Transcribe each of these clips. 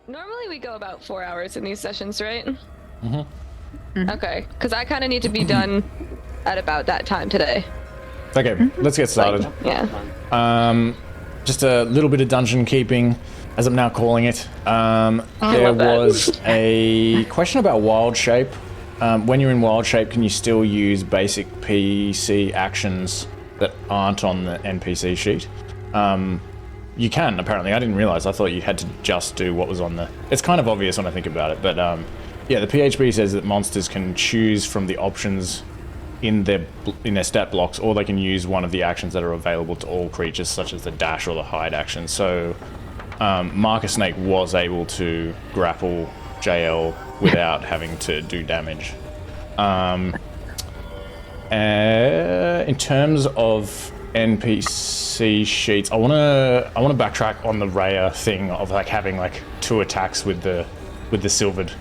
Normally we go about 4 hours in these sessions, right? Mm-hmm. Okay, because I kind of need to be done at about that time today. Okay, let's get started. Yeah. Just a little bit of dungeon keeping, as I'm now calling it. There was a question about wild shape. When you're in wild shape, can you still use basic PC actions that aren't on the NPC sheet? You can, apparently. I didn't realize. I thought you had to just do what was on the... It's kind of obvious when I think about it, but yeah, the PHP says that monsters can choose from the options in their stat blocks, or they can use one of the actions that are available to all creatures, such as the dash or the hide action. So Mahkah Snake was able to grapple JL without having to do damage. In terms of NPC sheets, I wanna backtrack on the Raya thing of like having like 2 attacks with the silvered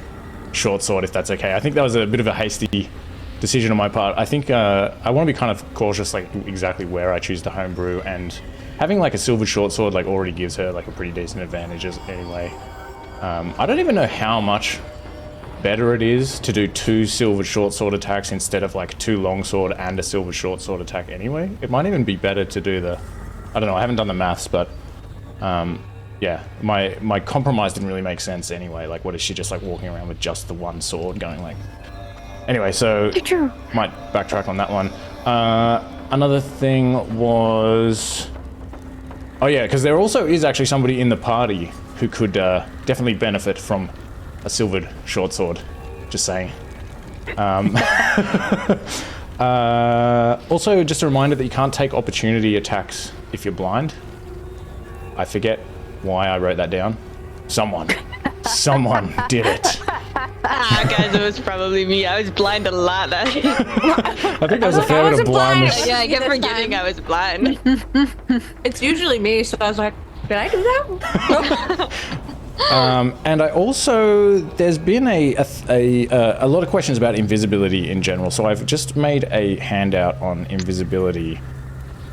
short sword, if that's okay. I think that was a bit of a hasty decision on my part. I think I want to be kind of cautious, like exactly where I choose to homebrew, and having like a silvered short sword like already gives her like a pretty decent advantage anyway. I don't even know how much better it is to do 2 silvered short sword attacks instead of like 2 long sword and a silver short sword attack anyway. It might even be better to do the... I don't know, I haven't done the maths, but yeah, my compromise didn't really make sense anyway. Like, what is she just like walking around with just the 1 sword going like... Anyway, so might backtrack on that one. Another thing was... Oh yeah, because there also is actually somebody in the party who could definitely benefit from a silvered short sword. Just saying. Also, just a reminder that you can't take opportunity attacks if you're blind. I forget why I wrote that down. Someone did it. Guys, it was probably me. I was blind a lot. I think there was a fair bit of blindness. Yeah, I kept forgetting I was blind. It's usually me, so I was like, did I do that? And I also, there's been a lot of questions about invisibility in general, so I've just made a handout on invisibility.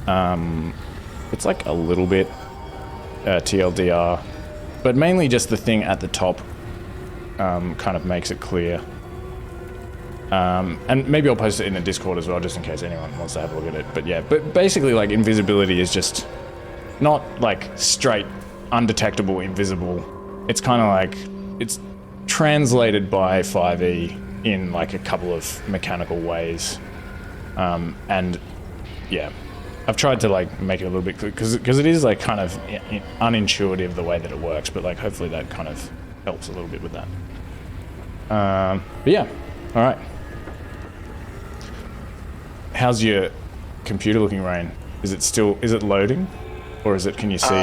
It's like a little bit TLDR, but mainly just the thing at the top kind of makes it clear. And maybe I'll post it in the Discord as well, just in case anyone wants to have a look at it. But yeah, but basically like invisibility is just not like straight undetectable invisible. It's kind of like, it's translated by 5e in like a couple of mechanical ways. And yeah, I've tried to like make it a little bit clear, because it is like kind of unintuitive the way that it works, but like hopefully that kind of helps a little bit with that. But yeah, all right. How's your computer looking, Rain? Is it loading? Or can you see?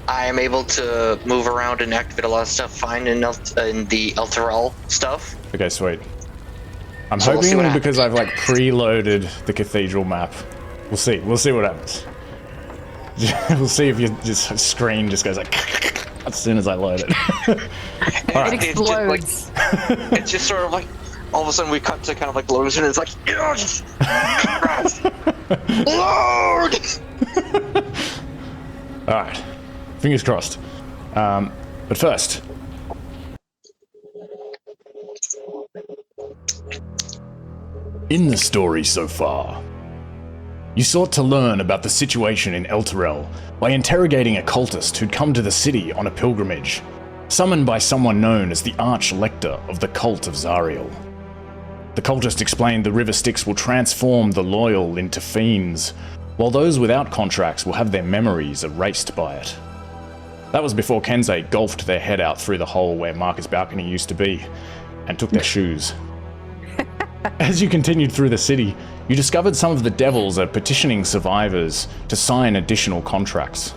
I am able to move around and activate a lot of stuff fine in the Elturel stuff. Okay, sweet. I'm hoping because I've like preloaded the Cathedral map. We'll see what happens. We'll see if your screen just goes like as soon as I load it. It explodes. It's just sort of like, all of a sudden we cut to kind of like loading and it's like, yes! Load! Alright. Fingers crossed. But first... In the story so far, you sought to learn about the situation in Elturel by interrogating a cultist who'd come to the city on a pilgrimage, summoned by someone known as the Arch-Lector of the Cult of Zariel. The cultist explained the River Styx will transform the loyal into fiends, while those without contracts will have their memories erased by it. That was before Kensei golfed their head out through the hole where Mahkah's balcony used to be, and took their shoes. As you continued through the city, you discovered some of the devils are petitioning survivors to sign additional contracts.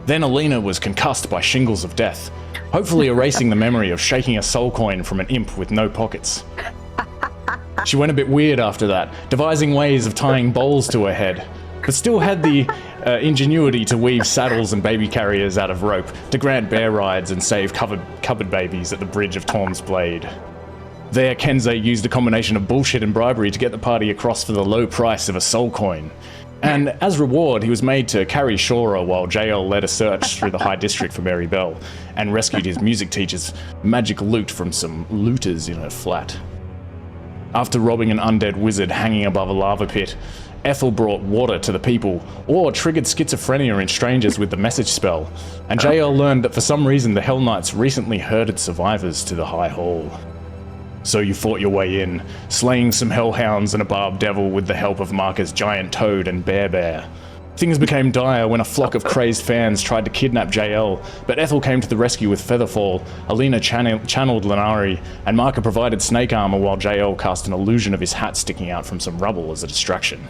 Then Alina was concussed by shingles of death, hopefully erasing the memory of shaking a soul coin from an imp with no pockets. She went a bit weird after that, devising ways of tying bowls to her head, but still had the ingenuity to weave saddles and baby carriers out of rope, to grant bear rides and save covered babies at the bridge of Torm's Blade. There, Kensei used a combination of bullshit and bribery to get the party across for the low price of a soul coin. And as reward, he was made to carry Shora while JL led a search through the High District for Mary Bell and rescued his music teacher's magic lute from some looters in her flat. After robbing an undead wizard hanging above a lava pit, Ethel brought water to the people, or triggered schizophrenia in strangers with the message spell, and JL learned that for some reason the Hell Knights recently herded survivors to the High Hall. So you fought your way in, slaying some hellhounds and a barb devil with the help of Mahkah's giant toad and bear. Things became dire when a flock of crazed fans tried to kidnap JL, but Ethel came to the rescue with Featherfall, Alina channeled Lanari, and Mahkah provided snake armor while JL cast an illusion of his hat sticking out from some rubble as a distraction.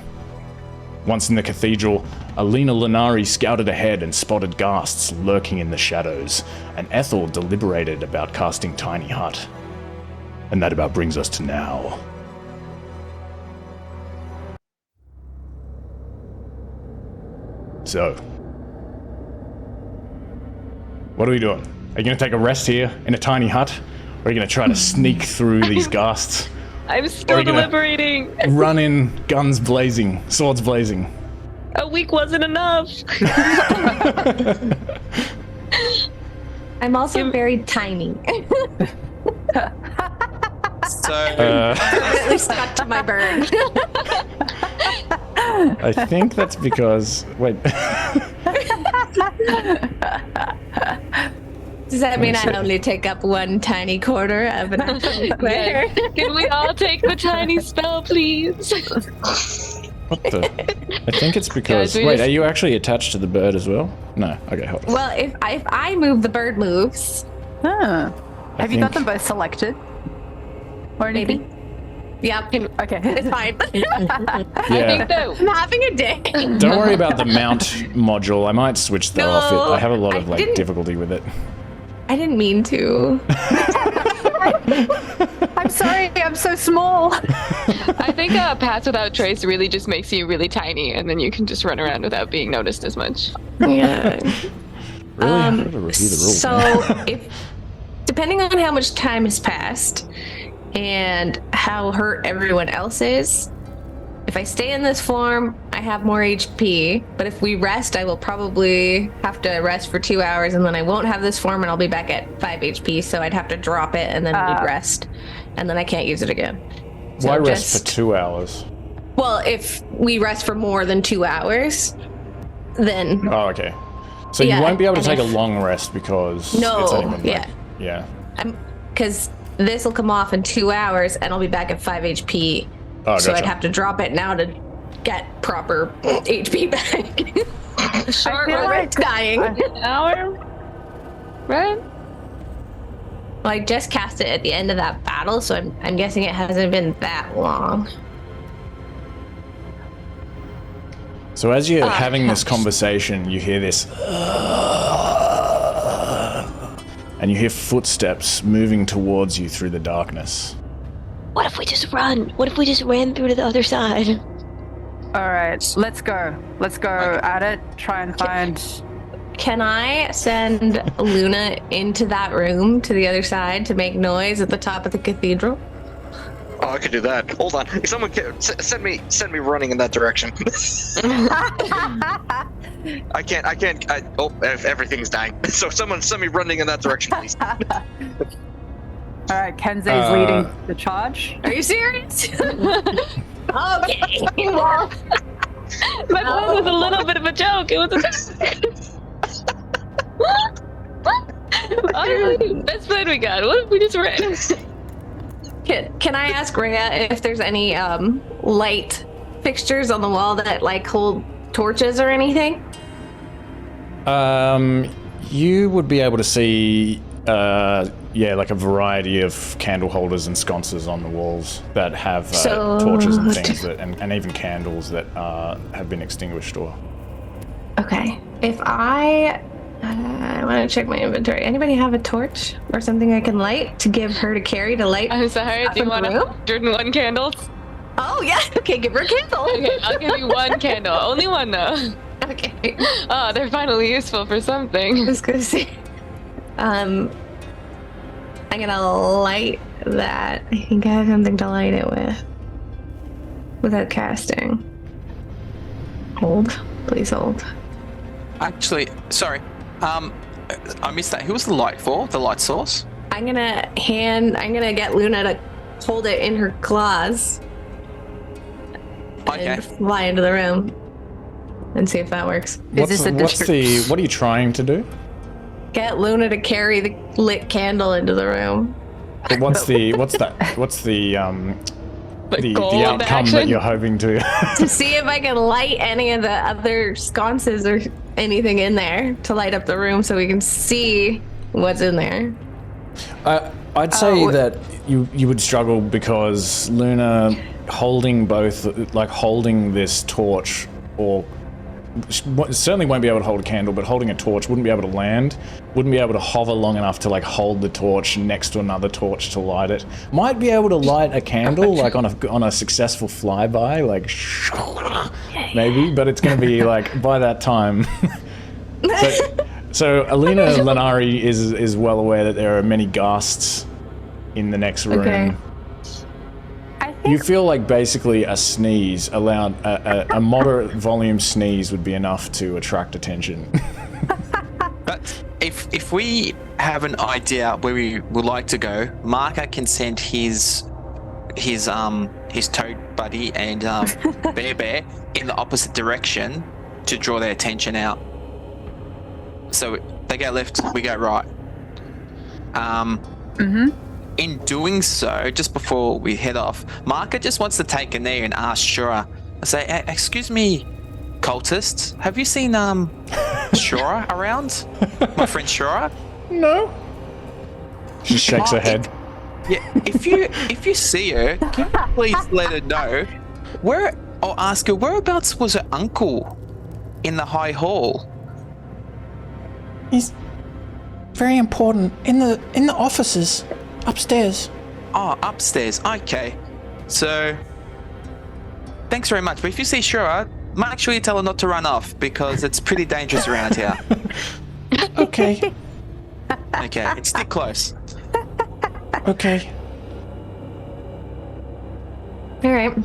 Once in the cathedral, Alina Lanari scouted ahead and spotted ghasts lurking in the shadows, and Ethel deliberated about casting Tiny Hut. And that about brings us to now. So, what are we doing? Are you going to take a rest here in a tiny hut? Or are you going to try to sneak through these ghasts? I'm still deliberating. Run in, guns blazing, swords blazing. A week wasn't enough. I'm also very tiny. So At least stuck to my bird. I think that's because... Wait. Does that mean I only take up one tiny corner of an actual square? Yes. Can we all take the tiny spell, please? What the? I think it's because... Guys, wait, are you actually attached to the bird as well? No. Okay, hold on. Well, if I move, the bird moves. Huh. Have you got them think- both selected? Or anything? Maybe. Yep. Okay. It's fine. I Yeah. think that I'm having a day. Don't worry about the mount module. I might switch that off. I have a lot of I didn't- difficulty with it. I didn't mean to. I'm sorry, I'm so small. I think Pass Without Trace really just makes you really tiny, and then you can just run around without being noticed as much. Yeah. Really? I have to review the rules. So, man. depending on how much time has passed and how hurt everyone else is, if I stay in this form, I have more HP. But if we rest, I will probably have to rest for 2 hours, and then I won't have this form, and I'll be back at 5 HP. So I'd have to drop it and then we'd rest, and then I can't use it again. So Why rest for 2 hours? Well, if we rest for more than 2 hours, then Oh, okay. So you Yeah, won't be able to and take a if- long rest because No, it's only been yeah. Yeah. because this will come off in 2 hours, and I'll be back at 5 HP. Oh, So gotcha. I'd have to drop it now to get proper HP back. Short feel Or like- risk dying. an hour, right? Well, I just cast it at the end of that battle, so I'm guessing it hasn't been that long. So as you're having this conversation, you hear this, and you hear footsteps moving towards you through the darkness. What if we just run? What if we just ran through to the other side? All right, let's go. Let's go at it. Try and find. Can I send Luna into that room to the other side to make noise at the top of the cathedral? Oh, I could do that. Hold on. Someone send me running in that direction. I can't. Everything's dying. So someone send me running in that direction, please. All right, Kensei's leading the charge. Are you serious? Okay. Well, My plan was a little bit of a joke. It was honestly, best plan we got. What if we just ran? can I ask Rhea if there's any light fixtures on the wall that like hold torches or anything? You would be able to see, like a variety of candle holders and sconces on the walls that have torches and things and even candles that have been extinguished or. Okay. If I want to check my inventory. Anybody have a torch or something I can light to give her to carry to light? I'm sorry. Do you want 101 candles? Oh yeah. Okay, give her a candle. Okay, I'll give you one candle. Only one though. Okay. Oh, they're finally useful for something. I was gonna say. I'm gonna light that. I think I have something to light it with. Without casting. Hold. Please hold. Actually, sorry. I missed that. Who was the light for? The light source? I'm gonna get Luna to hold it in her claws. Okay. And fly into the room. And see if that works. What are you trying to do? Get Luna to carry the lit candle into the room. But what's the outcome that you're hoping to? To see if I can light any of the other sconces or anything in there to light up the room so we can see what's in there. I'd say that you would struggle because Luna holding this torch, or certainly won't be able to hold a candle, but holding a torch wouldn't be able to land, wouldn't be able to hover long enough to hold the torch next to another torch to light it. Might be able to light a candle on a successful flyby, maybe, but it's going to be by that time. So Alina Lenari is well aware that there are many ghasts in the next room. Okay. You feel like basically a sneeze, a moderate volume sneeze would be enough to attract attention. But if we have an idea where we would like to go, Mahkah can send his toad buddy and Bear in the opposite direction to draw their attention out. So they go left, we go right. In doing so, just before we head off, Mahkah just wants to take a knee and ask Shura. I say, excuse me, cultists, have you seen Shura around? My friend Shura? No. She shakes her head. Yeah, if you see her, can you please let her know or ask her whereabouts was her uncle in the High Hall? He's very important in the offices. Upstairs. Oh, upstairs. Okay. So, thanks very much. But if you see Shura, make sure you tell her not to run off because it's pretty dangerous around here. Okay. Okay, and stick close. Okay. All right.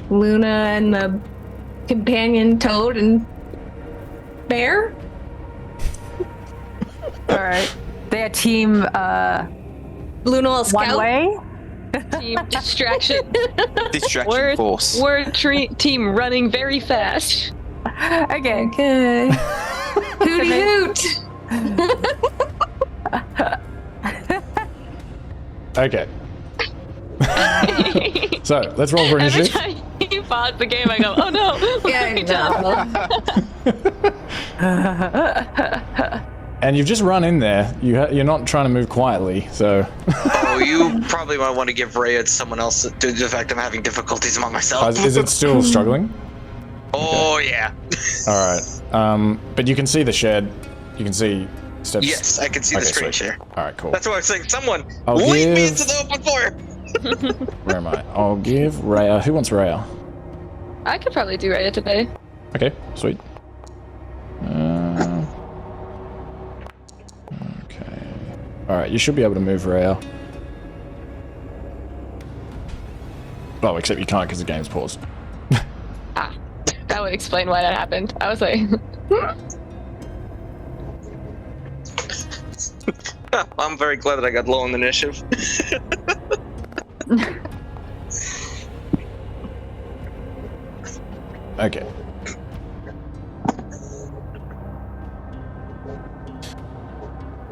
Luna and the companion toad and bear. All right. They're team Luna will scout. one way. Team distraction. Distraction force. We're team running very fast. Okay. Okay. Hooty hoot. Okay. So let's roll for Every initiative. time you pause the game, I go, oh no. And you've just run in there. You're not trying to move quietly, so. Oh, you probably might want to give Rhea to someone else due to the fact I'm having difficulties among myself. Is it still struggling? Oh, yeah. All right. But you can see the shed. You can see steps. Yes, I can see the screen share. All right, cool. That's why I was saying, someone I'll lead me give- into the open fire. Where am I? I'll give Rhea. Who wants Rhea? I could probably do Raya today. Okay, sweet. Okay. All right, you should be able to move Rhea. Oh, except you can't because the game's paused. That would explain why that happened. I was like, I'm very glad that I got low on the initiative. Okay.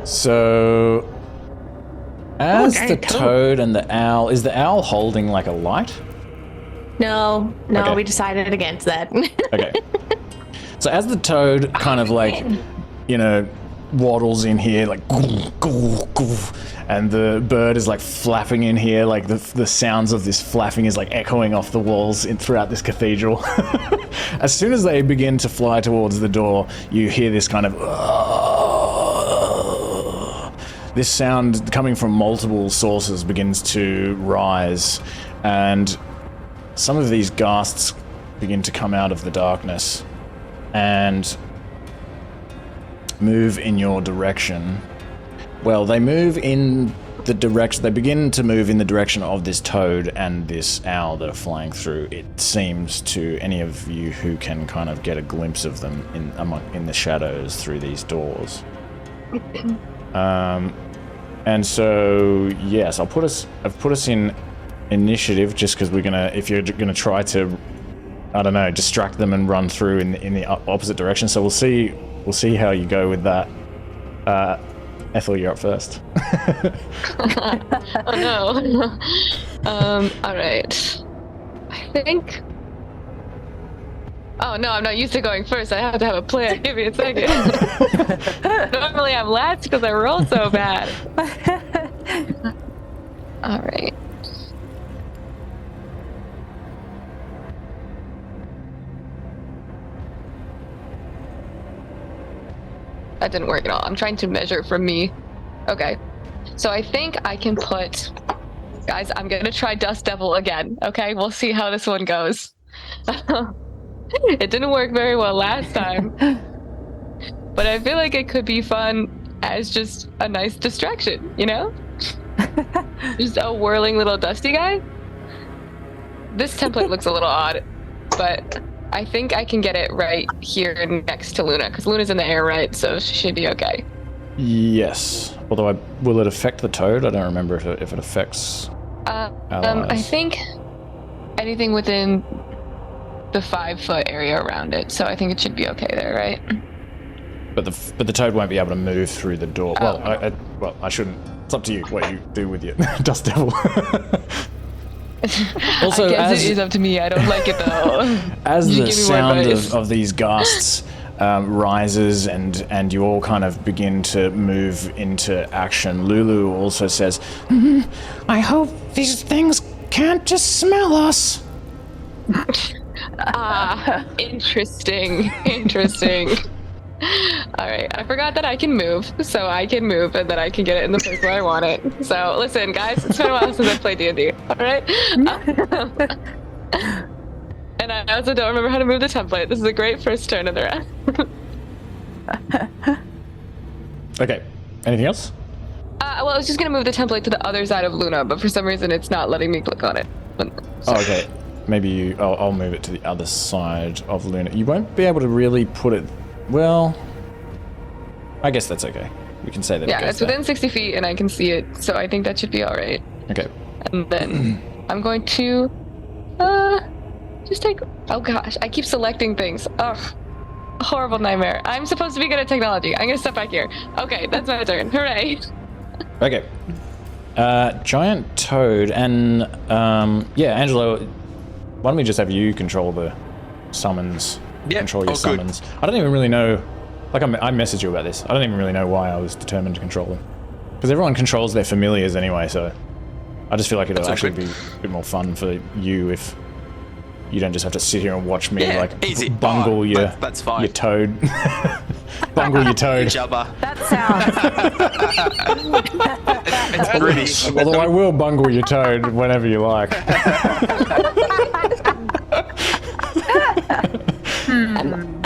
So, as the toad and the owl, is the owl holding like a light? No, Okay. we decided against that. Okay. So as the toad kind of like, waddles in here, like, and the bird is like flapping in here, like the sounds of this flapping is like echoing off the walls throughout this cathedral. As soon as they begin to fly towards the door, you hear this kind of this sound coming from multiple sources begins to rise, and some of these ghasts begin to come out of the darkness and move in your direction. Well, they move in the direction. They begin to move in the direction of this toad and this owl that are flying through. It seems to any of you who can kind of get a glimpse of them in the shadows through these doors. And so yes, I've put us in initiative just because if you're gonna try to, I don't know, distract them and run through in the opposite direction. So we'll see how you go with that. Ethel, you're up first. Oh no. All right. I think. Oh no, I'm not used to going first. I have to have a plan. Give me a second. Normally I'm last because I roll so bad. All right. That didn't work at all. I'm trying to measure from me. Okay. So I think I can put... Guys, I'm going to try Dust Devil again. Okay? We'll see how this one goes. It didn't work very well last time. But I feel like it could be fun as just a nice distraction, you know? Just a whirling little dusty guy. This template looks a little odd, but... I think I can get it right here next to Luna, because Luna's in the air, right? So she should be okay. Yes. Although, will it affect the toad? I don't remember if it affects allies. I think anything within the 5-foot area around it. So I think it should be okay there, right? But the toad won't be able to move through the door. Oh. Well, I shouldn't. It's up to you what you do with your Dust Devil. Also, I guess it is up to me. I don't like it though. As the sound of these ghasts rises and you all kind of begin to move into action, Lulu also says, I hope these things can't just smell us. Interesting. All right, I forgot that I can move, so I can move and then I can get it in the place where I want it. So listen, guys, it's been a while since I've played D&D, all right? And I also don't remember how to move the template. This is a great first turn of the round. Okay, anything else? Well, I was just gonna move the template to the other side of Luna, but for some reason it's not letting me click on it. Oh, okay. Maybe I'll move it to the other side of Luna. You won't be able to really put it... Well, I guess that's okay. We can say that. Yeah, it's within 60 feet and I can see it, so I think that should be all right. Okay. And then I'm going to just take... Oh gosh, I keep selecting things. Ugh, horrible nightmare. I'm supposed to be good at technology. I'm gonna step back here. Okay, that's my turn. Hooray. Okay. Giant toad and yeah, Angelo, why don't we just have you control the summons? Yeah. Control your summons. Good. I don't even really know. Like I messaged you about this. I don't even really know why I was determined to control them. Because everyone controls their familiars anyway, so I just feel like it'll actually be a bit more fun for you if you don't just have to sit here and watch me easy. Bungle your that's fine. Your toad. Bungle your toad. Jabba. That sounds. It's British. Although I will bungle your toad whenever you like.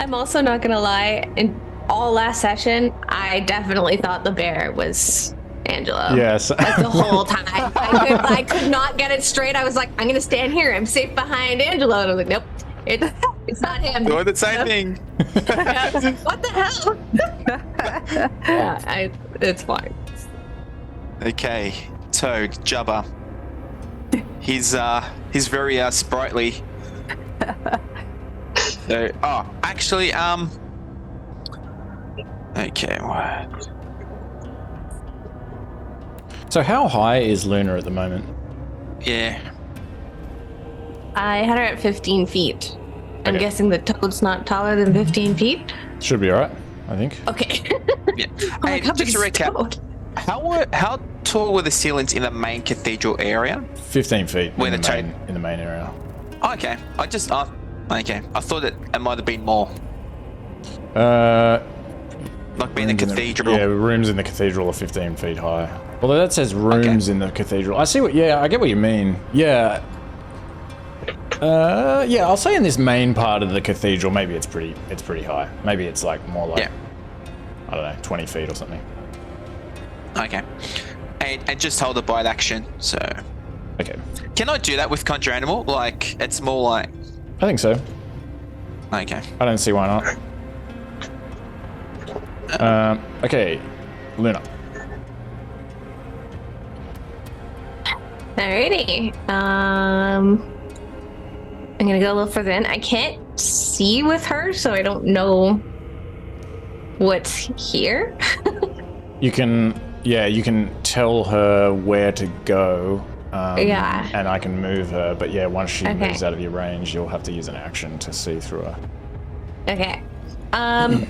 I'm also not gonna lie. In all last session, I definitely thought the bear was Angelo. Yes. Like the whole time. I could not get it straight. I was like, I'm gonna stand here. I'm safe behind Angelo. And I was like, nope, it's not him. Doing the same thing. What the hell? Yeah, it's fine. Okay, Toad, Jabba. He's very sprightly. So, actually, okay, what? So how high is Luna at the moment? Yeah. I had her at 15 feet. I'm Okay. guessing the toad's not taller than 15 feet. Should be alright, I think. Okay. Yeah. Oh my Hey, God, just to big recap, toad. how tall were the ceilings in the main cathedral area? 15 feet Where in, the toad- in the main area. Oh, okay, I thought it might have been more. Like being a cathedral. Yeah, rooms in the cathedral are 15 feet high. Although that says rooms in the cathedral. I see what, yeah, I get what you mean. Yeah. Yeah, I'll say in this main part of the cathedral, maybe it's pretty high. Maybe it's like more like, I don't know, 20 feet or something. Okay. and just hold a bite action. So, Okay. can I do that with Conjure Animal? Like, it's more like. I think so. Okay. I don't see why not. Okay, Luna. Alrighty. I'm gonna go a little further in. I can't see with her, so I don't know what's here. You can tell her where to go. Yeah. And I can move her, but yeah, once she Okay. moves out of your range, you'll have to use an action to see through her. Okay.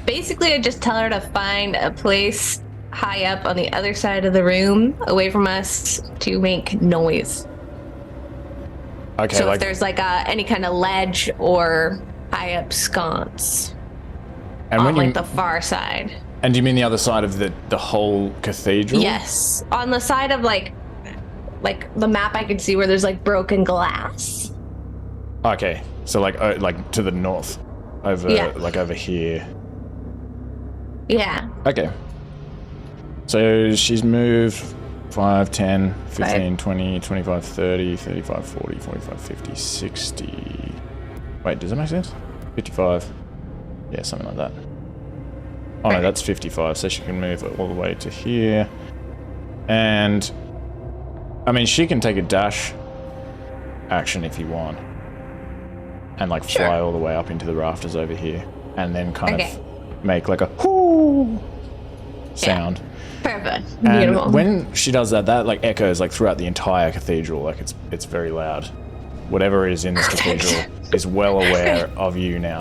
Basically, I just tell her to find a place high up on the other side of the room, away from us, to make noise. Okay, So like if there's like any kind of ledge or high up sconce and on when like you the far side. and do you mean the other side of the whole cathedral? Yes, on the side of like the map, I can see where there's like broken glass. Okay, so like to the north, over over here. Yeah. Okay. So she's moved 5, 10, 15, 20, 25, 30, 35, 40, 45, 50, 60. Wait, does that make sense? 55. Yeah, something like that. Oh no, that's 55, so she can move all the way to here. And I mean, she can take a dash action if you want. And like fly all the way up into the rafters over here. And then kind of make like a whoo sound. Perfect. And Beautiful. when she does that, that like echoes like throughout the entire cathedral. Like it's very loud. Whatever is in this cathedral is well aware of you now.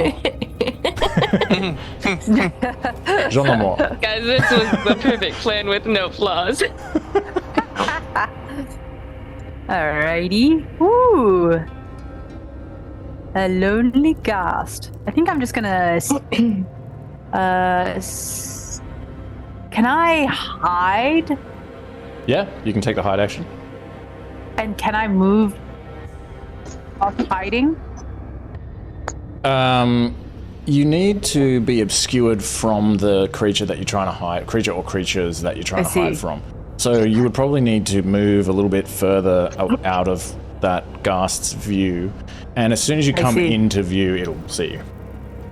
Jean Lamont. Guys, this was the perfect plan with no flaws. Alrighty. Ooh. A lonely ghast. I think I'm just gonna. Can I hide? Yeah, you can take the hide action. And can I move off hiding? You need to be obscured from the creature that you're trying to hide, creature or creatures that you're trying to hide from. So you would probably need to move a little bit further out of that ghast's view, and as soon as you come into view, it'll see you.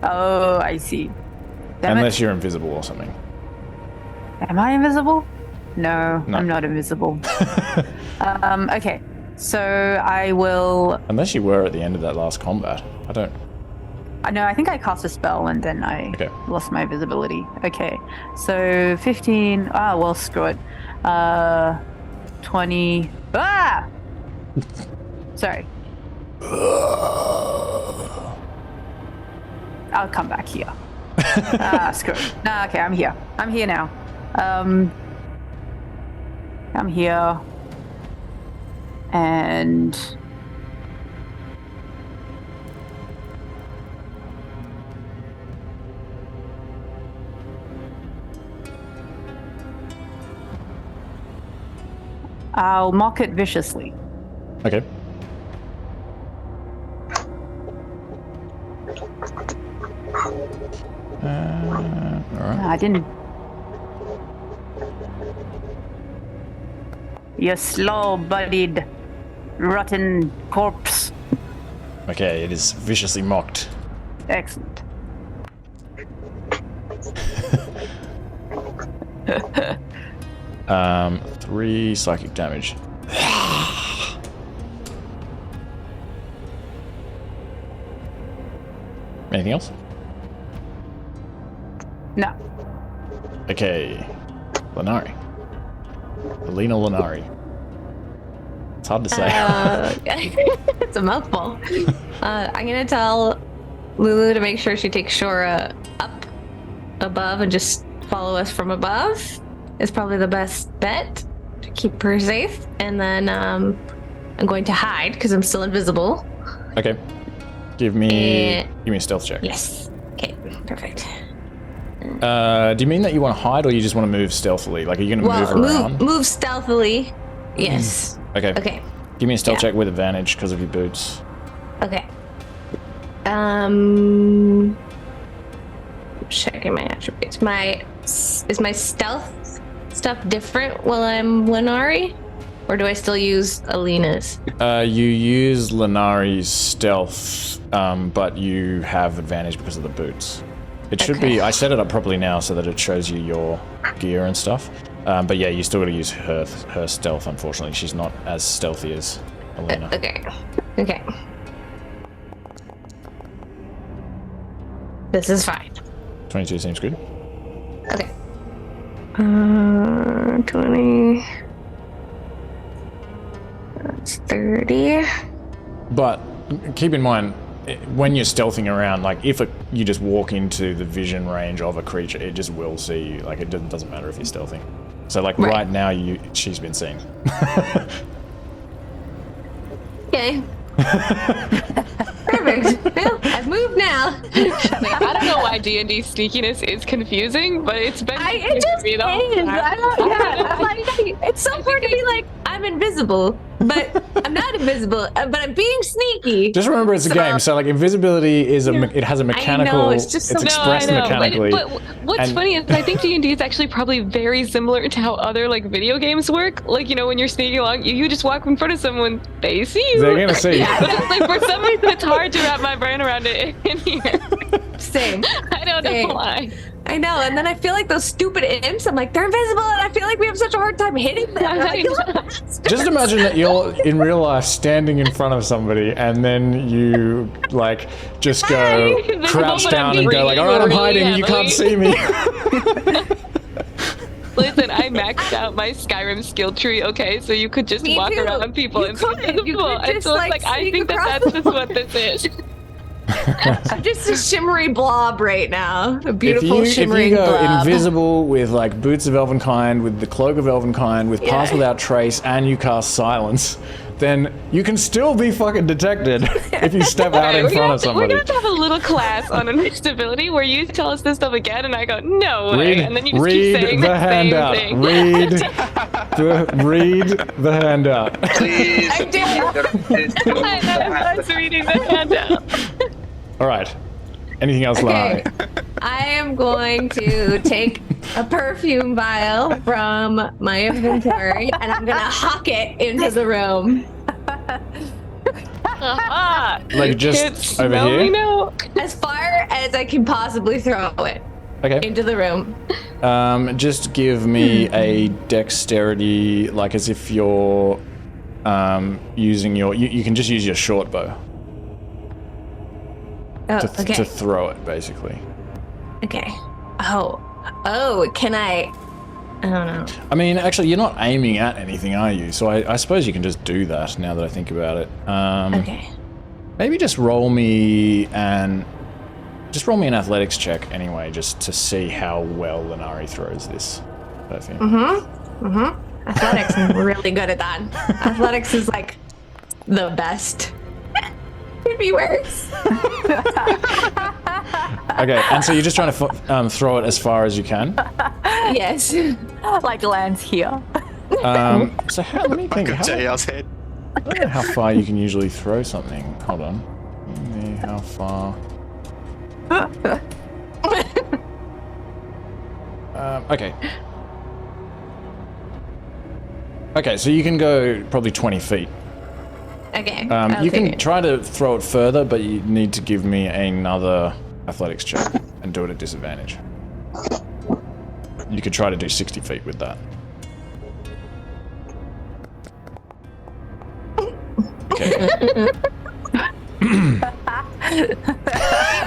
Oh, I see. Damn Unless you're invisible or something. Am I invisible? No, I'm not invisible. Okay, so I will. Unless you were at the end of that last combat. I don't. No, I think I cast a spell and then I lost my visibility. Okay, so 15. Ah, well, screw it. 20. Ah! Sorry. I'll come back here. Screw it. Nah, okay, I'm here. I'm here now. I'm here. And I'll mock it viciously. Okay. Alright. I didn't. You slow-bodied, rotten corpse. Okay, it is viciously mocked. Excellent. Three psychic damage. Anything else? No. Okay. Lanari. Alina Lanari. It's hard to say. It's a mouthful. I'm gonna tell Lulu to make sure she takes Shora up above and just follow us from above. Is probably the best bet to keep her safe. And then I'm going to hide because I'm still invisible. Okay. Give me a stealth check. Yes. Okay. Perfect. Do you mean that you want to hide, or you just want to move stealthily? Like, are you going to move around? Move stealthily. Yes. Okay. Okay. Give me a stealth check with advantage because of your boots. Okay. Checking my attributes. Is my stealth stuff different while I'm Lenari? Or do I still use Alina's? You use Lenari's stealth, but you have advantage because of the boots. It should be, I set it up properly now so that it shows you your gear and stuff. But yeah, you still gotta use her stealth, unfortunately. She's not as stealthy as Alina. Okay. This is fine. 22 seems good. Okay. 20. That's 30. But keep in mind, when you're stealthing around, like if you just walk into the vision range of a creature, it just will see you. Like it doesn't matter if you're stealthing. So like right now, she's been seen. Okay. Perfect. Well, I've moved now. I don't know why D&D sneakiness is confusing, but it's been It just me is. the whole time. I'm like, it's so hard to be like, I'm invisible, but I'm not invisible, but I'm being sneaky. Just remember, it's a game. So like invisibility is it has a mechanical. I know, it's just expressed mechanically. But what's funny is I think D&D is actually probably very similar to how other like video games work. Like when you're sneaking along, you just walk in front of someone, they see you. They're gonna see you. But it's like for some reason it's hard to wrap my brain around it in here. Same. I don't know why. I know, and then I feel like those stupid imps, I'm like, they're invisible, and I feel like we have such a hard time hitting them. Like, Just imagine that you're in real life standing in front of somebody, and then you like just go crouch down and go like, all right, I'm hiding, you can't see me. Listen, I maxed out my Skyrim skill tree, okay? So you could just Me walk too. around people and You could and so just, it's like I sneak think across that's just what this is. I'm just a shimmery blob right now. A beautiful if shimmering you go blob. invisible with like boots of Elvenkind, with the cloak of Elvenkind, with pass without trace, and you cast silence, then you can still be fucking detected if you step out in front of somebody. We're going to have a little class on invisibility where you tell us this stuff again, and I go, no way, and then you just keep saying the handout. same thing. Read the handout. Please. I did. I was reading the handout. All right. Anything else, Okay. Lari? I am going to take a perfume vial from my inventory and I'm gonna hawk it into the room. Aha! Like just Can't over smell here? me now. As far as I can possibly throw it Okay. into the room. Just give me a dexterity, like as if you're using your. You can just use your short bow Oh, to throw it, basically. Okay. Oh, can I don't know. I mean, actually, you're not aiming at anything, are you? So I suppose you can just do that now that I think about it. Okay. Maybe just roll me an athletics check anyway, just to see how well Lenari throws this perfume. Athletics is really good at that. Athletics is like the best. Could be worse. Okay, and so you're just trying to throw it as far as you can. Yes. Like lands here. So let me think. JL's head. I don't know how far you can usually throw something. Hold on. Let me, how far? Okay. Okay, so you can go probably 20 feet. Okay. You can try to throw it further, but you need to give me another athletics check and do it at disadvantage. You could try to do 60 feet with that. Okay.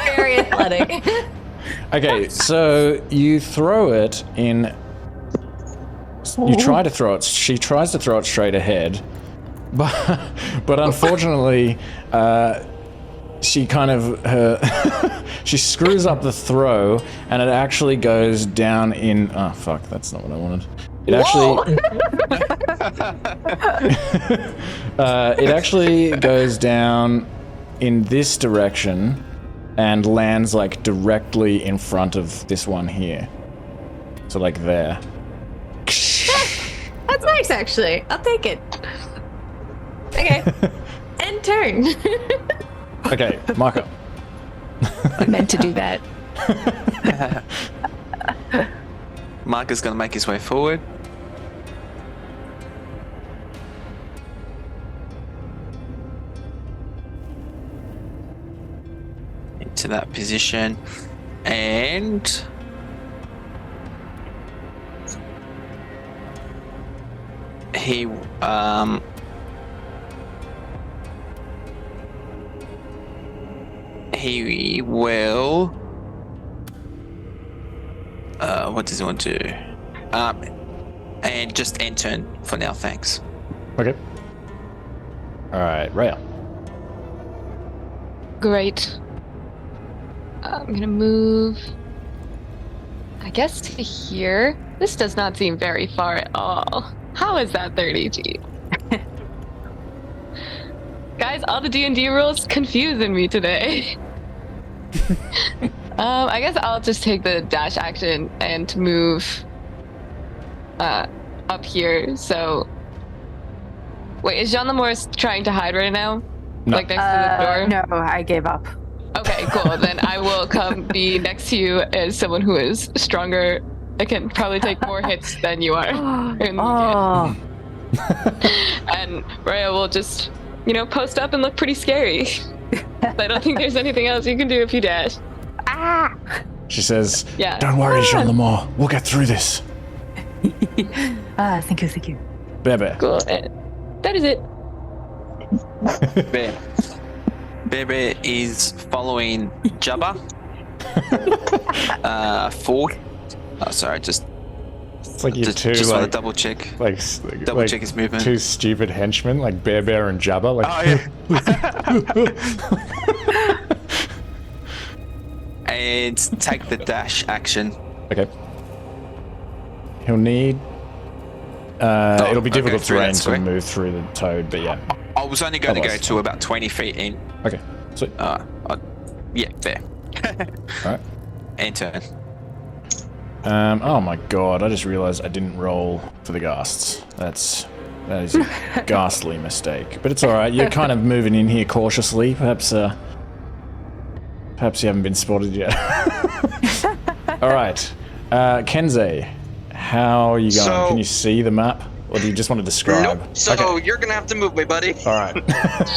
Very athletic. Okay, so you throw it in. You try to throw it. She tries to throw it straight ahead, but unfortunately, she kind of she screws up the throw, and it actually goes down in. Oh fuck! That's not what I wanted. It actually goes down in this direction and lands like directly in front of this one here. So like there. That's nice, actually. I'll take it. Okay. End turn. Okay, Mahkah. I meant to do that. Mahkah's going to make his way forward. Into that position. And... he will what does he want to do? And just end turn for now, thanks. Okay. Alright, Rhea. Great. I'm gonna move, I guess, to here. This does not seem very far at all. How is that 30 feet? Guys, all the D&D rules confusing me today. I guess I'll just take the dash action and move up here. So, wait, is Jean Lemore trying to hide right now? No. Like next to the door? No, I gave up. Okay, cool. Then I will come be next to you as someone who is stronger. I can probably take more hits than you are. Oh. And Rhea will just, post up and look pretty scary. I don't think there's anything else you can do if you dash. Ah! She says, Yeah. Don't worry, Jean Lemore. We'll get through this. Thank you. Bebe. Cool. That is it. Bebe is following Jabba. Forward. Oh, sorry, just It's like you just two, want to like, double check. double check his movement. Two stupid henchmen, like Bear and Jabba. Like, And take the dash action. Okay. He'll need. It'll be difficult through that terrain to square. move through the toad, but yeah. I was only going to go Otherwise, to about 20 feet in. Okay. Sweet. Yeah, there. Alright. And turn. Oh my god, I just realized I didn't roll for the ghasts. That is a ghastly mistake. But it's alright, you're kind of moving in here cautiously. Perhaps you haven't been spotted yet. Alright. Kensei, how are you going? So- Can you see the map? Or do you just want to describe? Nope. So Okay. you're gonna have to move me, buddy. Alright.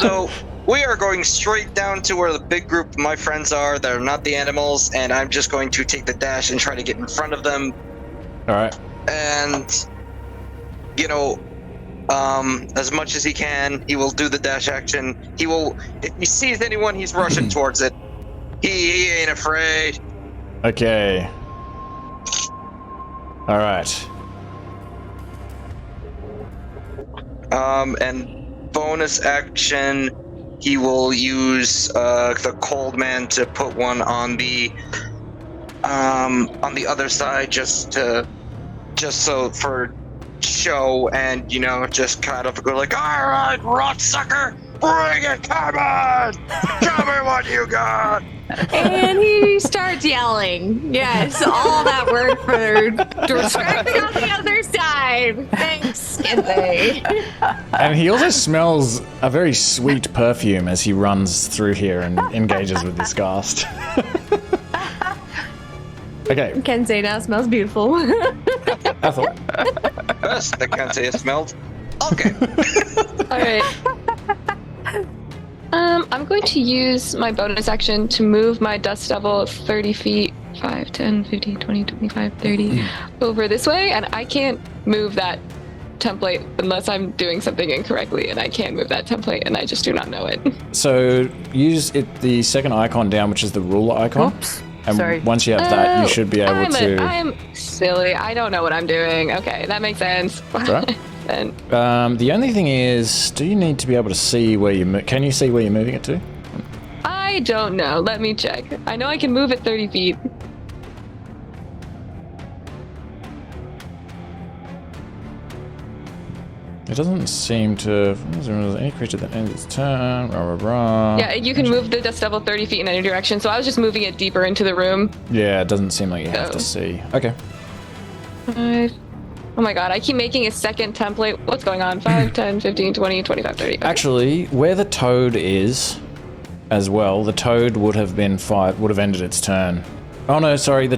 So we are going straight down to where the big group of my friends are that are not the animals, and I'm just going to take the dash and try to get in front of them. Alright. And as much as he can, he will do the dash action. He will, if he sees anyone, he's rushing towards it. He ain't afraid. Okay. Alright. And bonus action, he will use the cold man to put one on the other side, just so for show, and just kind of go like, all right, rot sucker, bring it, come on, show me what you got. And he starts yelling. Yes, all that work for distracting on the other side. Thanks, Kensei. And he also smells a very sweet perfume as he runs through here and engages with this ghast. Okay. Kensei now smells beautiful. Ethel. Best that Kensei has smelled. Okay. Alright. I'm going to use my bonus action to move my dust devil 30 feet, 5, 10, 15, 20, 25, 30, over this way, and I can't move that template unless I'm doing something incorrectly, and I can move that template, and I just do not know it. So use the second icon down, which is the ruler icon. Oops. And Sorry. once you have that, you should be able to... I'm silly. I don't know what I'm doing. Okay, that makes sense. Right. Then the only thing is, do you need to be able to see where you can you see where you're moving it to? I don't know. Let me check. I know I can move it 30 feet. It doesn't seem to... Any creature that ends its turn, rah, rah, rah. Yeah, you can move the dust devil 30 feet in any direction, so I was just moving it deeper into the room. Yeah, it doesn't seem like you have to Oh. see. Okay. 5. Oh my god, I keep making a second template. What's going on? 5, 10, 15, 20, 25, 30. Okay. Actually, where the toad is, as well, the toad would have been 5, would have ended its turn Oh no, sorry. The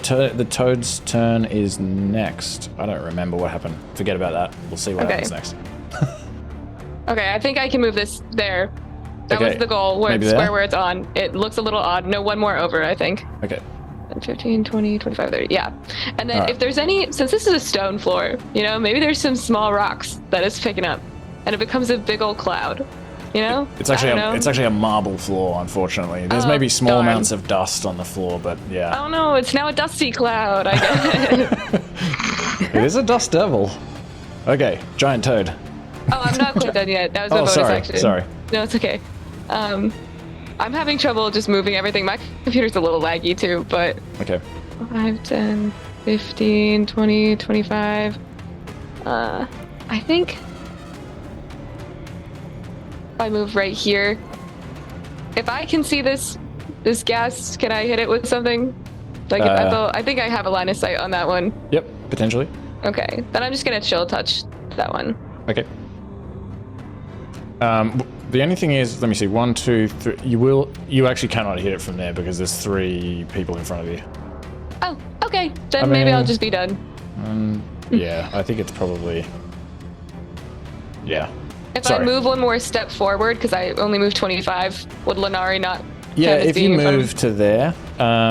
toad's turn is next. I don't remember what happened. Forget about that. We'll see what happens next. Okay, I think I can move this there. That Okay, was the goal, where maybe it's there? square where it's on. It looks a little odd. No, one more over, I think. Okay. 15, 20, 25, 30. Yeah. And then Alright. if there's any, since this is a stone floor, maybe there's some small rocks that it's picking up, and it becomes a big old cloud. It's actually a marble floor, unfortunately. There's maybe small amounts of dust on the floor, but yeah. Oh no, it's now a dusty cloud. I get it. It is a dust devil. Okay, giant toad. Oh, I'm not quite done yet. That was my bonus action. Sorry. No, it's okay. I'm having trouble just moving everything. My computer's a little laggy too, but... Okay. 5, 10, 15, 20, 25. I think... if I move right here... If I can see this ghast, can I hit it with something? Like if Ethel... I think I have a line of sight on that one. Yep, potentially. Okay, then I'm just gonna chill touch that one. Okay. The only thing is, let me see, 1, 2, 3. You actually cannot hit it from there because there's 3 people in front of you. Oh, okay. Then maybe I'll just be done. Yeah, I think it's probably. Yeah. If I move one more step forward, because I only moved 25, would Lenari not? Yeah, if you move to there,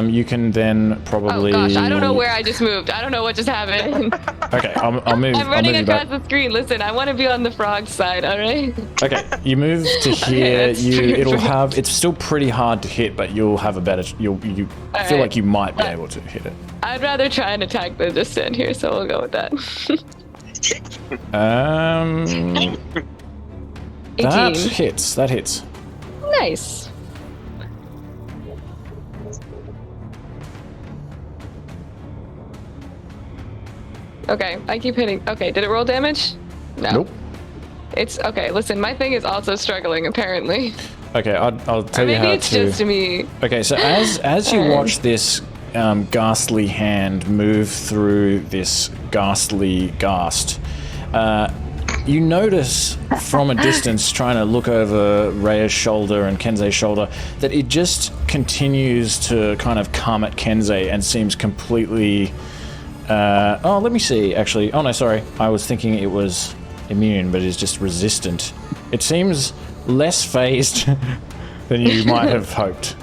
you can then probably. Oh gosh, I don't know where I just moved. I don't know what just happened. Okay, I'll move. I'm running I'll move across the screen. Listen, I want to be on the frog side. All right. Okay, you move to here. that's perfect. It'll have. It's still pretty hard to hit, but you'll have a better. You feel like you might be able to hit it. I'd rather try and attack than just stand here, so we'll go with that. 18. That hits. That hits. Nice. Okay, I keep hitting. Okay, did it roll damage? No. Nope. It's okay. Listen, my thing is also struggling apparently. Okay, I'll tell Or you maybe how it's to. just me. Okay, so as you watch this ghastly hand move through this ghastly ghast, you notice from a distance, trying to look over Rhea's shoulder and Kensei's shoulder, that it just continues to kind of come at Kensei and seems completely... oh, let me see, actually. Oh, no, sorry. I was thinking it was immune, but it's just resistant. It seems less phased than you might have hoped.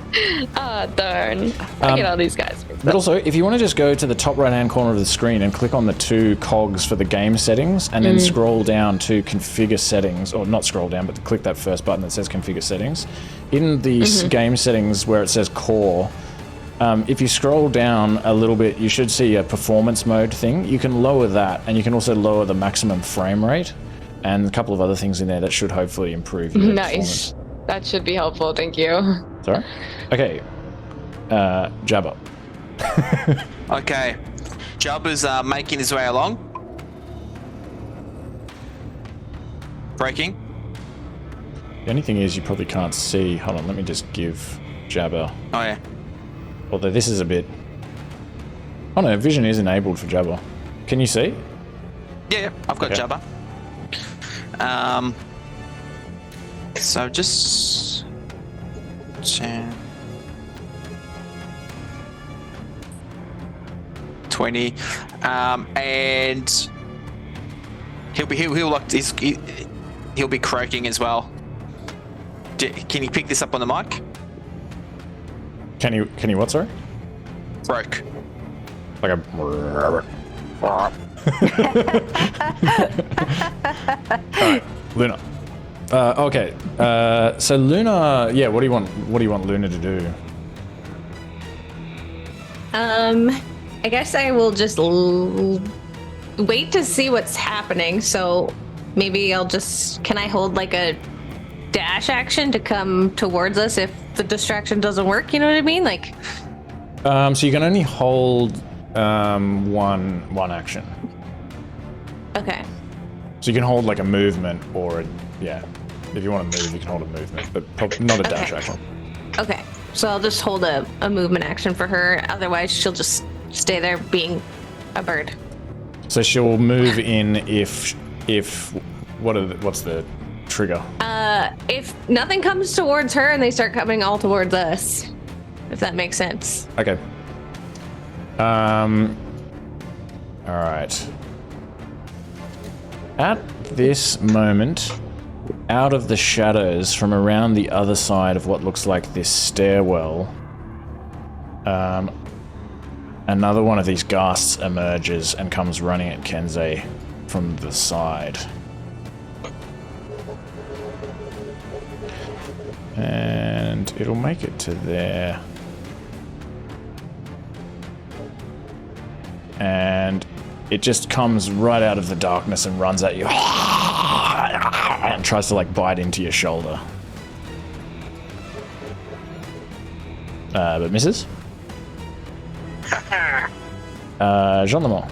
Ah, darn. I get all these guys. But also, if you want to just go to the top right-hand corner of the screen and click on the 2 cogs for the game settings, and then scroll down to configure settings, or not scroll down, but click that first button that says configure settings. In the game settings where it says core, if you scroll down a little bit, you should see a performance mode thing. You can lower that, and you can also lower the maximum frame rate, and a couple of other things in there that should hopefully improve your Nice. performance. That should be helpful. Thank you. Sorry? Okay. Jabba. Okay. Jabba's making his way along. Breaking. The only thing is you probably can't see. Hold on, let me just give Jabba. Oh, yeah. Although this is a bit... Oh no, vision is enabled for Jabba. Can you see? Yeah, I've got Okay. Jabba. So just... 10... 20, and he'll be croaking as well. Can you pick this up on the mic? Can you what, sorry? Croak. Like a... Alright, Luna. Okay. So Luna, yeah, what do you want Luna to do? I guess I will just wait to see what's happening. So maybe I'll just... Can I hold like a dash action to come towards us if the distraction doesn't work? You know what I mean? Like... So you can only hold one action. Okay. So you can hold like a movement or yeah. If you want to move, you can hold a movement, but probably not a dash action. Okay. So I'll just hold a movement action for her. Otherwise, she'll just stay there being a bird. So she'll move in if what's the trigger? If nothing comes towards her and they start coming all towards us, if that makes sense. Okay. Alright. At this moment, out of the shadows from around the other side of what looks like this stairwell, another one of these ghasts emerges and comes running at Kensei from the side. And it'll make it to there. And it just comes right out of the darkness and runs at you. And tries to, like, bite into your shoulder. But misses. Jean Lemont.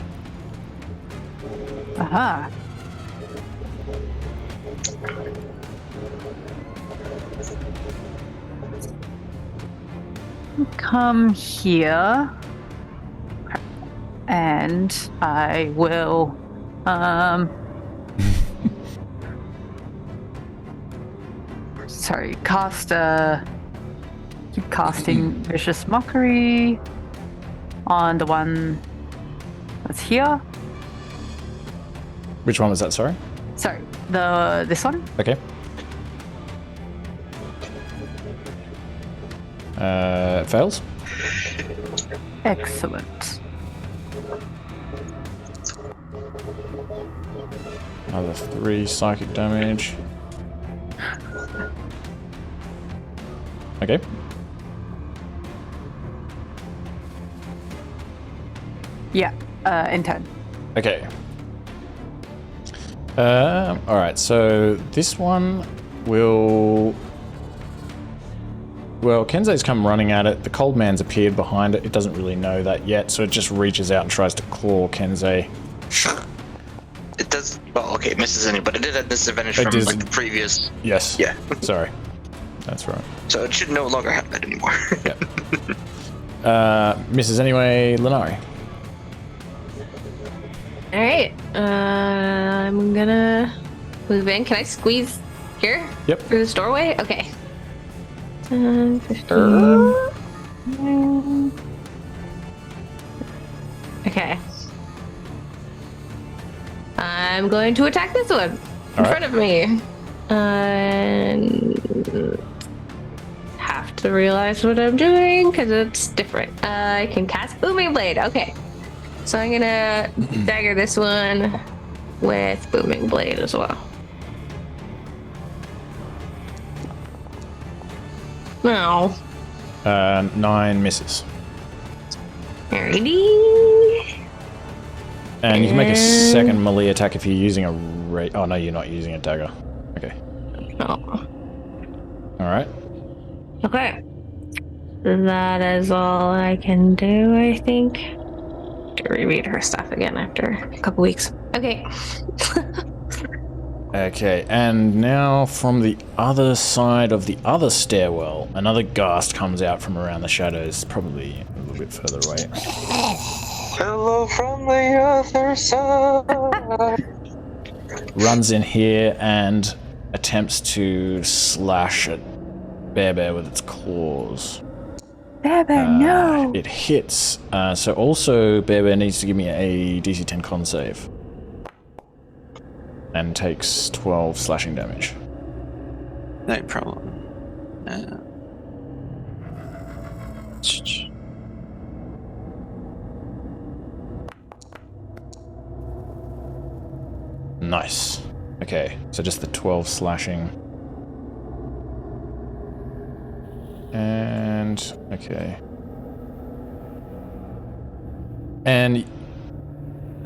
Aha. Come here. And I will, sorry, keep casting Vicious Mockery on the one that's here. Which one was that, sorry? Sorry, this one? Okay. Fails. Excellent. Another 3 psychic damage. Okay. Yeah, in 10. Okay. Alright, so this one will... Well, Kensei's come running at it. The cold man's appeared behind it. It doesn't really know that yet, so it just reaches out and tries to claw Kensei. It does. Well, okay, it misses any, but it did have disadvantage from like the previous. Yes. Yeah. Sorry. That's right. So it should no longer have that anymore. Yeah. Misses anyway, Lenari. All right. I'm gonna move in. Can I squeeze here? Yep. Through this doorway? Okay. 15. Okay. I'm going to attack this one in front of me. And have to realize what I'm doing because it's different. I can cast Booming Blade. Okay. So I'm gonna dagger this one with Booming Blade as well. No. 9 misses. Alrighty. And you can make a second melee attack if you're using a oh no, you're not using a dagger. Okay. No. Alright. Okay. That is all I can do, I think. To reread her stuff again after a couple weeks. Okay. Okay, and now from the other side of the other stairwell, another ghast comes out from around the shadows, probably a little bit further away. Hello from the other side. Runs in here and attempts to slash at Bear with its claws. Bear, no! It hits, so also Bear needs to give me a DC 10 con save. And takes 12 slashing damage. No problem. Nice. Okay, so just the 12 slashing. And... okay. And...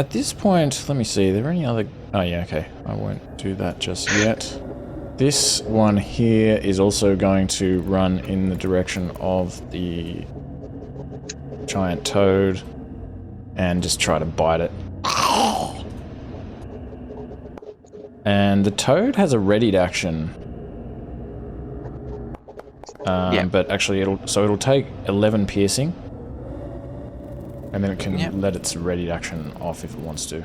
at this point, let me see, are there any other... oh yeah, okay. I won't do that just yet. This one here is also going to run in the direction of the giant toad and just try to bite it. And the toad has a readied action. But actually it'll take 11 piercing. And then it can let its readied action off if it wants to.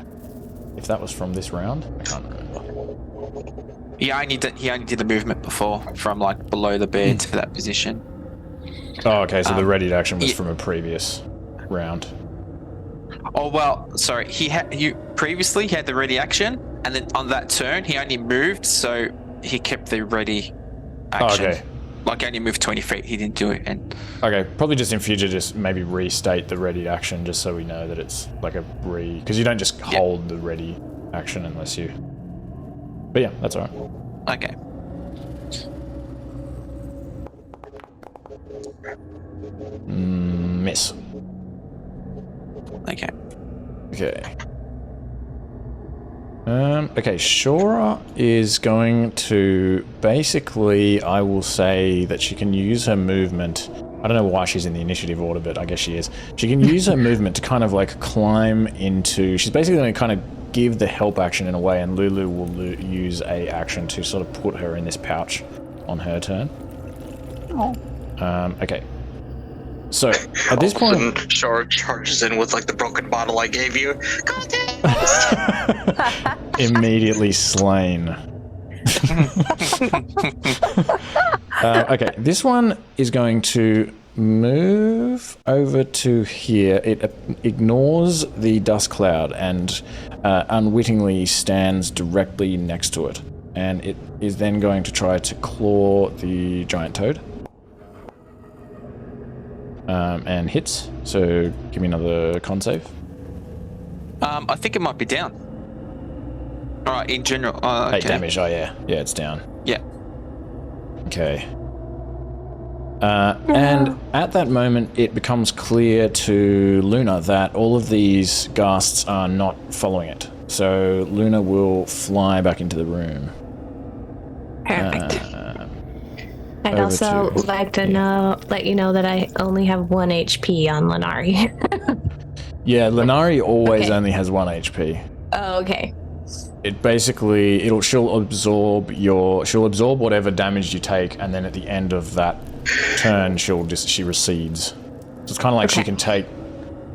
If that was from this round, I can't remember. He only did the movement before, from like below the bed to that position. Oh, okay, so the readied action was from a previous round. Oh well, sorry. He had previously he had the ready action, and then on that turn he only moved, so he kept the ready action. Okay. Like only moved 20 feet. He didn't do it. And Okay, probably just in future, just maybe restate the ready action, just so we know that it's like a because you don't just hold the ready action unless you. But yeah, that's alright. okay. Miss. Okay. Okay. Okay, Shora is going to basically, I will say that she can use her movement. I don't know why she's in the initiative order, but I guess she is. She can use her movement to kind of like climb into. She's basically going to kind of give the help action in a way, and Lulu will use a action to sort of put her in this pouch on her turn. Oh. Okay. So at this point, Shora charges in with like the broken bottle I gave you. immediately slain. Okay, this one is going to move over to here. It ignores the dust cloud and unwittingly stands directly next to it. And it is then going to try to claw the giant toad. And hits. So give me another con save. I think it might be down. All right, in general. 8 damage. Oh yeah, yeah, it's down. Yeah. Okay. And at that moment, it becomes clear to Luna that all of these ghasts are not following it. So Luna will fly back into the room. Perfect. I'd also like to let you know that I only have 1 HP on Lenari. Yeah, Lenari always only has 1 HP. Oh, okay. It basically, she'll absorb whatever damage you take, and then at the end of that turn, she recedes. So it's kind of like she can take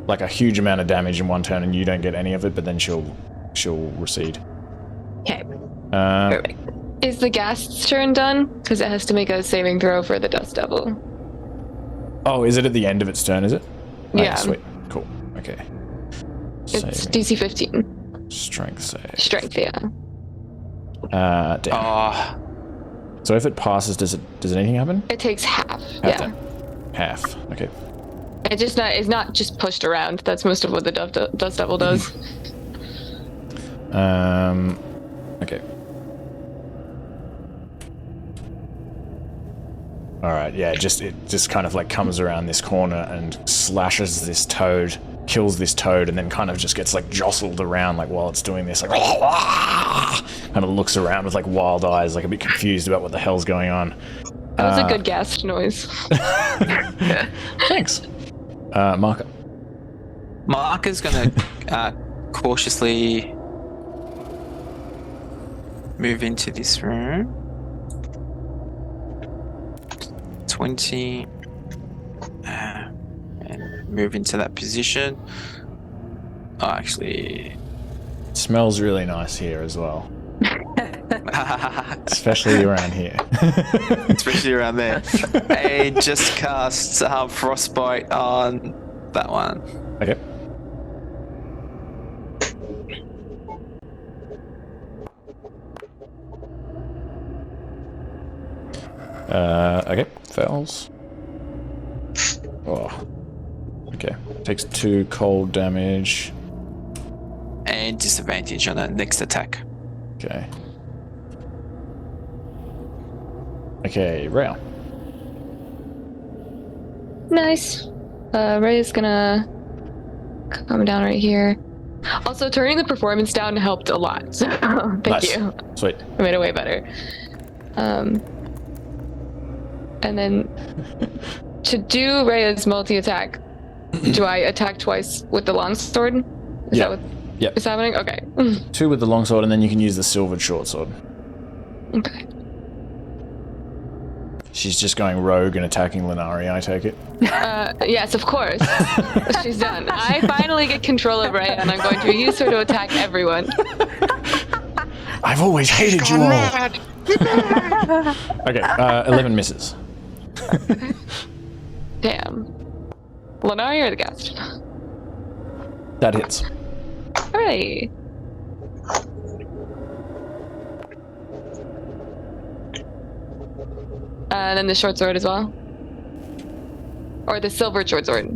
like a huge amount of damage in one turn, and you don't get any of it, but then she'll recede. Okay. Perfect. Is the ghast's turn done? Because it has to make a saving throw for the Dust Devil. Oh, is it at the end of its turn, is it? Yeah. Sweet. Cool. Okay. It's DC 15. Strength save. Strength, yeah. Damn. So if it passes, does anything happen? It takes half. Half. Okay. It's not just pushed around. That's most of what the Dust Devil does. Okay. All right, yeah, it just kind of like comes around this corner and slashes this toad, kills this toad, and then kind of just gets like jostled around like while it's doing this, like kind of looks around with like wild eyes, like a bit confused about what the hell's going on. That was a good ghast noise. Thanks. Mahkah. Mahkah's gonna cautiously move into this room. 20 and move into that position. Oh, actually, it smells really nice here as well. Especially around here. Especially around there. And just cast Frostbite on that one. Okay. Okay, fails. Oh. Okay, takes 2 cold damage. And disadvantage on the next attack. Okay. Okay, Rhea. Nice. Rhea's gonna come down right here. Also, turning the performance down helped a lot, so thank you. Sweet. I made it way better. And then to do Rhea's multi-attack, do I attack twice with the longsword? Is that what is happening? Okay. 2 with the longsword, and then you can use the silvered shortsword. Okay. She's just going rogue and attacking Lenari, I take it? Yes, of course. She's done. I finally get control of Rhea, and I'm going to use her to attack everyone. I've always hated you all. Okay, 11 misses. Damn. Lenari or the ghast? That hits. Hooray! And then the short sword as well? Or the silver short sword?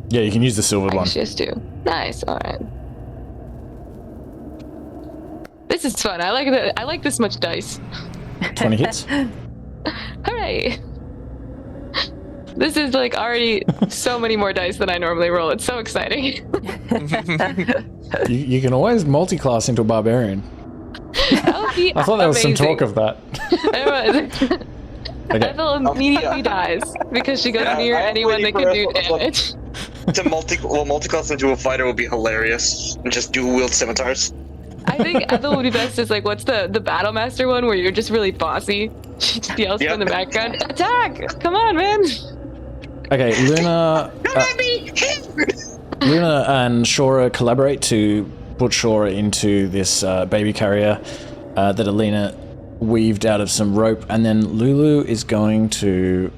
Yeah, you can use the silver one. She has two. Nice, alright. This is fun. I like this much dice. 20 hits. Hooray! This is like already so many more dice than I normally roll. It's so exciting. You can always multi-class into a barbarian. I thought there was some talk of that. It was. Okay. Ethel immediately dies because she goes near anyone that can do damage. To multi-class into a fighter would be hilarious, and just dual wield scimitars. I think Ethel would be best as like, what's the Battle Master one where you're just really bossy? She just yells from the background, attack! Come on, man! Okay, Luna... Luna and Shora collaborate to put Shora into this baby carrier that Alina weaved out of some rope, and then Lulu is going to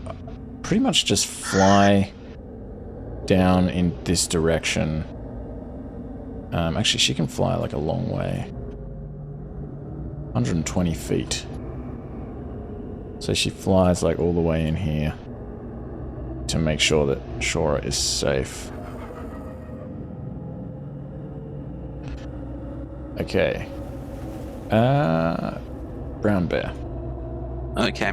pretty much just fly down in this direction. Actually, she can fly like a long way. 120 feet. So she flies like all the way in here to make sure that Shora is safe. Okay. Brown bear. Okay.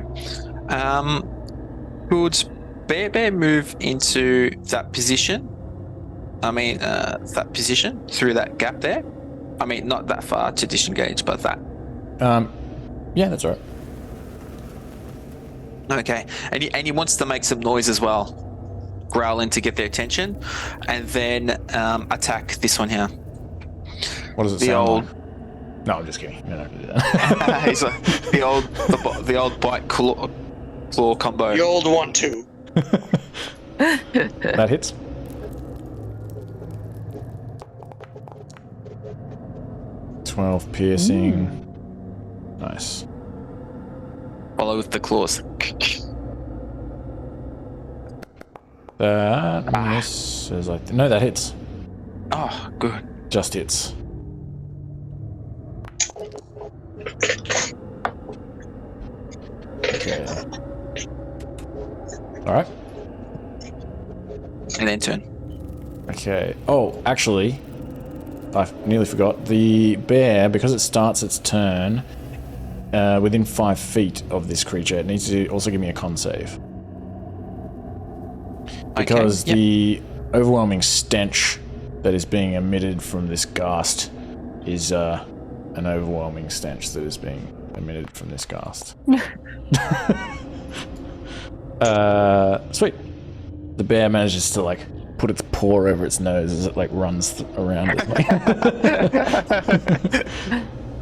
Could Bear move into that position? I mean, that position through that gap there? I mean, not that far to disengage, but that. Yeah, that's right. Okay. And he wants to make some noise as well. Growling to get their attention. And then attack this one here. What does it sound like? No, I'm just kidding. You don't have to do that. He's like, the old bite claw combo. The old 1-2. That hits. .12 piercing. Nice. Follow with the claws. That misses. No, that hits. Oh, good. Just hits. Okay. Alright. And then turn. Okay. Oh, actually, I nearly forgot. The bear, because it starts its turn within 5 feet of this creature, it needs to also give me a con save. Because the overwhelming stench that is being emitted from this ghast is an overwhelming stench that is being emitted from this ghast. Sweet. The bear manages to like put its paw over its nose as it like runs around it.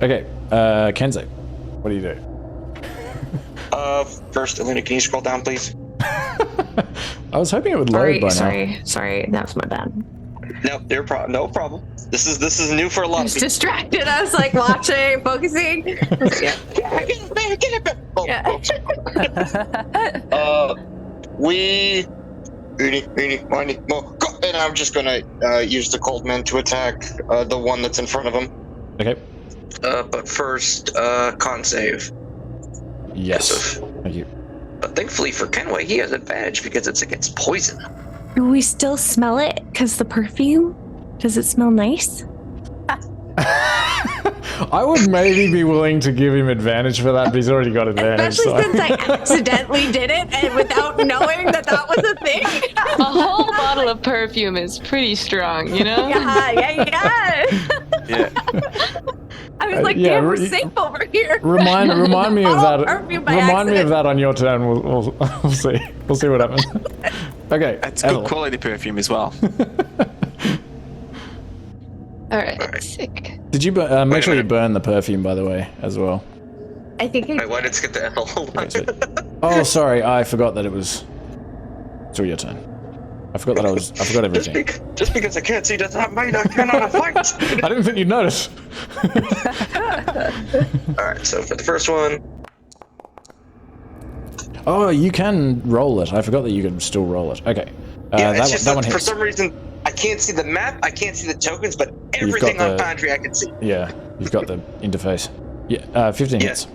Okay, Kensei, what do you do? First, Alina, can you scroll down, please? I was hoping it would load by now. Sorry, that was my bad. Nope, no problem. This is new for a lot I of was people. distracted. I was like watching, focusing. Get it back. Oh, Yeah. We and I'm just gonna use the cold man to attack the one that's in front of him. Okay. But first, con save. Yes. Thank you. But thankfully for Kenway, he has advantage because it's against poison. Do we still smell it? Because the perfume? Does it smell nice? I would maybe be willing to give him advantage for that, but he's already got advantage. Especially since I accidentally did it and without knowing that was a thing. A whole bottle of perfume is pretty strong, you know? Yeah. Yeah. I was like, yeah, damn, we're safe over here. Remind me of that. Perfume by Remind me of accident. that on your turn. We'll see. We'll see what happens. Okay. It's Ethel. good quality perfume as well. Alright, sick. Did you make sure you burn the perfume, by the way, as well? I think Wait, why did it skip to Ethel? Hold on. Oh, sorry. I forgot that it was. It's all your turn. I forgot everything. Just because I can't see does not mean I cannot fight. I didn't think you'd notice. Alright, so for the first one. Oh, you can roll it. I forgot that you can still roll it. Okay. Yeah, it's just that one for hits. some reason I can't see the map, I can't see the tokens, but everything on Foundry I can see. Yeah, you've got the interface. Yeah, 15 hits.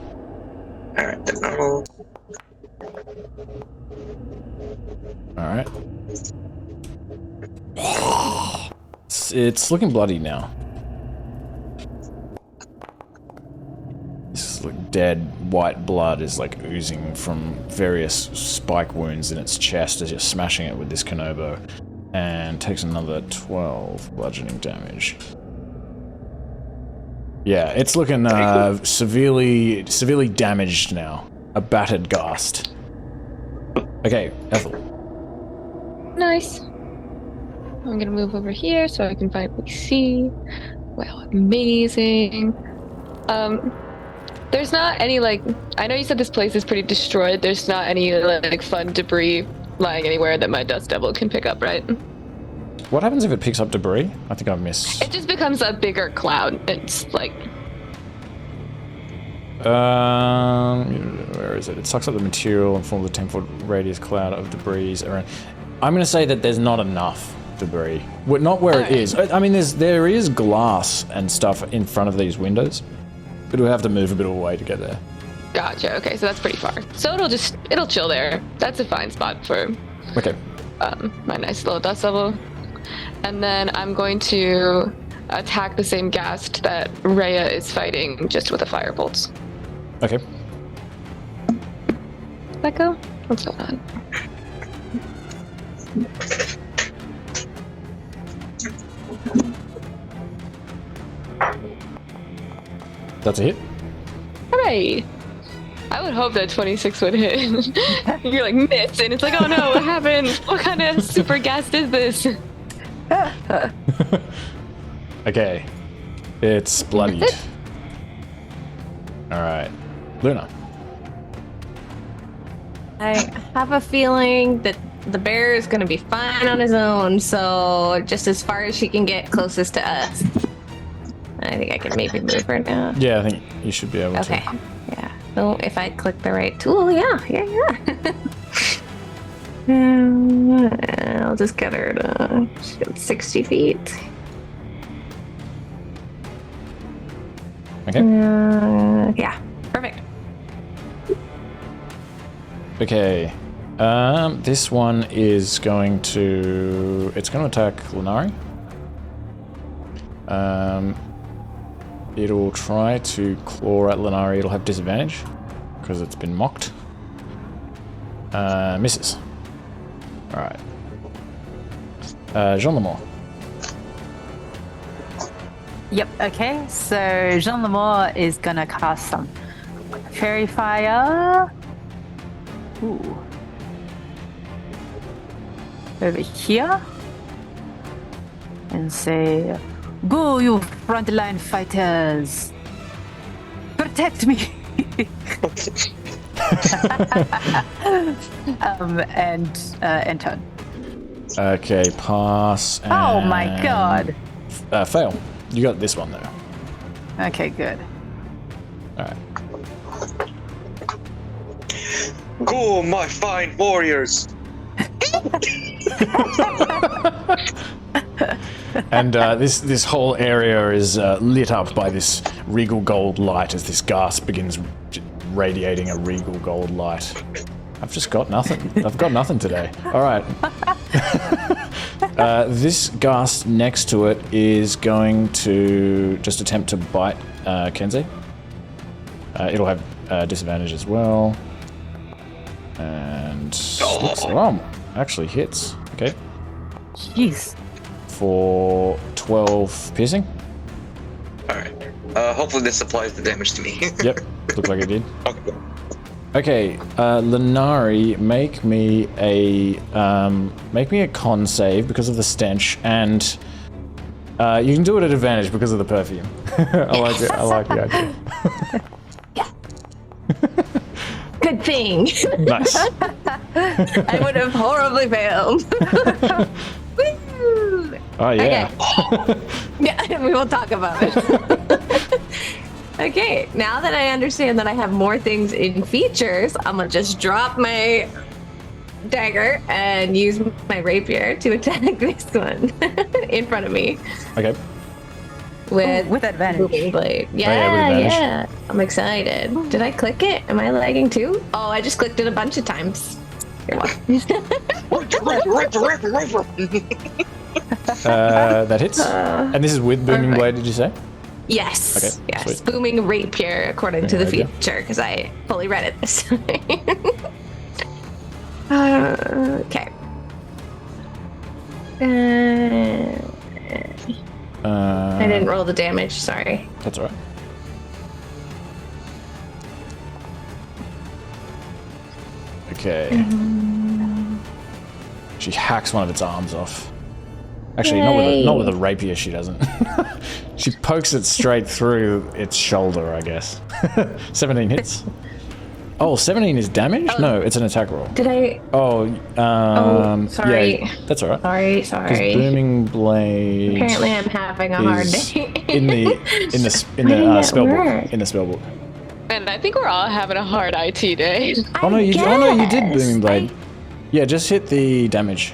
Alright, then I'll... Alright. It's looking bloody now. This like dead white blood is like oozing from various spike wounds in its chest as you're smashing it with this Konobo, and takes another 12 bludgeoning damage. Yeah, it's looking severely damaged now. A battered ghast. Okay, Ethel. Nice. I'm gonna move over here so I can finally see. Wow, amazing. There's not any I know you said this place is pretty destroyed. There's not any fun debris lying anywhere that my dust devil can pick up, right? What happens if it picks up debris? I think I've missed. It just becomes a bigger cloud. It's like. Where is it? It sucks up the material and forms a 10-foot radius cloud of debris around. I'm gonna say that there's not enough debris. Not where it is. I mean, there is glass and stuff in front of these windows, but we'll have to move a bit of a way to get there. Gotcha. Okay, so that's pretty far. So it'll chill there. That's a fine spot for. Okay. My nice little dust level. And then I'm going to attack the same ghast that Rhea is fighting, just with a firebolt. Okay. Let go? What's going on? That's a hit. Hooray! I would hope that 26 would hit. You're like, miss, and it's like, oh no, what happened? What kind of super ghast is this? Okay. It's bloodied. Alright. Luna. I have a feeling that the bear is going to be fine on his own, so just as far as she can get closest to us. I think I can maybe move her now. Yeah, I think you should be able to. Okay. Yeah. Oh, if I click the right tool, yeah. I'll just get her to 60 feet. Okay. Yeah. Perfect. Okay. This one is going to... It's going to attack Lunari. It'll try to claw at Lunari. It'll have disadvantage because it's been mocked. Misses. Alright. Jean Lemore. Yep, okay. So Jean Lemore is gonna cast some fairy fire. Ooh. Over here. And say, go, you frontline fighters! Protect me! And turn. Okay, pass. And Oh my god! Fail. You got this one though. Okay, good. Alright. Go, my fine warriors! And this whole area is lit up by this regal gold light as this ghast begins radiating a regal gold light. I've just got nothing. I've got nothing today. All right. This ghast next to it is going to just attempt to bite Kensei. It'll have disadvantage as well. And actually hits. Okay. Jeez. For 12 piercing. Alright. Hopefully this applies the damage to me. Yep. Looked like it did. Okay. Okay, Lunari, make me a con save because of the stench, and you can do it at advantage because of the perfume. I like it. I like the idea. Yeah. Good thing. Nice. I would have horribly failed. Woo! Oh yeah. Okay. Yeah, we will talk about it. Okay, now that I understand that I have more things in features, I'm gonna just drop my dagger and use my rapier to attack this one in front of me. Okay. With advantage. Moving blade. yeah, with advantage. Yeah. I'm excited. Did I click it? Am I lagging too? Oh, I just clicked it a bunch of times. Here, That hits. And this is with booming blade, did you say? Yes. Okay, Yes. sweet. Booming rapier, according to the Yeah. feature, because I fully read it this time. Okay. I didn't roll the damage. Sorry. That's alright. Okay. She hacks one of its arms off. Actually, not with a rapier. She doesn't. She pokes it straight through its shoulder, I guess. 17 hits. Oh, 17 is damage? No, it's an attack roll. Did I? Sorry. Yeah, that's alright. Sorry. Because booming blade. Apparently, I'm having a hard is day. in the spell book. In the spell book. And I think we're all having a hard IT day. Oh no, you did guess. booming blade. Yeah, just hit the damage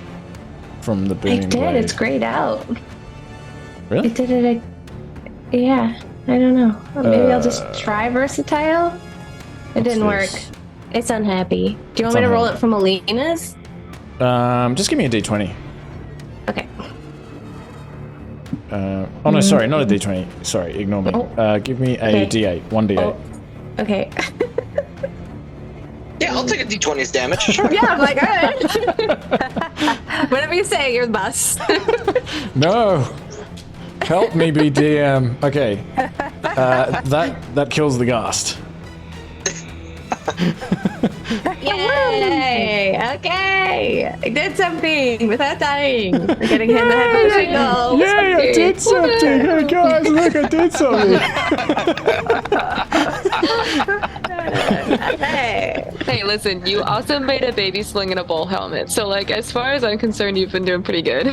from the I booming did. blade. It's grayed out. Really? It did it. Yeah. I don't know. Maybe I'll just try versatile. It didn't work. this? It's unhappy. Do you want It's me to roll unhappy. it from Alina's? Just give me a d20. Okay. Oh no, sorry, not a d20. Sorry, ignore me. Give me a Okay. d8. 1d8. Oh. Okay. Yeah, I'll take a d20's damage. Sure. Yeah, I'm like, all right. Whatever you say, you're the boss. No! Help me be DM. Okay. That kills the ghast. Yay! Okay! I did something without dying. We're getting hit in the head with a shingle. Yay, I did something! Hey guys, look, I did something! Hey, listen, you also made a baby sling and a bull helmet. So, like, as far as I'm concerned, you've been doing pretty good.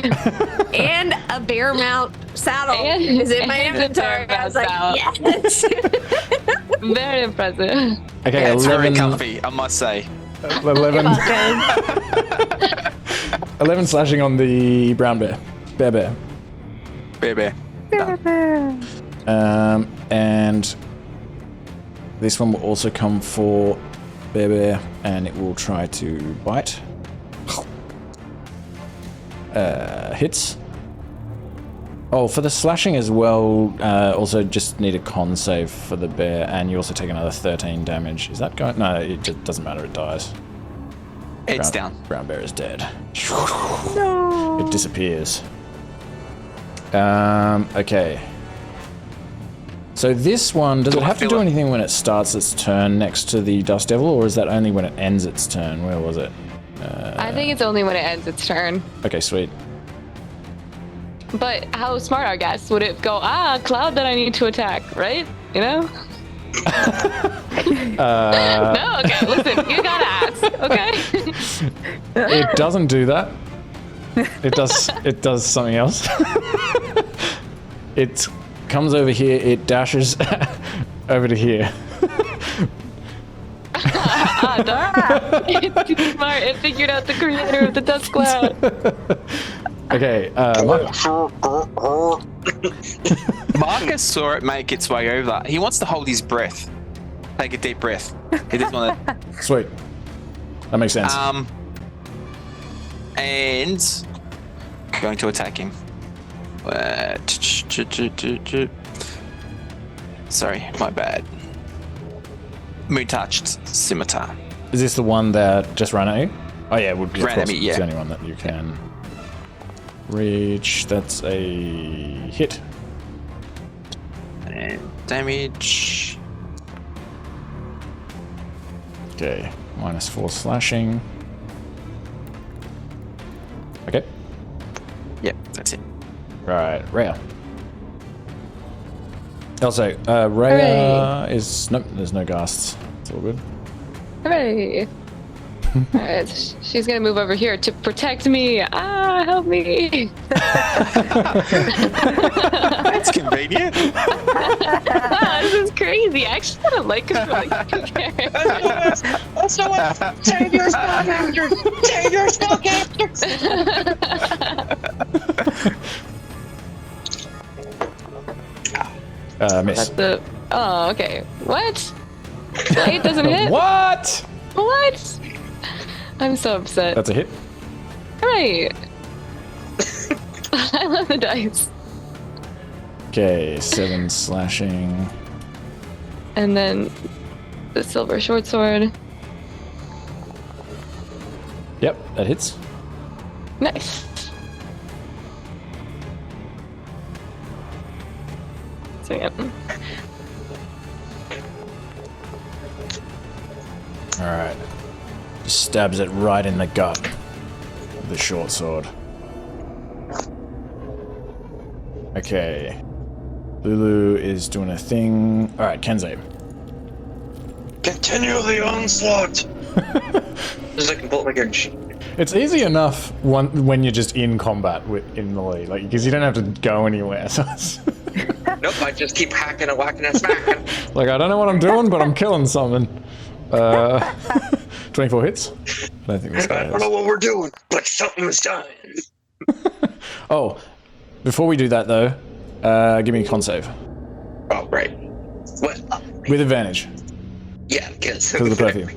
And a bear mount saddle And- is in my and a inventory. bear I was like, mount yes! Very impressive. Okay, Yeah, it's very 11, comfy, I must say. 11, 11 slashing on the brown bear. Bear. Bear. And this one will also come for Bear, and it will try to bite. Hits. Oh, for the slashing as well, also just need a con save for the bear, and you also take another 13 damage. Is that going? No, it just doesn't matter, it dies. It's down. Brown bear is dead. No. It disappears. Okay. So this one, does it have to do anything when it starts its turn next to the Dust Devil, or is that only when it ends its turn? Where was it? I think it's only when it ends its turn. Okay, sweet. But how smart, I guess, would it go, cloud that I need to attack, right? You know? No? Okay, listen, you gotta ask, okay? It doesn't do that. It does something else. It comes over here, it dashes over to here. It's too smart. It figured out the creator of the dust cloud. Okay, Mahkah saw it make its way over. He wants to hold his breath. Take a deep breath. He doesn't want to. Sweet. That makes sense. And going to attack him. Sorry, my bad. Moon touched scimitar. Is this the one that just ran at you? Oh yeah, it would be. Ran at me, It's yeah. the only one that you can reach. That's a hit. And damage. Okay, -4 slashing. Okay, Yep, that's it. right, Rhea. Also, Rhea is nope. There's no ghasts. It's all good. Hooray. Alright, she's gonna move over here to protect me. Ah, help me. That's convenient. Wow, this is crazy. I actually kind of like it for like characters. Also, save your spellcasters! Save your spellcasters! Miss. Oh, okay. What? The 8 doesn't hit? What? What? I'm so upset. That's a hit. Right. I love the dice. Okay, 7 slashing. And then the silver short sword. Yep, that hits. Nice. So yeah. Alright. Just stabs it right in the gut with the short sword. Okay. Lulu is doing a thing. Alright, Kensei. Continue the onslaught! Just like bolt my gun. It's easy enough when you're just in combat in the lead, like, because you don't have to go anywhere. So it's Nope, I just keep hacking and whacking and smacking. like, I don't know what I'm doing, but I'm killing something. 24 hits? I don't think this guy I don't know what we're doing, but something's done. Oh, before we do that though, give me a con save. Oh, right. What? With advantage. Yeah, because Because of the perfume.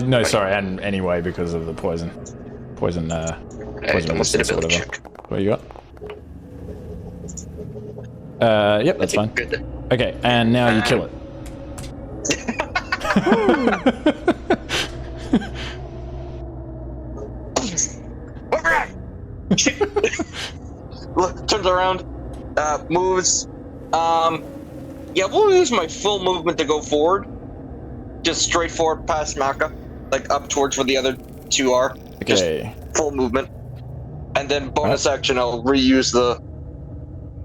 No, sorry, and anyway, because of the poison. Poison resistance or whatever. What you got? Yep, that's fine. Good. Okay, and now you kill it. Alright! Look, turns around, moves. Yeah, we'll use my full movement to go forward. Just straight forward past Mahkah, like up towards where the other two are. Okay. Just full movement. And then bonus action, I'll reuse the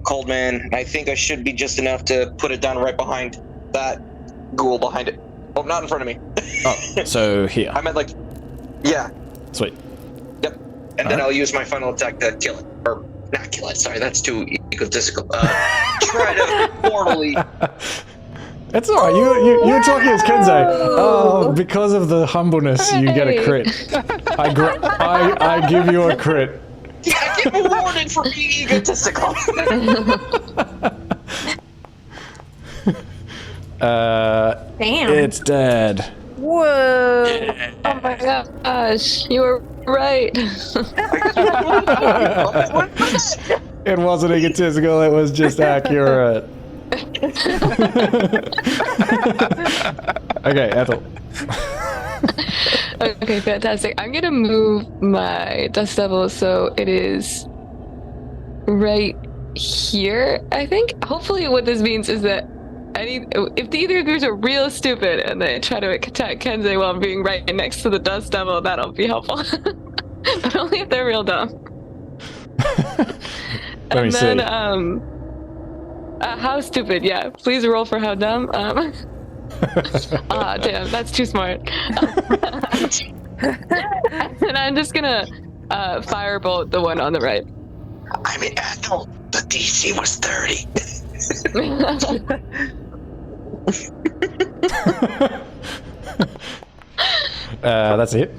Cold Man. I think I should be just enough to put it down right behind that ghoul behind it. Oh, not in front of me. Oh, so here. I meant like, yeah. Sweet. Yep. And then I'll use my final attack to kill it. Or not kill it, sorry, that's too egotistical. Try to mortally. It's alright, you're talking as Kensei. Oh, because of the humbleness, you get a crit. I give you a crit. Yeah, I get rewarded for being egotistical. Damn. It's dead. Whoa. Oh my gosh, you were right. It wasn't egotistical, it was just accurate. Okay, Ethel. Okay, fantastic. I'm gonna move my Dust Devil so it is right here, I think. Hopefully what this means is that if either of these are real stupid and they try to attack Kensei while I'm being right next to the Dust Devil, that'll be helpful. But only if they're real dumb. Let me see. How stupid, yeah. Please roll for how dumb. Damn, that's too smart. And I'm just gonna firebolt the one on the right. I mean, Ethel, the DC was 30. That's a hit.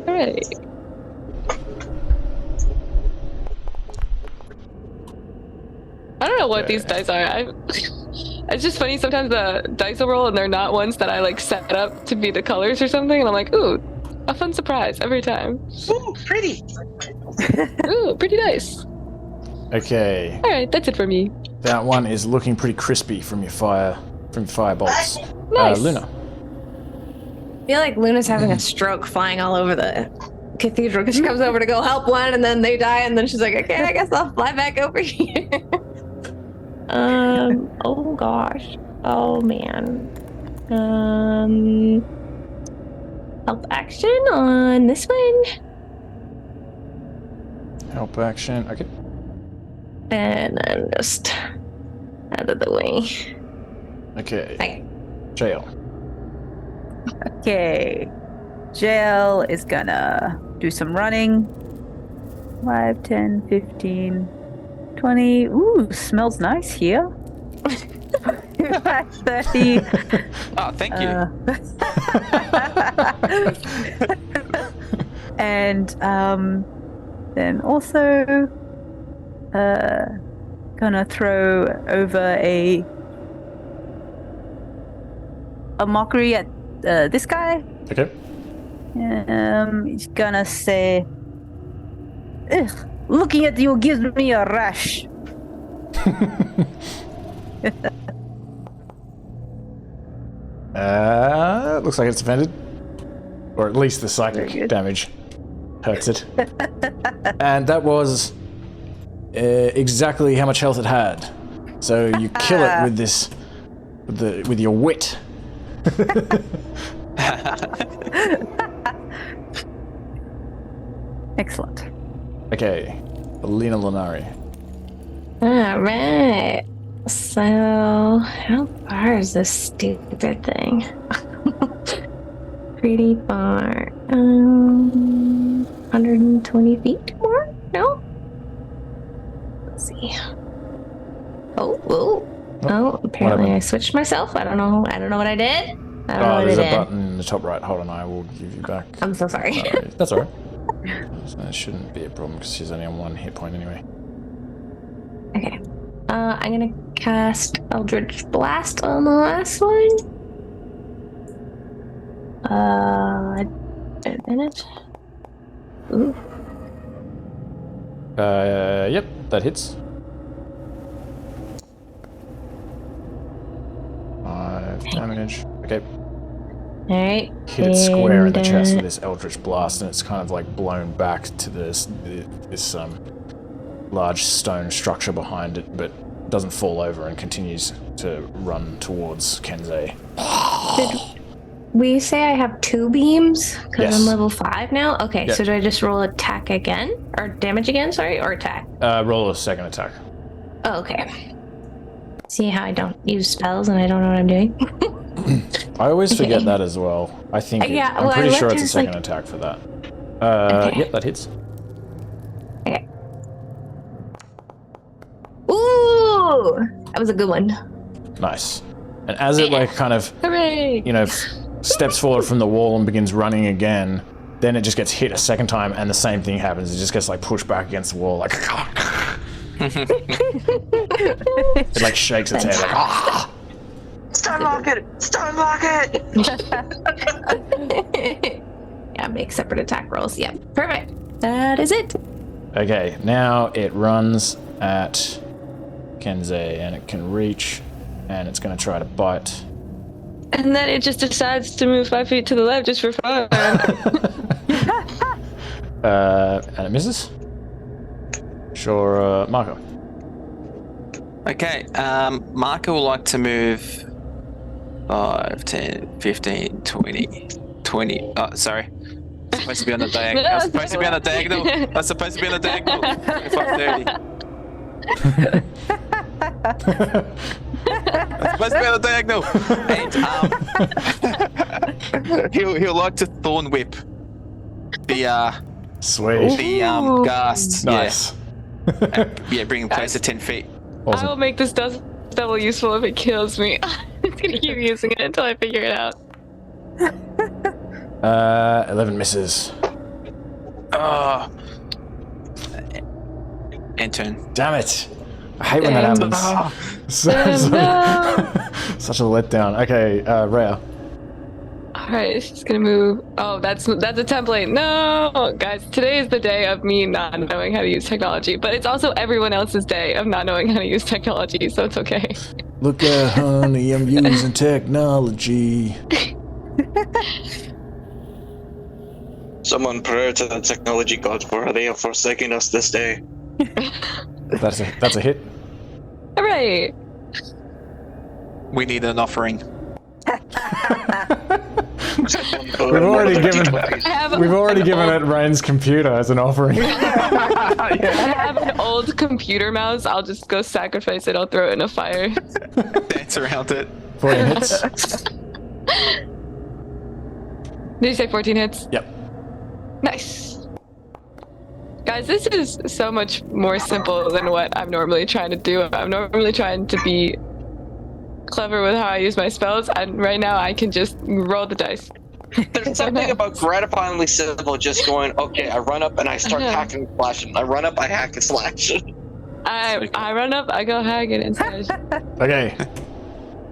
Alright. I don't know what these dice are. It's just funny, sometimes the dice will roll and they're not ones that I like set up to be the colors or something, and I'm like, ooh, a fun surprise every time. Ooh, pretty. Ooh, pretty nice. Okay. Alright, that's it for me. That one is looking pretty crispy from your fire bolts. Nice. Luna. I feel like Luna's having a stroke flying all over the cathedral because she comes over to go help one and then they die and then she's like, okay, I guess I'll fly back over here. Oh gosh. Oh man. Help action on this one. Help action. Okay. And then just out of the way. Okay. Like, Jail. Okay. Jail is gonna do some running. 5, 10, 15, 20. Ooh, smells nice here. 30. Oh, thank you. And then also gonna throw over a mockery at this guy. Okay. He's gonna say, "Ugh, looking at you gives me a rash." Looks like it's offended. Or at least the psychic damage hurts it. And that was exactly how much health it had. So you kill it with this, with your wit. Excellent. Okay, Alina Lunari. All right. So, how far is this stupid thing? Pretty far. 120 feet more? No? Let's see. Oh, apparently I switched myself. I don't know what I did. There's a button in the top right. Hold on, I will give you back. I'm so sorry. That's alright. That shouldn't be a problem because she's only on 1 hit point anyway. Okay. I'm gonna cast Eldritch Blast on the last one. A minute. Ooh. Yep, that hits. 5 damage. Okay. Alright. Hit it square in the chest with this Eldritch Blast, and it's kind of like blown back to this large stone structure behind it, but doesn't fall over and continues to run towards Kensei. Did we say I have 2 beams? Because Yes. I'm level 5 now? Okay, Yep. so do I just roll attack again? Or damage again, sorry? Or attack? Roll a second attack. Oh, okay. See how I don't use spells and I don't know what I'm doing? I always forget that as well. I think Yeah, I'm well, pretty I sure looked it's a and second it's attack for that. Okay. Yep, that hits. Okay. Ooh! That was a good one. Nice. And as it like kind of, Hooray! steps forward from the wall and begins running again, then it just gets hit a second time and the same thing happens. It just gets like pushed back against the wall, like it like shakes its head like Stun locket! Stun locket! Yeah, make separate attack rolls. Yep. Perfect. That is it. Okay, now it runs at Kensei and it can reach and it's gonna try to bite. And then it just decides to move 5 feet to the left just for fun. And it misses. Sure, Mahkah. Okay, Mahkah would like to move 5, 10, 15, 20, 20. Oh, sorry. I'm supposed to be on the diagonal. I'm supposed to be on the diagonal. I'm supposed to be on the diagonal. 25, 30. I'm supposed to be on the diagonal. And he'll like to thorn whip the Sweet. ghasts. Nice. Yeah, bring him close to 10 feet. I will make this dust devil useful if it kills me. I'm gonna keep using it until I figure it out. 11 misses. Oh. End turn. Damn it. I hate when that happens. Such a letdown. Okay, Rhea. Alright, she's gonna move. Oh, that's a template. No! Guys, today is the day of me not knowing how to use technology, but it's also everyone else's day of not knowing how to use technology, so it's okay. Look at honey, I'm using technology. Someone pray to the technology god, for they have forsaken us this day. That's a hit. Alright. We need an offering. We've already given it Rain's computer as an offering. I have an old computer mouse. I'll just go sacrifice it. I'll throw it in a fire. Dance around it. 14 hits. Did you say 14 hits? Yep. Nice. Guys, this is so much more simple than what I'm normally trying to do. I'm normally trying to be clever with how I use my spells, and right now I can just roll the dice. There's something about gratifyingly simple, just going, okay, I run up and I start hacking and slashing. I run up, I hack and slash. I run up, I go hacking and slash. Okay.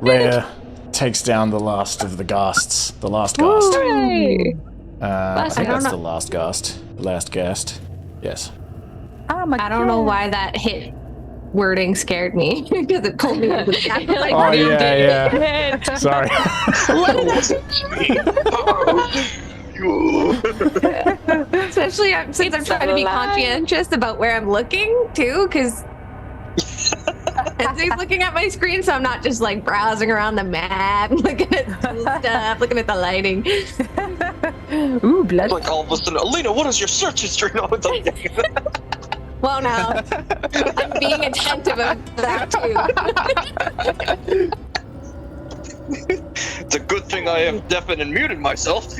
Rhea takes down the last of the ghasts. The last ghast. Hooray! I think that's the last ghast. Last ghast. Yes. Oh my I don't know why that hit wording scared me because it pulled me out of the back. Like, Oh, yeah. Sorry. Especially since I'm trying to be conscientious about where I'm looking too, because Kensei's looking at my screen, so I'm not just like browsing around the map, looking at stuff, looking at the lighting. Ooh, blood. Like all of a sudden, Alina, what is your search history? No, it's okay. Well, now I'm being attentive of that too. It's a good thing I have deafened and muted myself.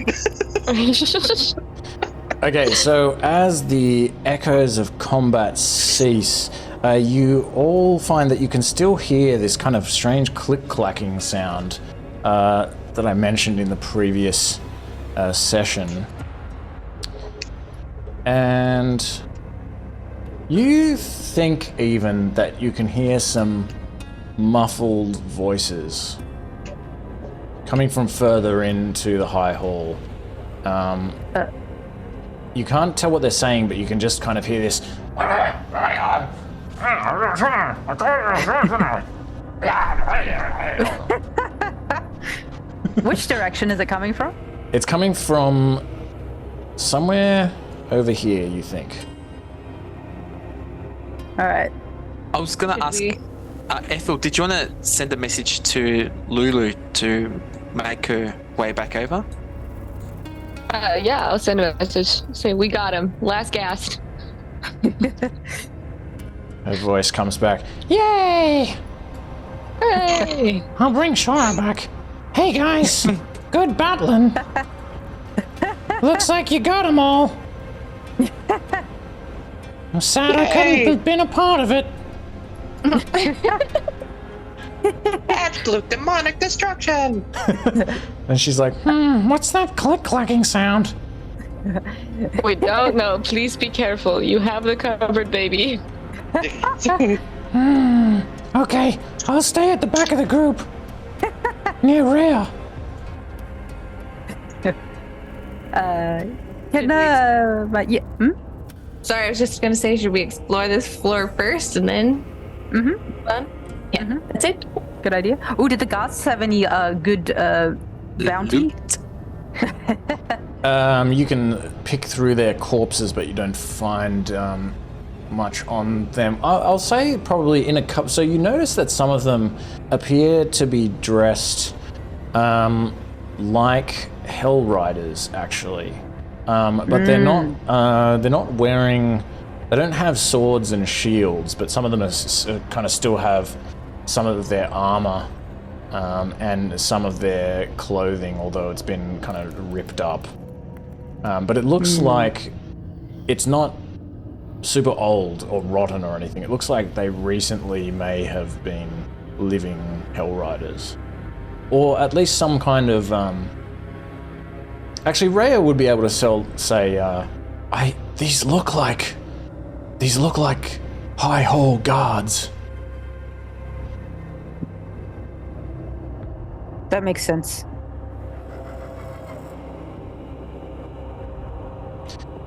Okay, so as the echoes of combat cease, you all find that you can still hear this kind of strange click-clacking sound that I mentioned in the previous session. And you think even that you can hear some muffled voices coming from further into the high hall. You can't tell what they're saying, but you can just kind of hear this. Which direction is it coming from? It's coming from somewhere over here, you think. All right. I was gonna ask, Ethel, did you want to send a message to Lulu to make her way back over? Yeah, I'll send a message. Say, we got him. Last ghast. Her voice comes back. Yay! Hey! I'll bring Shora back. Hey guys, good battling. Looks like you got them all. I'm sad I couldn't have been a part of it. Absolute demonic destruction! And she's like, What's that click-clacking sound? We don't know. Please be careful. You have the covered, baby. Okay, I'll stay at the back of the group. Near Rhea. Sorry, I was just gonna say, should we explore this floor first and then? Yeah, that's it. Good idea. Oh, did the ghasts have any good bounty? you can pick through their corpses, but you don't find much on them. I'll say probably in a couple. So you notice that some of them appear to be dressed like Hell Riders, actually, but they're not. They're not wearing. They don't have swords and shields, but some of them kind of still have some of their armor and some of their clothing, although it's been kind of ripped up. But it looks like it's not super old or rotten or anything. It looks like they recently may have been living Hell Riders, or at least some kind of. Actually, Rhea would be able to say, these look like high hall guards. That makes sense.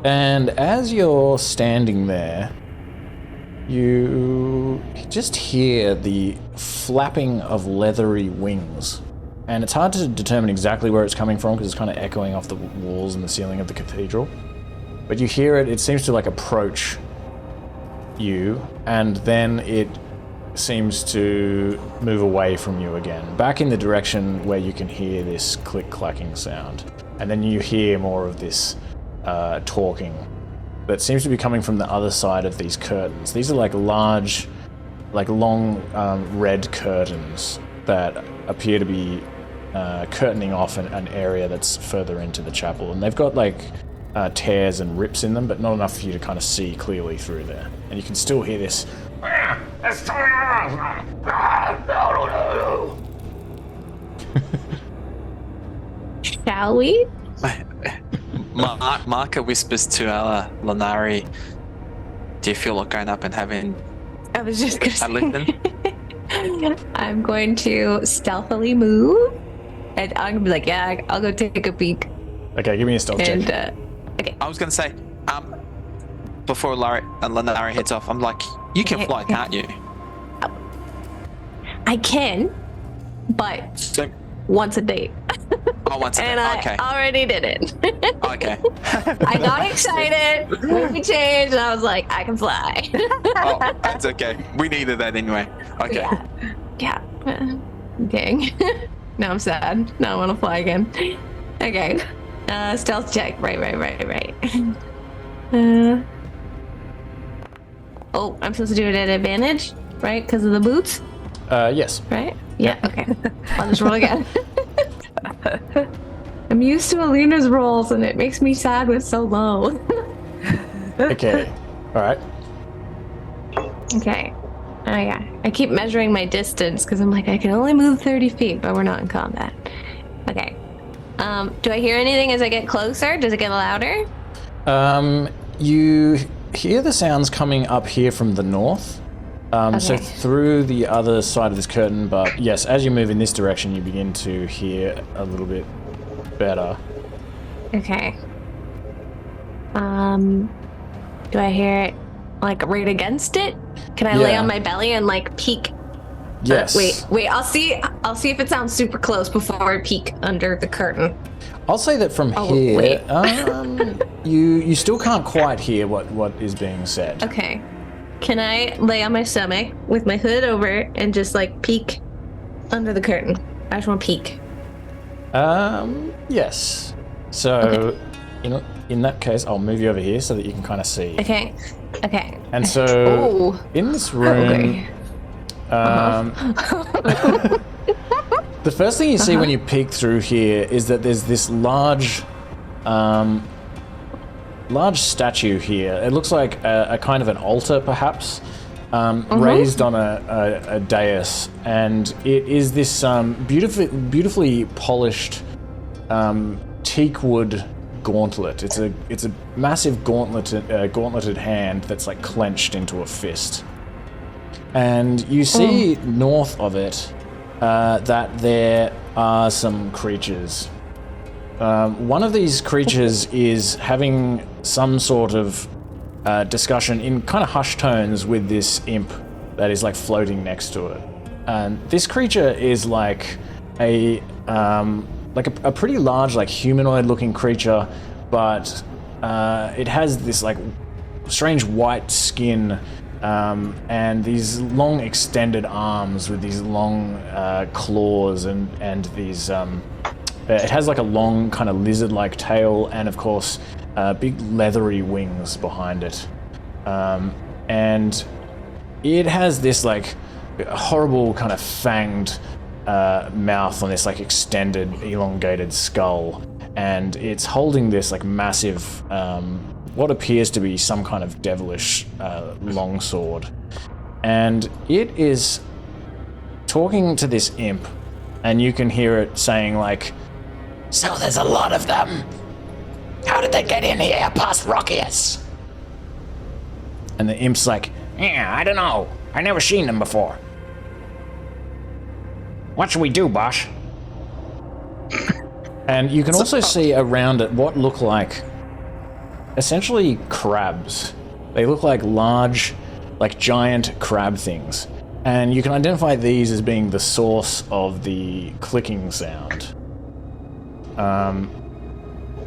And as you're standing there, you just hear the flapping of leathery wings. And it's hard to determine exactly where it's coming from because it's kind of echoing off the walls and the ceiling of the cathedral. But you hear it, it seems to like approach you, and then it seems to move away from you again, back in the direction where you can hear this click-clacking sound. And then you hear more of this talking that seems to be coming from the other side of these curtains. These are like large, like long red curtains that appear to be curtaining off an area that's further into the chapel, and they've got like tears and rips in them, but not enough for you to kind of see clearly through there. And you can still hear this. Shall we? Mahkah whispers to Lanari, do you feel like going up and having I was just gonna a say. listen? I'm going to stealthily move, and I'm gonna be like, yeah, I'll go take a peek. Okay, give me a stealth And check. okay, I was going to say, before Lanari heads off, I'm like, you can fly, can't you? I can, but So, once a day, once a and day. Okay. I already did it. Okay. I got excited, we changed, and I was like, I can fly. Oh, that's okay. We needed that anyway. Okay. Yeah. Dang. Now I'm sad. Now I want to fly again. Okay. Stealth check. Right. Oh, I'm supposed to do it at advantage, right? Because of the boots, Yes. right? Yeah. Okay. I'll just roll again. I'm used to Alina's rolls, and it makes me sad with so low. Okay. All right. Okay. Oh yeah. I keep measuring my distance because I'm like, I can only move 30 feet, but we're not in combat. Okay. Do I hear anything as I get closer? Does it get louder? You hear the sounds coming up here from the north. So Okay. through the other side of this curtain, but yes, as you move in this direction, you begin to hear a little bit better. Okay. Do I hear it like right against it? Can I lay Yeah. on my belly and like peek? Yes. Wait. I'll see if it sounds super close before I peek under the curtain. I'll say that from Oh, here, wait. you still can't quite hear what is being said. Okay. Can I lay on my stomach with my hood over and just like peek under the curtain? I just want to peek. Yes. So, in that case, I'll move you over here so that you can kind of see. Okay. And so, Oh. in this room, Okay. the first thing you see when you peek through here is that there's this large statue here. It looks like a kind of an altar, perhaps, raised on a dais, and it is this beautifully polished teak wood gauntlet. It's a massive gauntleted hand that's like clenched into a fist. And you see north of it that there are some creatures. One of these creatures is having some sort of discussion in kind of hushed tones with this imp that is like floating next to it. And this creature is like a pretty large, like humanoid-looking creature, but it has this like strange white skin and these long extended arms with these long claws and these. It has like a long kind of lizard-like tail and, of course, big leathery wings behind it. And it has this like horrible kind of fanged mouth on this like extended, elongated skull. And it's holding this like massive, what appears to be some kind of devilish longsword. And it is talking to this imp, and you can hear it saying like, "So there's a lot of them. How did they get in here past Rockius?" And the imp's like, "Yeah, I don't know. I never seen them before. What should we do, Bosh?" And you can also see around it what look like essentially crabs. They look like large, like giant crab things. And you can identify these as being the source of the clicking sound.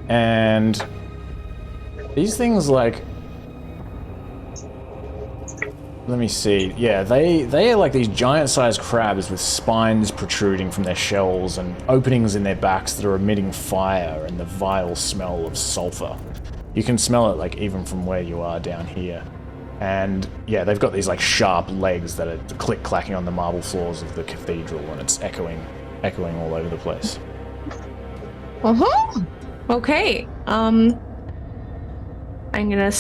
And these things like, let me see. Yeah, they are like these giant-sized crabs with spines protruding from their shells and openings in their backs that are emitting fire and the vile smell of sulfur. You can smell it like even from where you are down here. And yeah, they've got these like sharp legs that are click-clacking on the marble floors of the cathedral, and it's echoing echoing all over the place. Okay. I'm gonna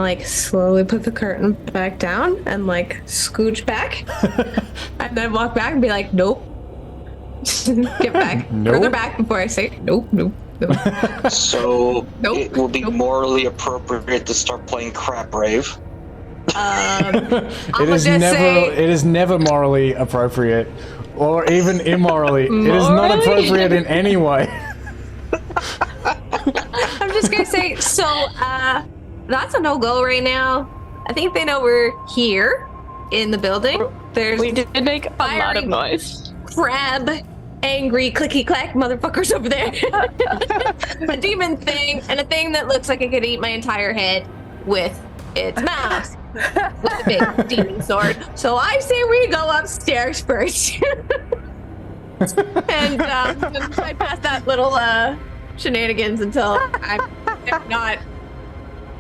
like slowly put the curtain back down and like scooch back, and then walk back and be like, nope. Get back. Nope. Further back before I say nope. So Nope. it will be morally appropriate to start playing Crap Rave. It is never morally appropriate, or even immorally. It is not appropriate in any way. I'm just gonna say, so that's a no-go right now. I think they know we're here in the building. There's We did make a lot of firing noise. crab, angry clicky clack motherfuckers over there. A demon thing and a thing that looks like it could eat my entire head with its mouth with a big demon sword. So I say we go upstairs first. And try past that little shenanigans until I'm not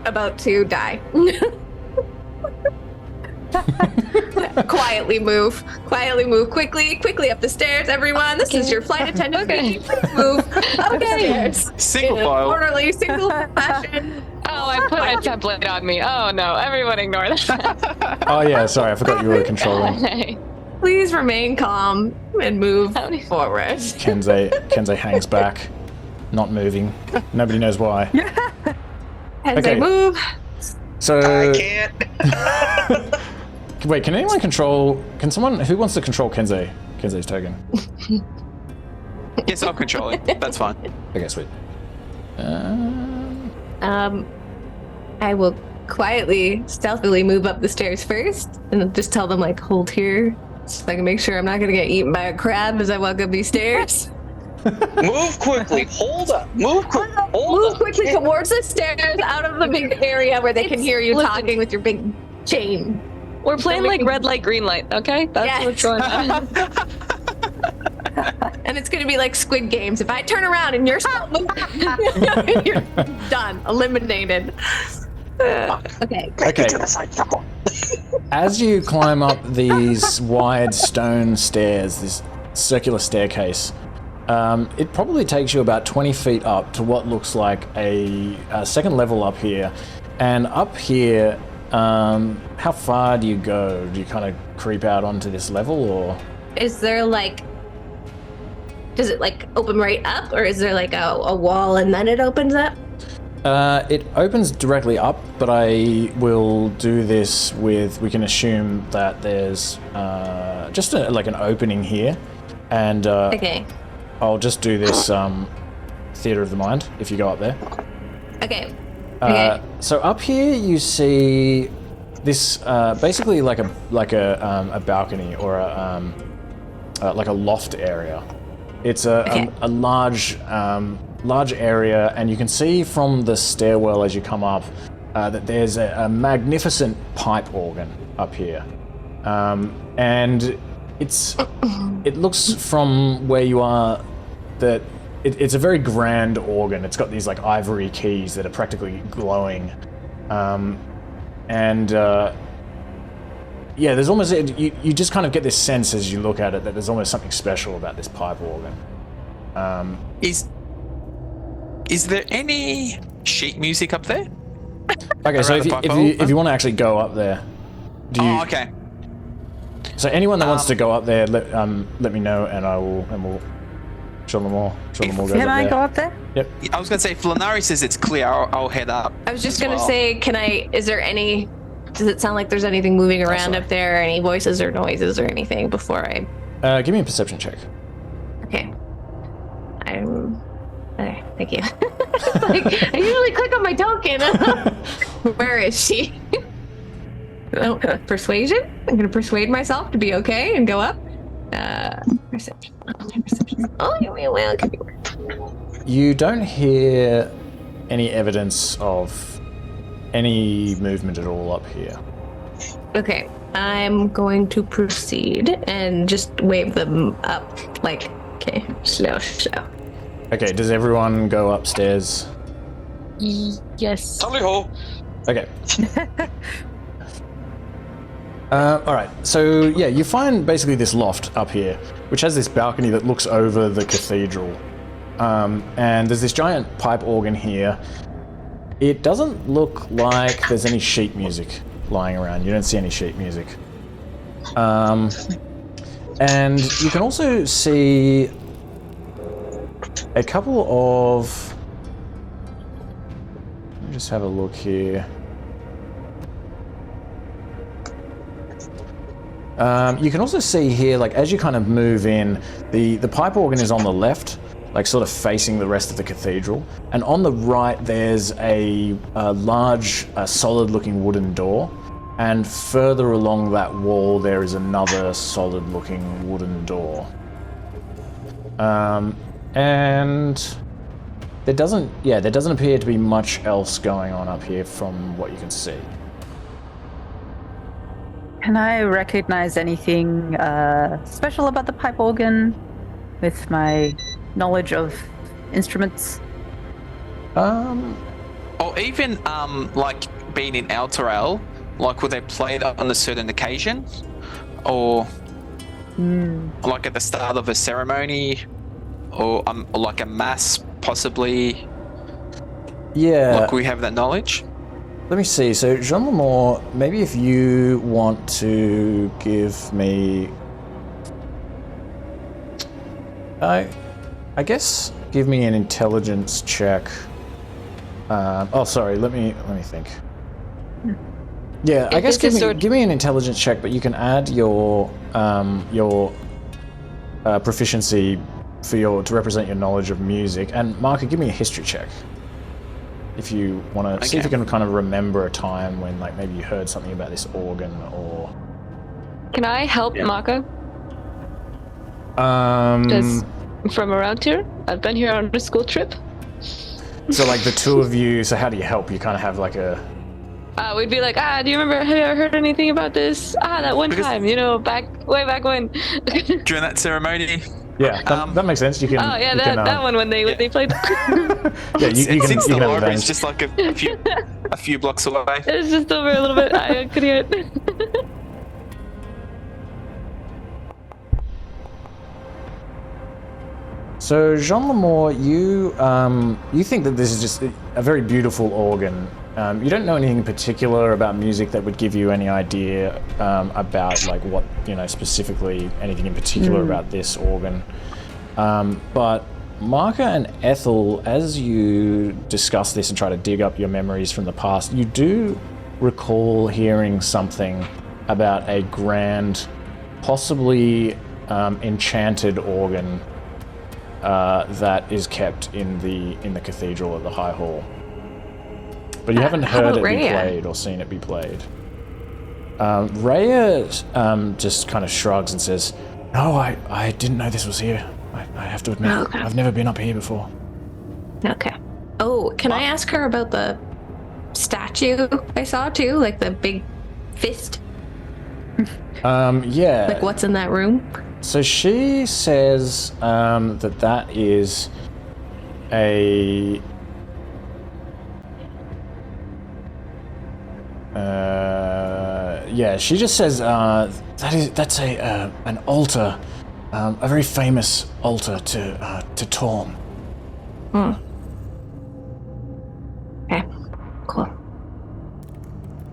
about to die. Quietly move quickly up the stairs, everyone. This is your flight attendant. Okay. Please move upstairs. Single In a file. orderly, single fashion. Oh, I put a template on me. Oh no, everyone ignore that. Oh yeah, sorry, I forgot you were controlling. Hey. Please remain calm and move forward. Kensei hangs back, not moving. Nobody knows why. As Okay. I move, So I can't. wait, can anyone control? Can someone who wants to control Kensei's token? Yes, I'll control it. That's fine. Okay, sweet. I will quietly, stealthily move up the stairs first, and just tell them like, hold here, so I can make sure I'm not gonna get eaten by a crab as I walk up these stairs. Move quickly. Hold up. Move quickly. Hold Move up. quickly towards the stairs, out of the big area where they can hear you Listen. talking with your big chain. We're playing like red light, green light, okay? That's Yes. what's going on. And it's gonna be like Squid Games. If I turn around and you're still moving, you're done, eliminated. Okay. Okay. As you climb up these wide stone stairs, this circular staircase, it probably takes you about 20 feet up to what looks like a second level up here. And up here, how far do you go? Do you kind of creep out onto this level, or? Is there like, does it like open right up, or is there like a wall and then it opens up? It opens directly up, but I will do this with, we can assume that there's just like an opening here. And Okay. I'll just do this theater of the mind if you go up there. Okay. Okay. So up here you see this basically like a balcony or like a loft area. It's a large area, and you can see from the stairwell as you come up that there's a magnificent pipe organ up here, and it looks from where you are that it's a very grand organ. It's got these like ivory keys that are practically glowing, yeah, there's almost you just kind of get this sense as you look at it that there's almost something special about this pipe organ. Is there any sheet music up there? Okay, so Around the if you want to actually go up there, do you? Oh, okay. So anyone that wants to go up there, let me know, and we'll show them all. Show them all. Can I go up there? Yep. I was gonna say, if Flanari says it's clear, I'll head up. I was just as gonna well. say, does it sound like there's anything moving around sorry. up there, any voices or noises or anything before I... Give me a perception check. Okay. Okay, thank you. Like, I usually click on my token. Where is she? Oh, persuasion? I'm gonna persuade myself to be okay and go up. Perception. Oh, well, could be worse. You don't hear any evidence of any movement at all up here. Okay, I'm going to proceed and just wave them up. Like, okay, slow. Okay, does everyone go upstairs? Yes. Tally ho. Okay. All right, so yeah, you find basically this loft up here, which has this balcony that looks over the cathedral. And there's this giant pipe organ here. It doesn't look like there's any sheet music lying around. You don't see any sheet music. And you can also see a couple of... Let me just have a look here. You can also see here, like, as you kind of move in, the pipe organ is on the left, like sort of facing the rest of the cathedral. And on the right, there's a large, solid-looking wooden door. And further along that wall, there is another solid-looking wooden door. And there doesn't appear to be much else going on up here from what you can see. Can I recognize anything special about the pipe organ with my knowledge of instruments? Or even like being in Elturel, like would they play it on a certain occasion, or like at the start of a ceremony, or like a mass, possibly? Yeah. Like we have that knowledge. Let me see. So Jean Lemore, maybe if you want to give me, I guess, give me an intelligence check. Oh, sorry. Let me think. Yeah, I guess give me an intelligence check, but you can add your proficiency to represent your knowledge of music. And Mahkah, give me a history check. If you want to see if you can kind of remember a time when, like, maybe you heard something about this organ, or... Can I help Mahkah? From around here? I've been here on a school trip. So, like, the two of you, so how do you help? You kind of have, like, a... We'd be like, do you remember, have you ever heard anything about this? That one time, way back when. During that ceremany. Yeah, that makes sense. You can. Oh yeah, that one when they played. Yeah, you can the library is just like a few blocks away. It's just over a little bit. I could hear it. So Jean Lemore, you think that this is just a very beautiful organ. You don't know anything in particular about music that would give you any idea about, like, what, specifically anything in particular about this organ. But Mahkah and Ethel, as you discuss this and try to dig up your memories from the past, you do recall hearing something about a grand, possibly enchanted organ that is kept in the cathedral at the High Hall. But you haven't heard it be played or seen it be played. Rhea just kind of shrugs and says, "No, I didn't know this was here. I have to admit, okay. I've never been up here before." Okay. Oh, can I ask her about the statue I saw too? Like the big fist? Yeah. Like what's in that room? So she says that is a... yeah, she just says that's an altar, a very famous altar to Torm. Okay, cool.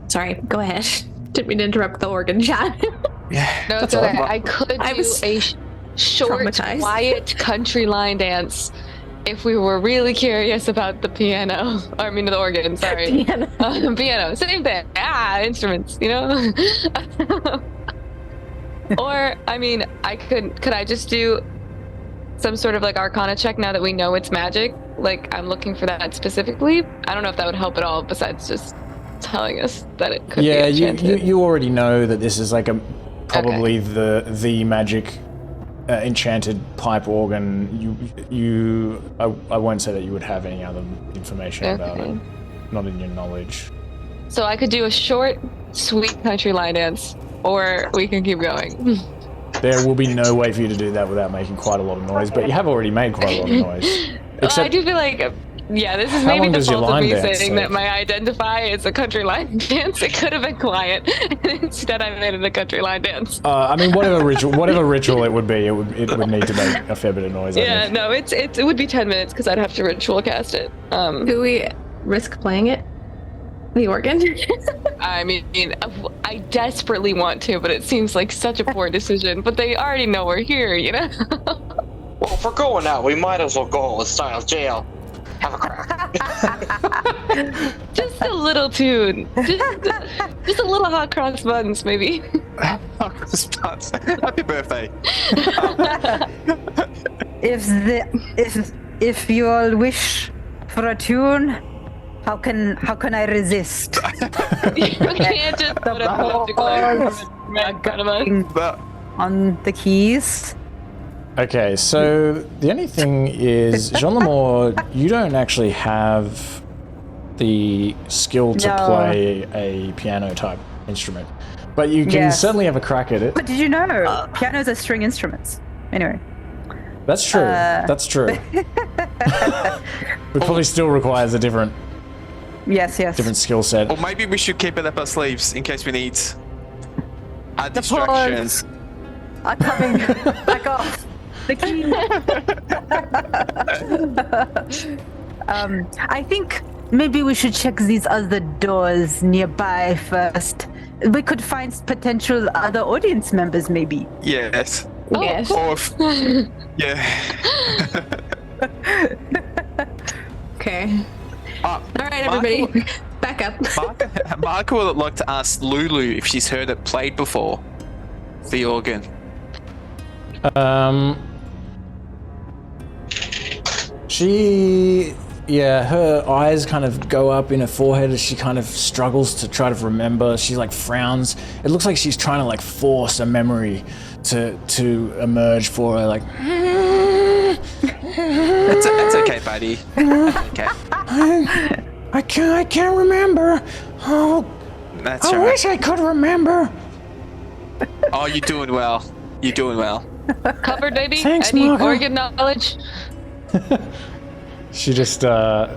Sorry, go ahead. Didn't mean to interrupt the organ chat. Yeah, no, it's okay. I could do a short, quiet country line dance if we were really curious about the piano. The organ, sorry. Piano, same thing. Instruments, Or, could I just do some sort of, like, Arcana check now that we know it's magic? Like, I'm looking for that specifically. I don't know if that would help at all, besides just telling us that it could be enchanted. you already know that this is, like, probably the magic enchanted pipe organ. I won't say that you would have any other information about it. Not in your knowledge. So I could do a short, sweet country line dance, or we can keep going. There will be no way for you to do that without making quite a lot of noise, but you have already made quite a lot of noise. I do feel like Yeah, this is How maybe long the does your fault of line me dance saying take? that my identify is a country line dance. It could have been quiet. Instead, I made it a country line dance. I mean, whatever ritual it would be, it would need to make a fair bit of noise. I Yeah, think. no, it would be 10 minutes because I'd have to ritual cast it. Do we risk playing it? The organ? I mean, I desperately want to, but it seems like such a poor decision. But they already know we're here, you know? Well, if we're going out, we might as well go with style jail. Have a crack. Just a little tune. Just a little hot cross buns, maybe. Happy birthday. If you all wish for a tune, how can I resist? You can't just put a particular On the keys. Okay, so the only thing is, Jean Lemore, you don't actually have the skill to play a piano type instrument, but you can certainly have a crack at it. But did you know pianos are string instruments? Anyway. That's true. That's true. It probably still requires a different skill set. Or maybe we should keep it up our sleeves in case we need a The distraction. pawns are coming back off the key. I think maybe we should check these other doors nearby first. We could find potential other audience members, maybe. Yes. Yes. Or if, yeah. Okay. All right, Mahkah everybody, back up. Mahkah would like to ask Lulu if she's heard it played before. The organ. Her eyes kind of go up in her forehead as she kind of struggles to try to remember. She like frowns. It looks like she's trying to like force a memory to emerge for her. Like, It's okay, buddy. Okay. I can't remember. Oh, That's I right. wish I could remember. Oh, you're doing well. You're doing well. Covered, baby? Thanks, Any Mahkah. organ knowledge? she just goes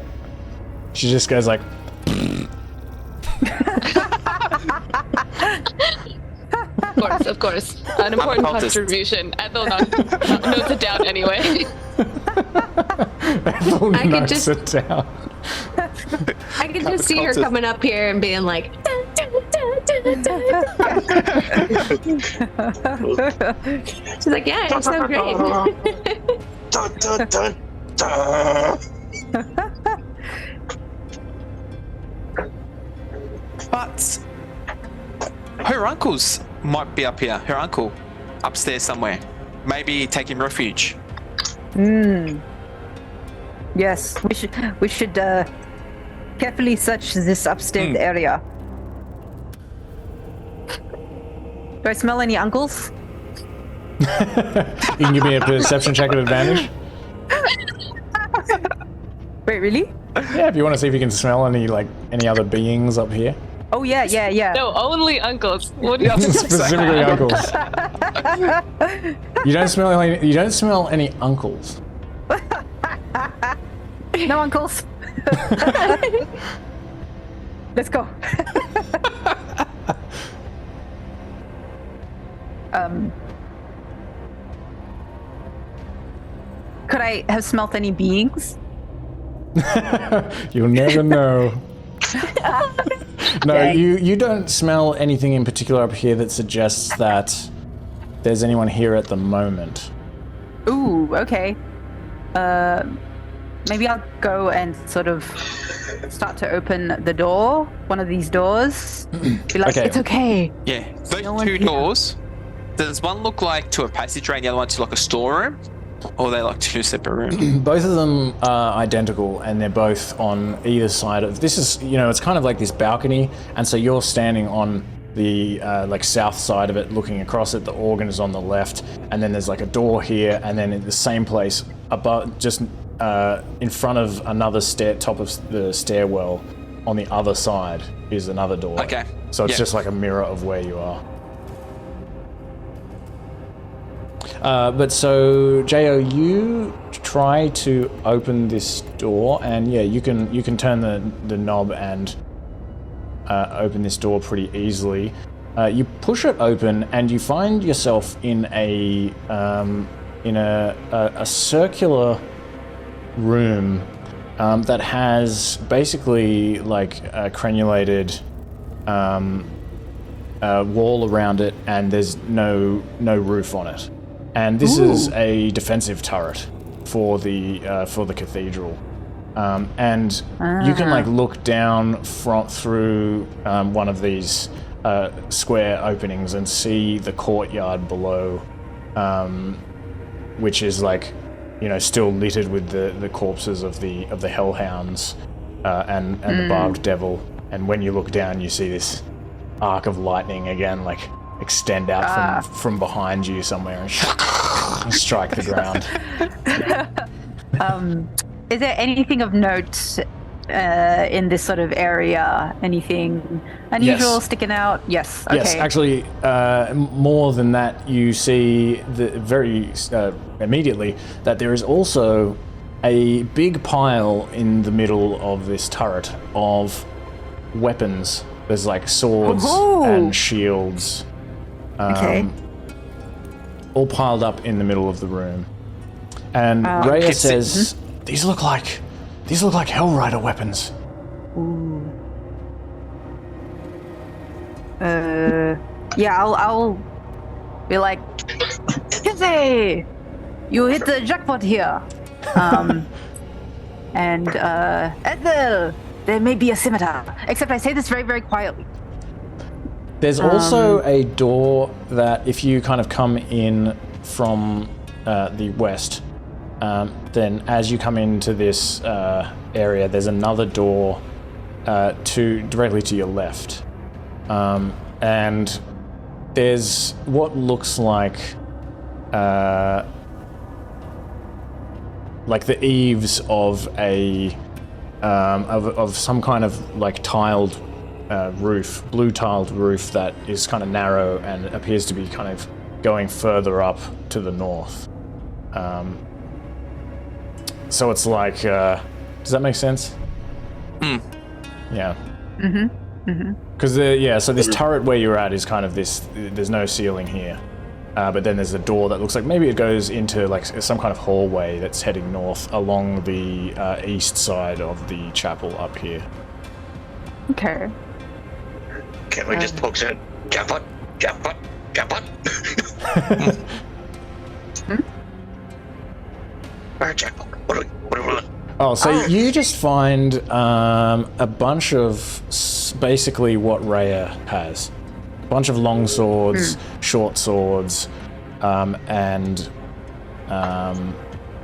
like, Of course. An important cultist. contribution. Ethel notes it down anyway. Ethel I could notes just- it down. I can just see her coming up here and being like, dun, dun, dun, dun, dun. She's like, yeah, it's so great. Dun, dun, dun, dun. But her uncles might be up here. Her uncle upstairs somewhere. Maybe taking refuge. Yes, we should carefully search this upstairs area. Do I smell any uncles? You can give me a perception check at advantage. Wait, really? Yeah, if you want to see if you can smell any other beings up here. Oh yeah. No, only uncles. What do you Specifically uncles. You don't smell any uncles. No uncles. Let's go. Could I have smelt any beings? You'll never know. No, you don't smell anything in particular up here that suggests that there's anyone here at the moment. Ooh, okay. Maybe I'll go and sort of start to open the door, one of these doors. Be like, Okay. it's okay. Yeah. Those No one two here. doors. Does one look like to a passageway and the other one to like a storeroom? Or are they like two separate rooms? Both of them are identical, and they're both on either side of this. Is it's kind of like this balcony, and so you're standing on the like south side of it, looking across it. The organ is on the left, and then there's like a door here, and then in the same place above, just in front of another top of the stairwell, on the other side is another door. Okay. So it's Yeah. just like a mirror of where you are. But so, Jo, you try to open this door, and yeah, you can turn the knob and open this door pretty easily. You push it open, and you find yourself in a circular room that has basically like a crenulated wall around it, and there's no roof on it. And this is a defensive turret for the cathedral. And you can like look down through one of these square openings and see the courtyard below, which is like, still littered with the corpses of the hellhounds and the barbed devil. And when you look down, you see this arc of lightning again, like extend out from behind you somewhere and strike the ground. Is there anything of note in this sort of area? Anything unusual sticking out? Yes. Okay. Yes, actually, more than that, you see very immediately that there is also a big pile in the middle of this turret of weapons. There's like swords and shields, all piled up in the middle of the room. And Rhea says, "These look like Hell Rider weapons." Ooh. Yeah, I'll be like, Kensei, you hit the jackpot here. And Ethel, there may be a scimitar. Except I say this very, very quietly. There's also a door that, if you kind of come in from the west, then as you come into this area, there's another door directly to your left, and there's what looks like the eaves of a of some kind of like tiled roof, blue tiled roof that is kind of narrow and appears to be kind of going further up to the north. So it's like, does that make sense? Yeah. Because so this turret where you're at is kind of this. There's no ceiling here, but then there's a door that looks like maybe it goes into like some kind of hallway that's heading north along the east side of the chapel up here. Okay. Can't we just poke it? Jackpot. Alright, jackpot. What do we want? Oh, so you just find a bunch of basically what Rhea has. A bunch of long swords, short swords, and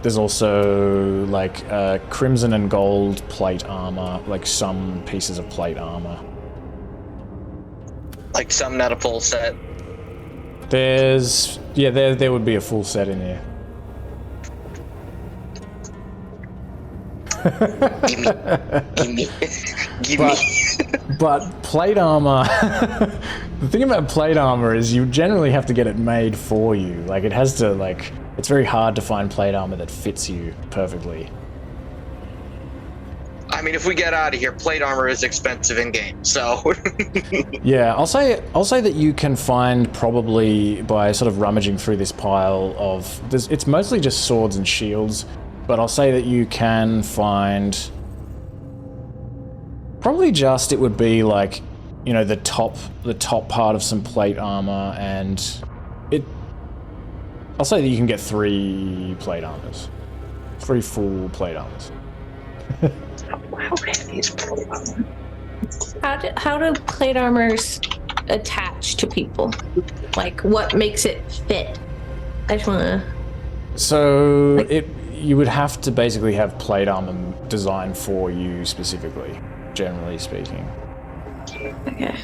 there's also like crimson and gold plate armor, like some pieces of plate armor. Like some, not a full set. There's there would be a full set in here. Give me. But plate armor, the thing about plate armor is you generally have to get it made for you. Like it has to it's very hard to find plate armor that fits you perfectly. I mean, if we get out of here, plate armor is expensive in game, so. Yeah, I'll say that you can find probably by sort of rummaging through this pile of. It's mostly just swords and shields, but I'll say that you can find. Probably just it would be like, the top part of some plate armor, and it. I'll say that you can get 3 plate armors, 3 full plate armors. How heavy is plate armor? How do plate armors attach to people? Like, what makes it fit? I just wanna. So you would have to basically have plate armor designed for you specifically, generally speaking. Okay.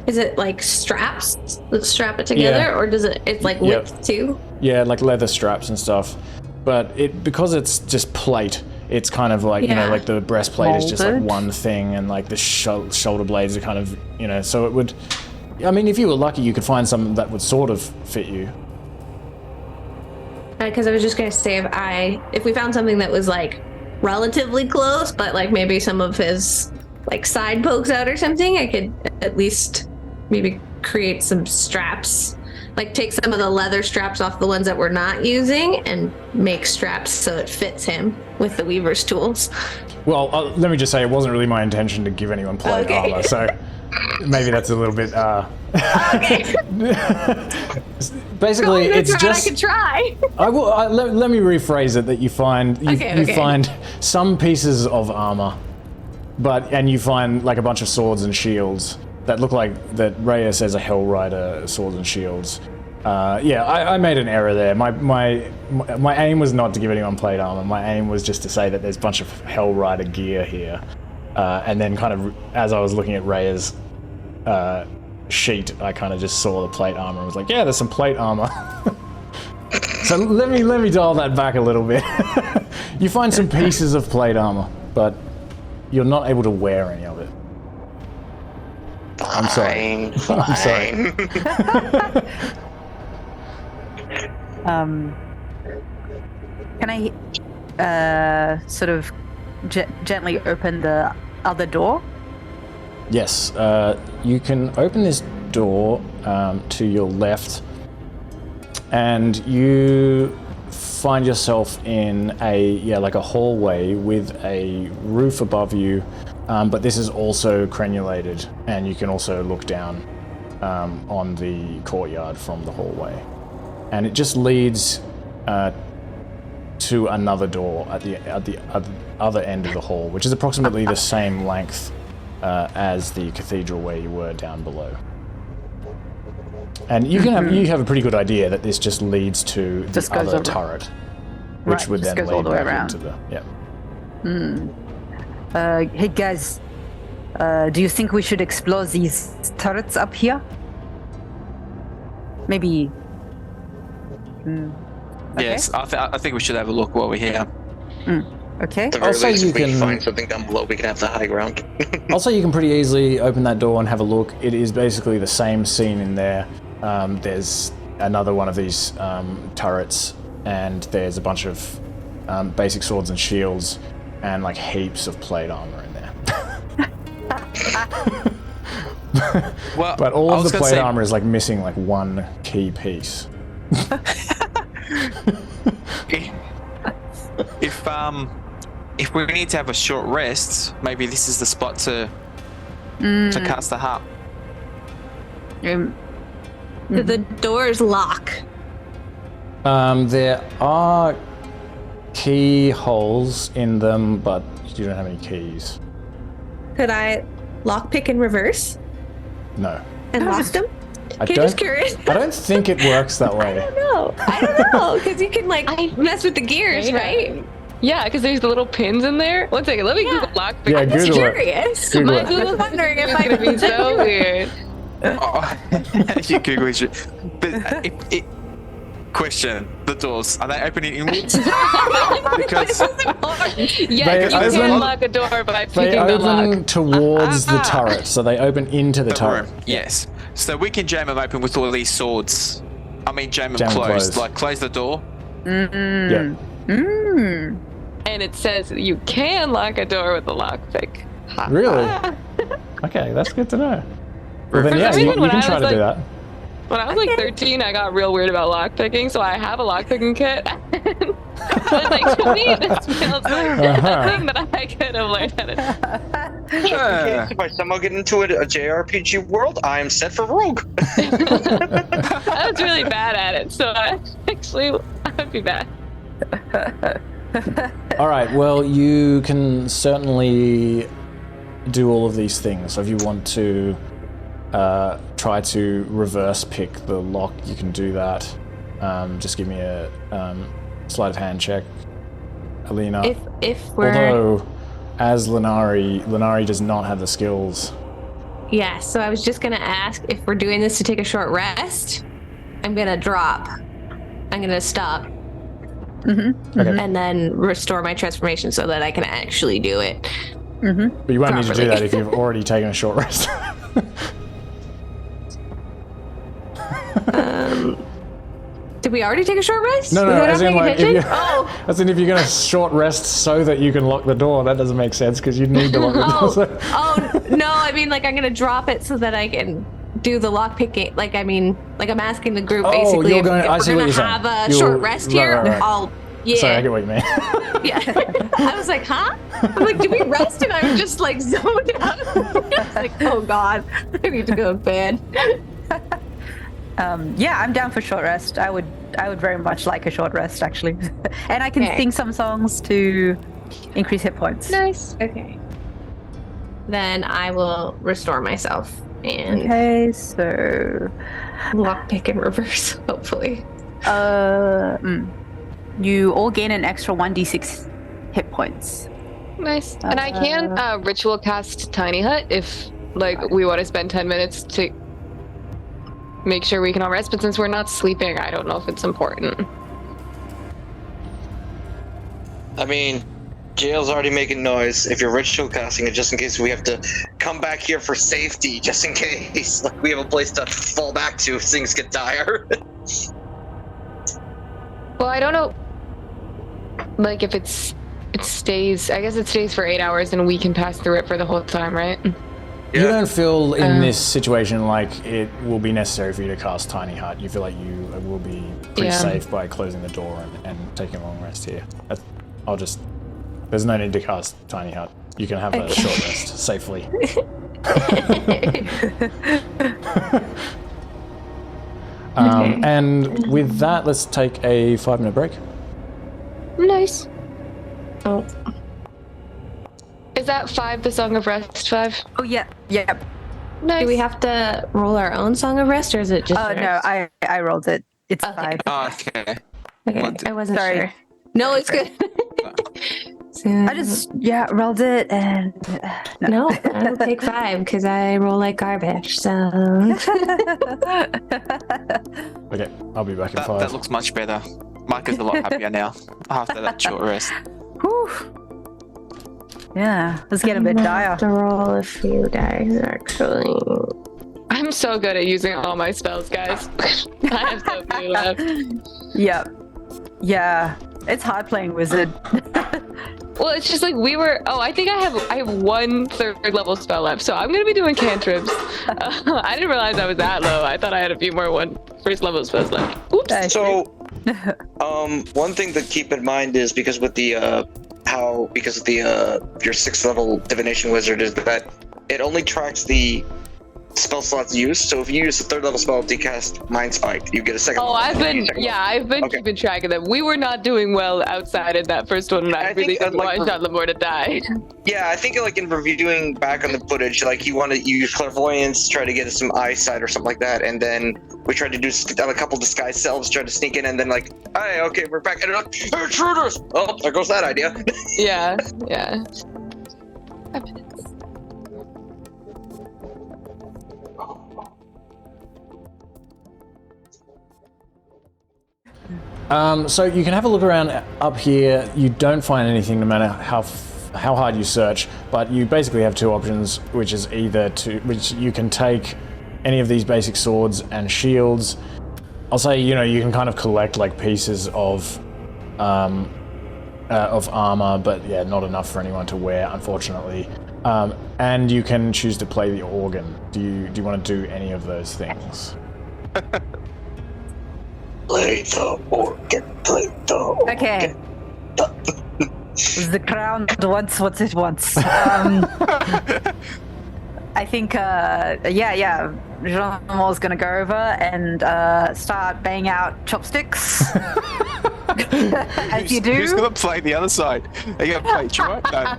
Is it like straps that strap it together, or does it's like width too? Yeah, like leather straps and stuff. But because it's just plate, it's kind of like, like the breastplate is just like one thing, and like the shoulder blades are kind of, so it would, I mean, if you were lucky, you could find something that would sort of fit you. Because I was just gonna say if we found something that was like relatively close, but like maybe some of his like side pokes out or something, I could at least maybe create some straps. Like take some of the leather straps off the ones that we're not using and make straps so it fits him with the weaver's tools. Well, let me just say, it wasn't really my intention to give anyone plate armor, so maybe that's a little bit. Okay. Basically, it's just. I could try. I will. Let me rephrase it. That you find you find some pieces of armor, and you find like a bunch of swords and shields that look like that Rhea says are Hell Rider swords and shields. I made an error there. My aim was not to give anyone plate armor. My aim was just to say that there's a bunch of Hell Rider gear here. And then kind of, as I was looking at Rhea's sheet, I kind of just saw the plate armor and was like, yeah, there's some plate armor. So let me dial that back a little bit. You find some pieces of plate armor, but you're not able to wear any of it. I'm sorry. I'm sorry. Can I sort of gently open the other door? Yes, you can open this door to your left, and you find yourself in like a hallway with a roof above you, but this is also crenulated, and you can also look down on the courtyard from the hallway, and it just leads to another door at the other end of the hall, which is approximately the same length as the cathedral where you were down below. And you have a pretty good idea that this just leads to the other turret, which would then goes lead all the way back around. into the Hey guys, do you think we should explore these turrets up here? Maybe. Okay. Yes, I think we should have a look while we're here. Okay. At the very Also, least, you if we can- find something down below, we can have the high ground. Also, you can pretty easily open that door and have a look. It is basically the same scene in there. There's another one of these turrets, and there's a bunch of basic swords and shields, and like heaps of plate armor in there. Well, But all I of was the gonna plate say- armor is like missing like one key piece. If we need to have a short rest, maybe this is the spot to cast the Hatt. The doors lock. There are keyholes in them, but you don't have any keys. Could I lockpick in reverse No. and lock them? Just curious. I don't think it works that way. I don't know, because you can like mess with the gears, right? Yeah, because there's the little pins in there. One second, let me Google lockpick. Yeah, I'm just Google it. curious. Google My it. Google's wondering if It's I gonna be so weird. You Google it. But question: the doors, are they opening inwards? Because Yeah, you open- can lock a door by They picking the open lock. towards the turret, so they open into the turret. room. Yes. So we can jam them open with all these swords. I mean, jam them Jam 'em closed. closed. Like close the door. Yeah. And it says you can lock a door with a lockpick. Ha. Really? Okay, that's good to know. Well, then For yeah, some you reason, when can I try was to do like- that. When I was like 13, I got real weird about lockpicking, so I have a lockpicking kit. And like, to me, this feels like a thing that I could have learned how to do. Just in case if I somehow get into a JRPG world, I am set for rogue. I was really bad at it, so I would be bad. All right. Well, you can certainly do all of these things. So if you want to try to reverse pick the lock, you can do that. Just give me a sleight of hand check, Alina. If we're Although, as Lenari does not have the skills. yeah, so I was just gonna ask if we're doing this to take a short rest. I'm gonna drop. I'm gonna stop. Okay. And then restore my transformation so that I can actually do it. But you won't need to do properly. that if you've already taken a short rest. Did we already take a short rest? No, Was I not as in paying like if attention? you, Oh. as in if you're gonna short rest so that you can lock the door. That doesn't make sense because you need to lock the door. So. Oh, no, I mean, like, I'm going to drop it so that I can do the lock picking. Like, I mean, like, I'm asking the group basically you're if going. I see we're what going you're to have saying. a short rest here. Right. I'll, yeah. Sorry, I get what you mean. Yeah. I was like, huh? I'm like, did we rest? And I was just like zoned out. I was like, oh God, I need to go to bed. Yeah, I'm down for short rest. I would very much like a short rest actually, and I can sing some songs to increase hit points. Nice. Okay. Then I will restore myself and Okay, so lockpick in reverse, hopefully. You all gain an extra 1d6 hit points. Nice. And I can ritual cast Tiny Hut if like we want to spend 10 minutes to make sure we can all rest, but since we're not sleeping, I don't know if it's important. I mean, jail's already making noise. If you're ritual casting it, just in case we have to come back here for safety, just in case, like we have a place to fall back to if things get dire. Well, I don't know. Like if it stays, I guess it stays for 8 hours and we can pass through it for the whole time, right? You don't feel in this situation like it will be necessary for you to cast Tiny Hut. You feel like you will be pretty safe by closing the door and taking a long rest here. There's no need to cast Tiny Hut. You can have a short rest safely. And with that, let's take a 5-minute break. Nice. Oh. Is that 5 the Song of Rest 5? Oh yeah, yeah. Nice. Do we have to roll our own Song of Rest, or is it just? Oh no, I rolled it. It's 5. Oh, okay. Okay, I wasn't Sorry. sure. No, it's good. So, I just rolled it and no, I'll take 5 because I roll like garbage. So Okay, I'll be back in 5. That looks much better. Mike is a lot happier now after that short rest. Whew. Yeah, let's get a bit I dire. have to roll a few dice actually. I'm so good at using all my spells, guys. I have so few left. Yep. Yeah, it's hard playing wizard. Well, it's just like I think I have 1 3rd level spell left, so I'm gonna be doing cantrips. I didn't realize I was that low. I thought I had a few more 1st level spells left. Oops. So, one thing to keep in mind is because with the your 6th level divination wizard is that it only tracks the spell slots used. So if you use the 3rd level spell to cast Mind Spike, you get a 2nd. Oh, I've been keeping track of them. We were not doing well outside in that first one, and I really didn't want Lemore to die. Yeah, I think like in reviewing back on the footage, like you use clairvoyance, try to get some eyesight or something like that, and then we tried to do a couple disguise selves, try to sneak in, and then like, hey, okay, we're back, and they're like, hey, intruders! Oh, there goes that idea. Yeah. So you can have a look around up here. You don't find anything no matter how hard you search, but you basically have 2 options, which is which you can take any of these basic swords and shields. I'll say, you can kind of collect like pieces of armor, but yeah, not enough for anyone to wear, unfortunately. And you can choose to play the organ. Do you want to do any of those things? Play the organ, play the organ. Okay. The crown wants what it wants. I think, Jean-Amour's gonna go over and start banging out chopsticks. As you do. Who's gonna play the other side? Are you gonna play Troy? No.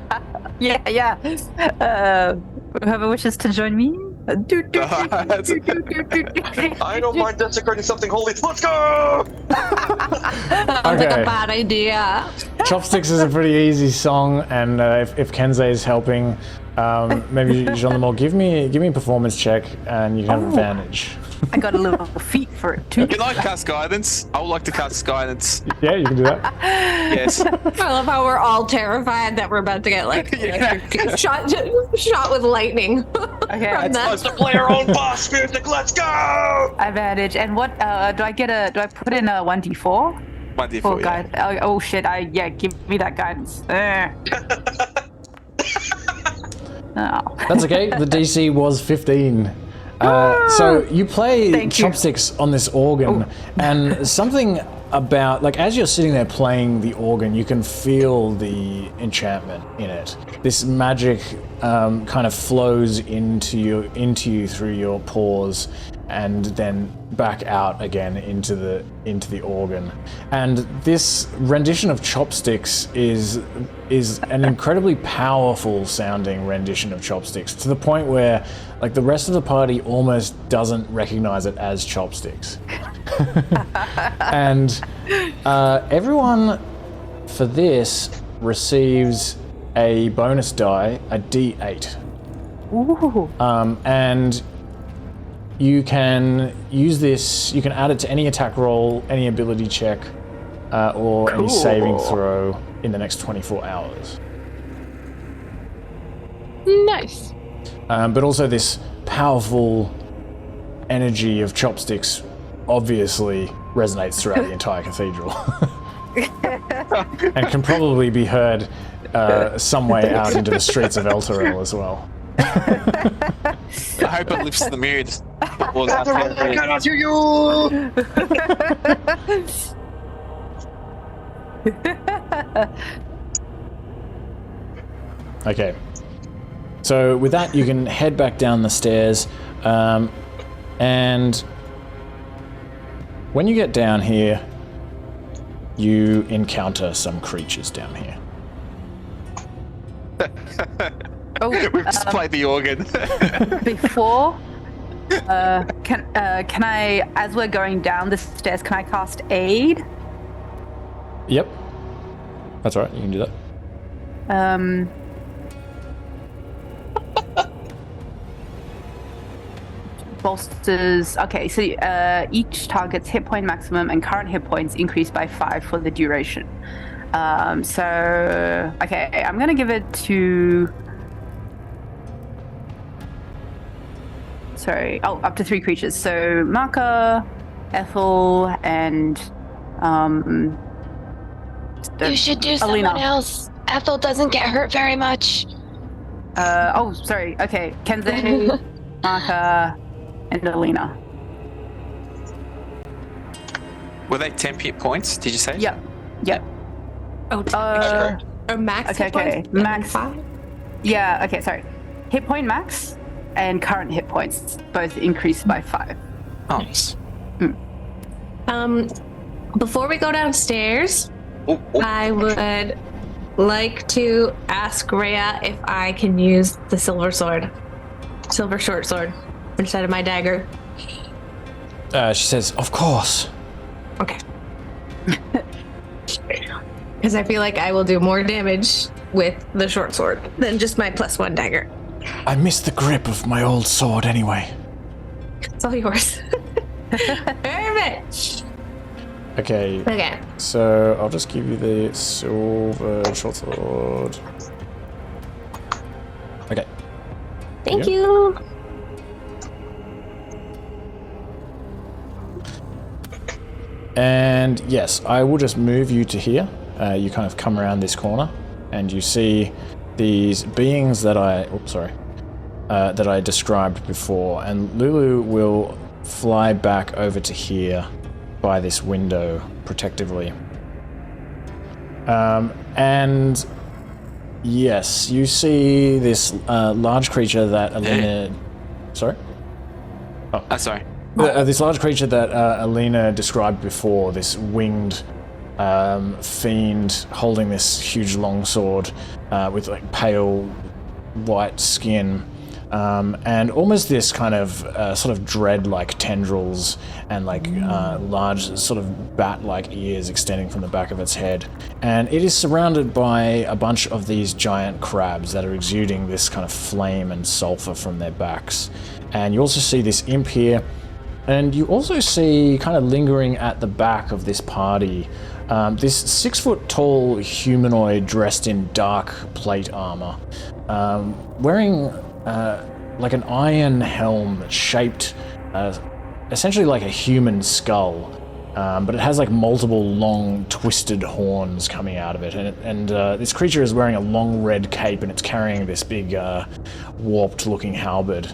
Yeah. Whoever wishes to join me. I don't mind desecrating something holy. Let's go! Sounds like a bad idea. Chopsticks is a pretty easy song, and if Kensei is helping, maybe Jean-Amour, give me a performance check, and you can have advantage. I got a little feat for it too. Can I cast guidance? I would like to cast guidance. Yeah, you can do that. Yes. I love how we're all terrified that we're about to get like shot with lightning. Okay, from that. Let's play our own boss music. Let's go! advantage. And what do I get? Do I put in a 1d4? 1d4, For yeah. guide? Oh shit! Give me that guidance. Oh. That's okay. The DC was 15. So you play Thank you. Chopsticks on this organ, and something about, like, as you're sitting there playing the organ, you can feel the enchantment in it. This magic kind of flows into you through your pores, and then back out again into the organ. And this rendition of Chopsticks is an incredibly powerful sounding rendition of Chopsticks, to the point where, like, the rest of the party almost doesn't recognize it as Chopsticks. And everyone for this receives a bonus die, a D8. Ooh. And you can use this, you can add it to any attack roll, any ability check, or any saving throw in the next 24 hours. Nice. But also this powerful energy of Chopsticks obviously resonates throughout the entire cathedral. And can probably be heard some way out into the streets of Elturel as well. I hope it lifts the mood. Well, I cannot hear you! Okay. So with that, you can head back down the stairs, and when you get down here, you encounter some creatures down here. Oh, We've just played the organ. before, can I, as we're going down the stairs, can I cast aid? Yep. That's all right, you can do that. Bolsters. Okay, so each target's hit point maximum and current hit points increase by 5 for the duration. Okay, I'm gonna give it to. Sorry. Oh, up to 3 creatures. So Mahkah, Ethel, and You should do Alina. someone else. Ethel doesn't get hurt very much. Oh, sorry. Okay, Kensei, Mahkah, and Alina. Were they 10 hit points, did you say? Yep. Yep. Oh, or max. okay, hit points, okay. and then Max. 5? Yeah. Okay. Sorry. Hit point max and current hit points both increase by 5. Oh. Before we go downstairs, Oh, I would like to ask Rhea if I can use the silver short sword, instead of my dagger. She says, "Of course." Okay. Because I feel like I will do more damage with the short sword than just my +1 dagger. I miss the grip of my old sword anyway. It's all yours. Perfect. Okay. Okay. So I'll just give you the silver short sword. Okay. Thank Yeah. you. And yes, I will just move you to here. You kind of come around this corner, and you see these beings that I described before. And Lulu will fly back over to here by this window protectively. And yes, you see this large creature that Alina. Sorry. Sorry. This large creature that Alina described before, this winged fiend holding this huge longsword with like pale white skin, and almost this kind of sort of dread-like tendrils and like large sort of bat-like ears extending from the back of its head. And it is surrounded by a bunch of these giant crabs that are exuding this kind of flame and sulfur from their backs. And you also see this imp here And you also see, kind of lingering at the back of this party, this 6-foot-tall humanoid dressed in dark plate armor, wearing like an iron helm that's shaped essentially like a human skull, but it has like multiple long twisted horns coming out of it, and this creature is wearing a long red cape, and it's carrying this big warped looking halberd,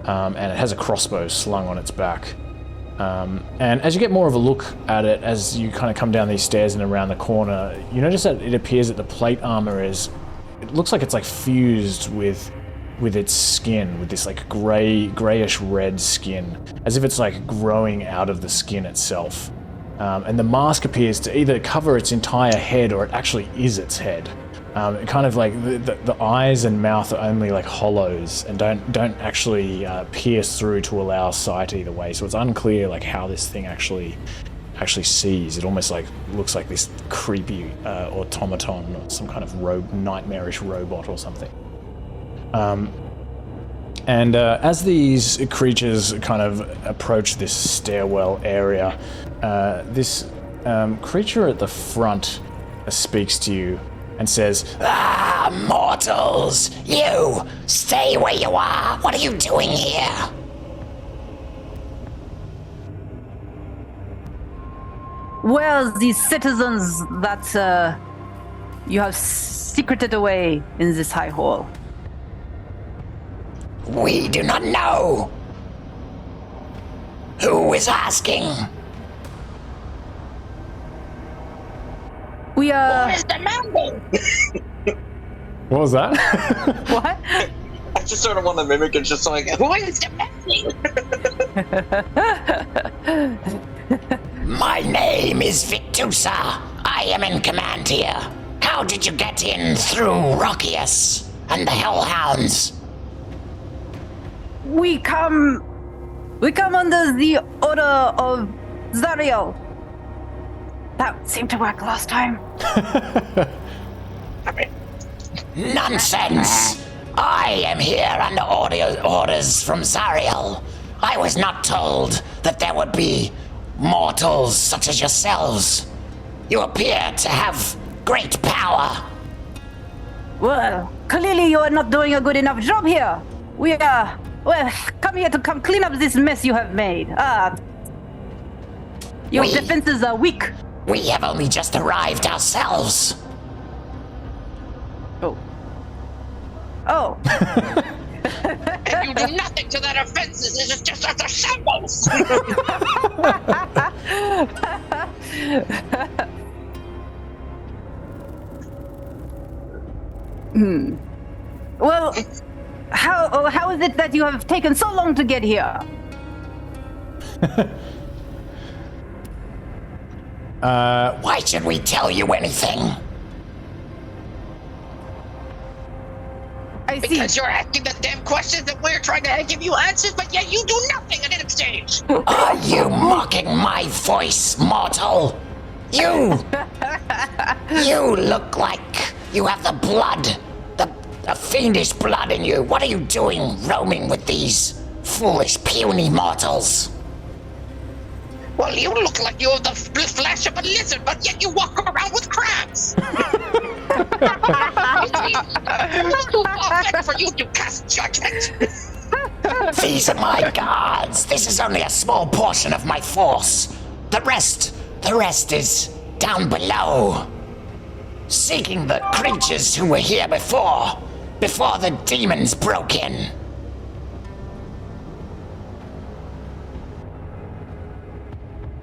and it has a crossbow slung on its back. And as you get more of a look at it, as you kind of come down these stairs and around the corner, you notice that it appears that the plate armor it looks like it's like fused with its skin, with this like grayish red skin, as if it's like growing out of the skin itself. And the mask appears to either cover its entire head, or it actually is its head. It kind of like the eyes and mouth are only like hollows and don't actually pierce through to allow sight either way. So it's unclear like how this thing actually sees. It almost like looks like this creepy automaton, or some kind of nightmarish robot or something. And as these creatures kind of approach this stairwell area, this creature at the front speaks to you and says, "Ah, mortals! You! Stay where you are! What are you doing here?" Well, these citizens that you have secreted away in this high hall. We do not know. Who is asking? We Who is demanding? what was that? What? I just sort of want to mimic it, just like, who is demanding? My name is Victuusa. I am in command here. How did you get in through Rockius and the Hellhounds? We come under the order of Zariel. That seemed to work last time. Nonsense! I am here under orders from Zariel. I was not told that there would be mortals such as yourselves. You appear to have great power. Well, clearly you are not doing a good enough job here. We are, come here to come clean up this mess you have made. Your defenses are weak. We have only just arrived ourselves. Oh. And you do nothing to their offenses. This is just as a shambles. Well, how is it that you have taken so long to get here? Why should we tell you anything? I see. Because you're asking the damn questions and we're trying to give you answers, but yet you do nothing at any stage. Are you mocking my voice, mortal? You look like you have the blood, the fiendish blood in you. What are you doing roaming with these foolish, puny mortals? Well, you look like you have the flesh of a lizard, but yet you walk around with crabs. It's too far for you to cast judgment. These are my guards. This is only a small portion of my force. The rest is down below. Seeking the creatures who were here before the demons broke in.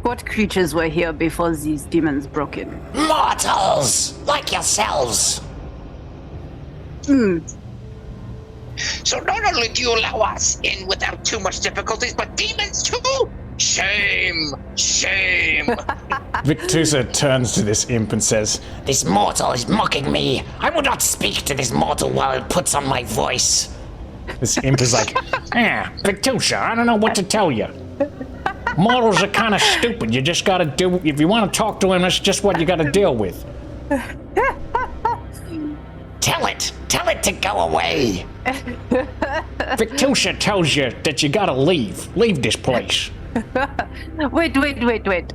What creatures were here before these demons broke in? Mortals, like yourselves. So not only do you allow us in without too much difficulties, but demons too? Shame! Shame! Victuusa turns to this imp and says, This mortal is mocking me. I will not speak to this mortal while it puts on my voice. this imp is like, Victuusa, I don't know what to tell you. Mortals are kind of stupid. You just gotta do, if you want to talk to him, that's just what you gotta deal with. Tell it to go away. Victuusa tells you that you gotta leave this place. Wait.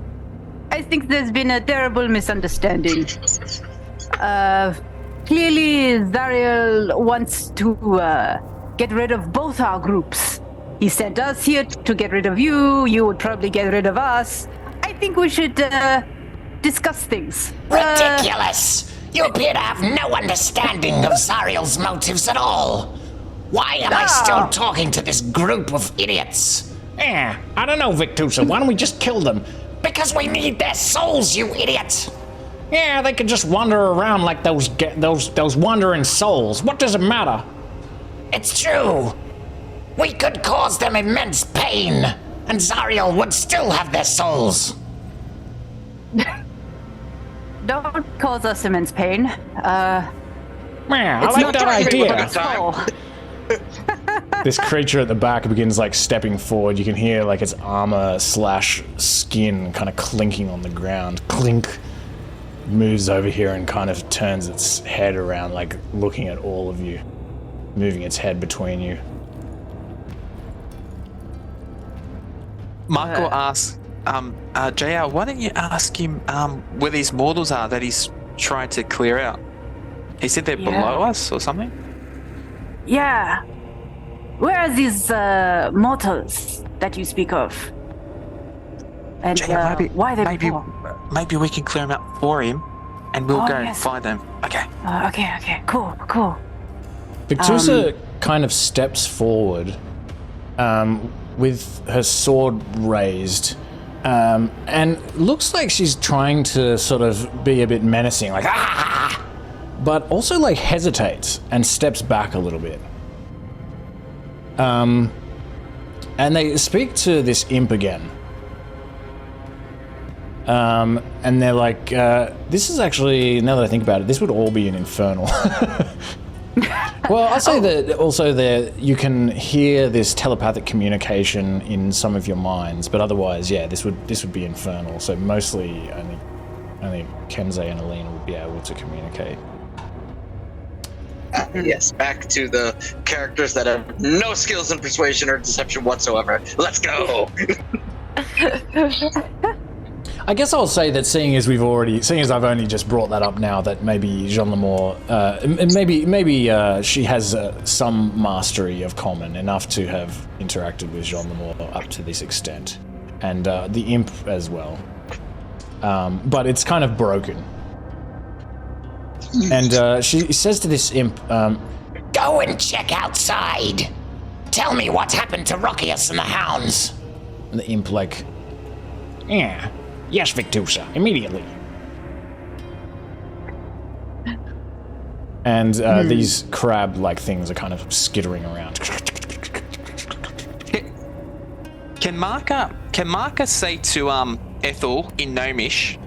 I think there's been a terrible misunderstanding. Clearly, Zariel wants to get rid of both our groups. He sent us here to get rid of you. You would probably get rid of us. I think we should discuss things. Ridiculous! You appear to have no understanding of Zariel's motives at all. Why am I still talking to this group of idiots? Yeah, I don't know, Victuusa. Why don't we just kill them? Because we need their souls, you idiot! Yeah, they could just wander around like those wandering souls. What does it matter? It's true. We could cause them immense pain, and Zariel would still have their souls. Don't cause us immense pain. Yeah, I like that idea. This creature at the back begins like stepping forward. You can hear like its armor / skin kind of clinking on the ground. Clink. Moves over here and kind of turns its head around, like looking at all of you, moving its head between you. Mahkah asks, JR, why don't you ask him where these mortals are that he's trying to clear out? He said they're below us or something? Yeah. Where are these mortals that you speak of? And JR, why are they maybe we can clear them out for him and we'll go and find them. Okay. Okay. Cool. Victuusa kind of steps forward with her sword raised and looks like she's trying to sort of be a bit menacing, like ah, but also like hesitates and steps back a little bit. And they speak to this imp again. And they're like, this is actually, now that I think about it, this would all be an infernal. Well, I'll say that also you can hear this telepathic communication in some of your minds, but otherwise, yeah, this would be infernal. So mostly only Kensei and Alina would be able to communicate. Yes, back to the characters that have no skills in persuasion or deception whatsoever. Let's go! I guess I'll say that seeing as I've only just brought that up now, that maybe Jean Lemore, maybe she has some mastery of common, enough to have interacted with Jean Lemore up to this extent, and the imp as well. But it's kind of broken. And she says to this imp, go and check outside. Tell me what happened to Rockius and the hounds. And the imp like, Yeah. Yes, Victuusa, immediately. and these crab-like things are kind of skittering around. Can Mahkah say to Ethel in Gnomish?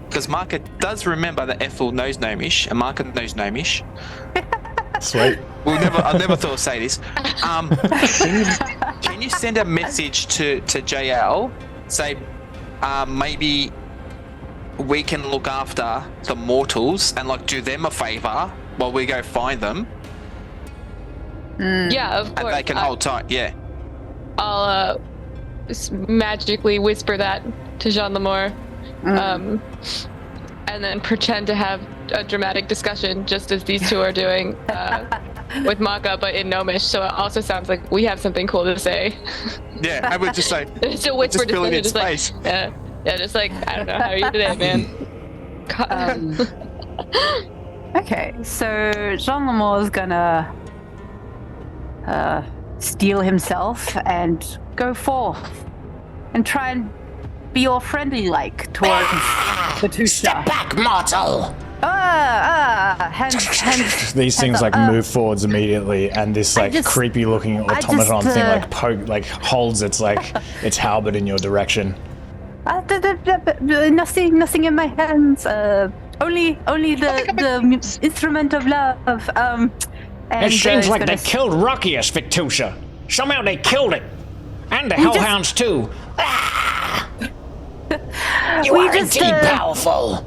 Because Mahkah does remember that Ethel knows Gnomish, and Mahkah knows Gnomish. Sweet. I never thought I'd say this. Can you send a message to JL? Say, maybe we can look after the mortals and like do them a favor while we go find them. Yeah, of course. And they can hold tight. Yeah. I'll magically whisper that to Jean Lemore, and then pretend to have a dramatic discussion just as these two are doing with Mahkah, but in Gnomish. So it also sounds like we have something cool to say. Yeah, I would just say. Just a whisper just filling in just space. like, yeah, just like, I don't know, how are you today, man? Okay, so Jean Lemore's gonna steel himself and go forth and try and be all friendly-like towards Victuusa. Step back, mortal! These things like move forwards immediately, and this like creepy-looking automaton thing like holds its its halberd in your direction. Nothing in my hands. Only the instrument of love. And, It seems like they killed Rockius, Victuusa. Somehow they killed it. And the Hellhounds too. You are indeed powerful.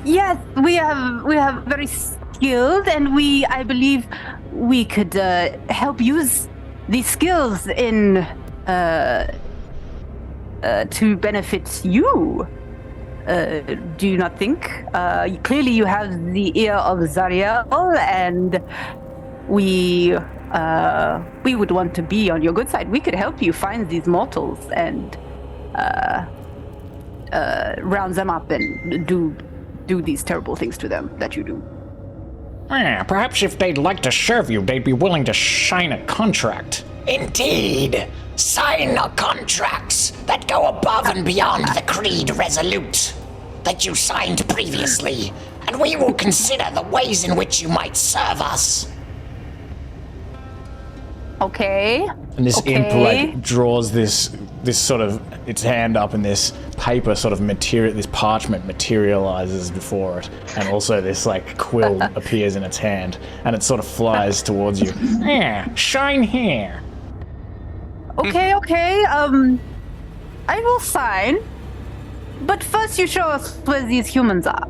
Yes, we have very skilled, and I believe we could help use the skills in to benefit you. Do you not think? Clearly, you have the ear of Zariel, and we would want to be on your good side. We could help you find these mortals and round them up and do these terrible things to them that you do. Perhaps if they'd like to serve you, they'd be willing to sign a contract. Indeed. Sign the contracts that go above and beyond the Creed Resolute that you signed previously, and we will consider the ways in which you might serve us. Okay. And this imp like draws this sort of its hand up, and this paper sort of this parchment materializes before it, and also this like quill appears in its hand, and it sort of flies towards you. Yeah, sign here. Okay. I will sign. But first you show us where these humans are.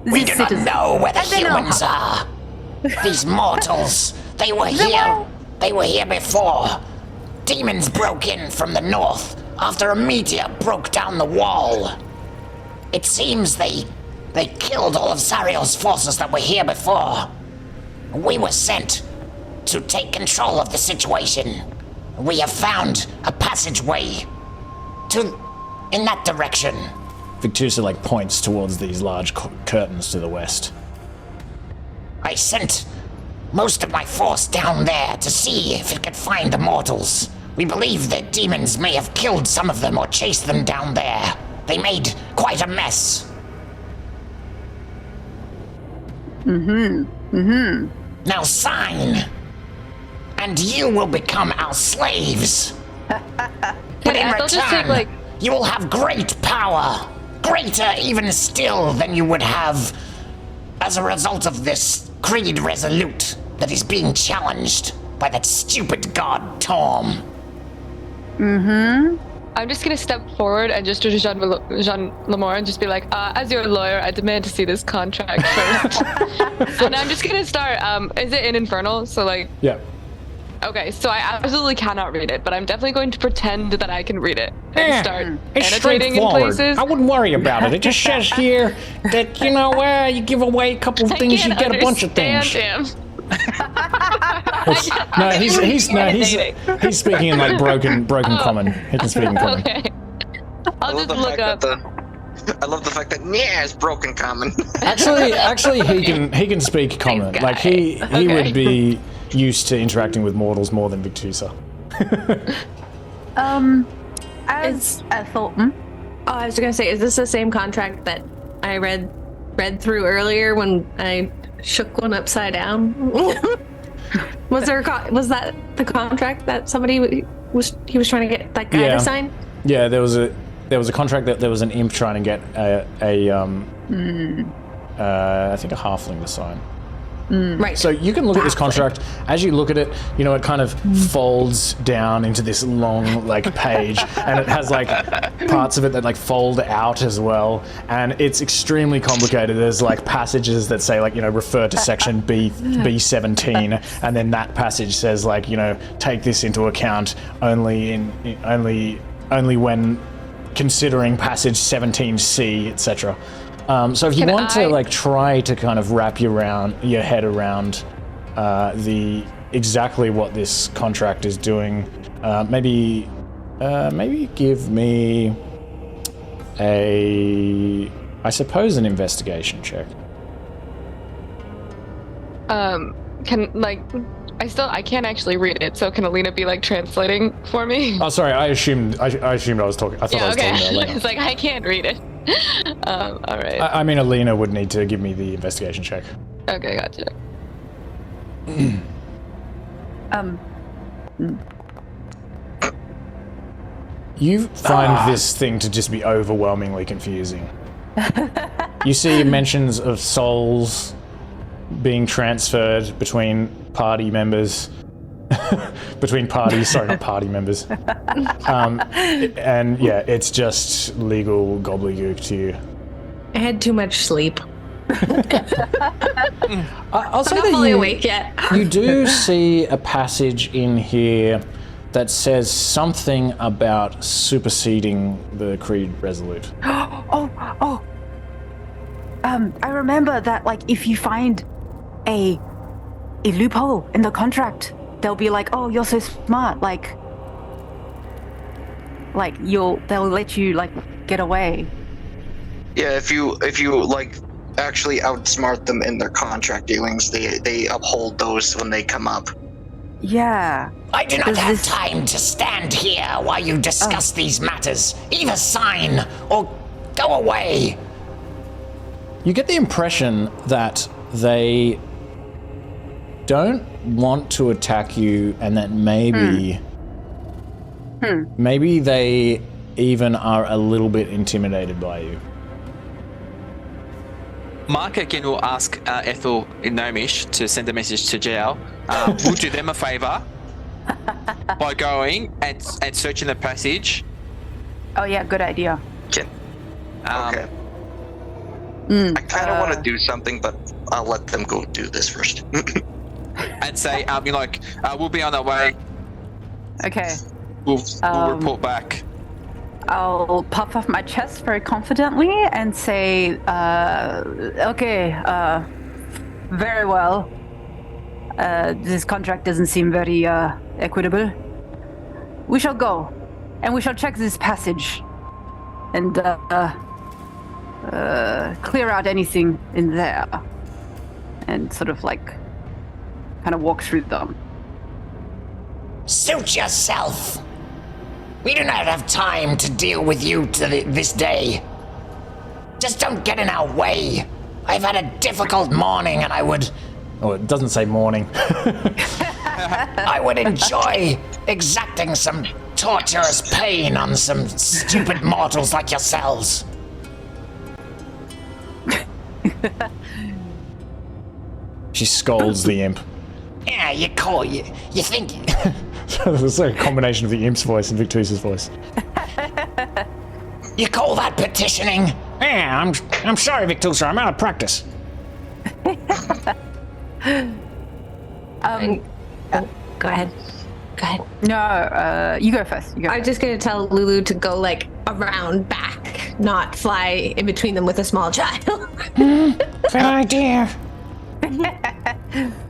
We do not know where the humans are. These mortals, they were here. They were here before. Demons broke in from the north after a meteor broke down the wall. It seems they killed all of Zariel's forces that were here before. We were sent to take control of the situation. We have found a passageway in that direction. Victuusa like points towards these large curtains to the west. I sent most of my force down there to see if it could find the mortals. We believe the demons may have killed some of them or chased them down there. They made quite a mess. Now sign, and you will become our slaves. But in return, you will have great power, greater even still than you would have as a result of this Creed Resolute that is being challenged by that stupid god Tom. I'm just gonna step forward and just to Jean Lamore and just be like, as your lawyer, I demand to see this contract first. And I'm just gonna start, is it in Infernal? So like... Yeah. Okay, so I absolutely cannot read it, but I'm definitely going to pretend that I can read it and start It's annotating in straightforward. places. I wouldn't worry about it. It just says here that, you give away a couple of things, you get a bunch of things. He's speaking in like broken common. He can speak in common. Okay. I'll just look up. I love the fact that Nya is broken common. Actually, he can speak common. Like he would be used to interacting with mortals more than Victuusa. As Ethel. I was gonna say, is this the same contract that I read through earlier when I shook one upside down? Was that the contract that somebody was trying to get that guy to sign? Yeah, there was a contract that there was an imp trying to get I think a halfling to sign. Right. So you can look at this contract. As you look at it, it kind of folds down into this long page, and it has parts of it that fold out as well, and it's extremely complicated. There's passages that say refer to section B17, and then that passage says take this into account only when considering passage 17C, etc. So if you want to try to kind of wrap your head around exactly what this contract is doing, maybe give me I suppose an investigation check. I can't actually read it, so can Alina be translating for me? Oh, sorry, I assumed I was talking. I thought I was talking to Alina. It's I can't read it. All right. I mean, Alina would need to give me the investigation check. Okay, gotcha. You find this thing to just be overwhelmingly confusing. You see mentions of souls being transferred between party members. Between parties, sorry, not party members. And yeah, it's just legal gobbledygook to you. I had too much sleep. I'll say I'm not that fully you, awake yet. you do see a passage in here that says something about superseding the Creed Resolute. Oh. I remember that, like, if you find a loophole in the contract, they'll be like, "Oh, you're so smart." Like they'll let you like get away. Yeah, if you like actually outsmart them in their contract dealings, they uphold those when they come up. Yeah. I do not have time to stand here while you discuss these matters. Either sign or go away. You get the impression that they don't want to attack you, and that maybe they even are a little bit intimidated by you. Mahkah again will ask Ethel in Gnomish to send a message to JL. We'll do them a favor by going and searching the passage. Oh yeah, good idea. Okay. I kind of want to do something, but I'll let them go do this first. And say, we'll be on our way. Okay. We'll report back. I'll puff off my chest very confidently and say, okay, very well. This contract doesn't seem very equitable. We shall go, and we shall check this passage, and clear out anything in there, and sort of like kind of walk through them. Suit yourself. We do not have time to deal with you this day. Just don't get in our way. I've had a difficult morning, and I would... Oh, it doesn't say morning. I would enjoy exacting some torturous pain on some stupid mortals like yourselves. She scolds the imp. Yeah, you think... It's like a combination of the imp's voice and Victuusa's voice. You call that petitioning? Yeah, I'm sorry, Victuusa. I'm out of practice. Go ahead. No, you go first. I'm just gonna tell Lulu to go like around back, not fly in between them with a small child. Good idea.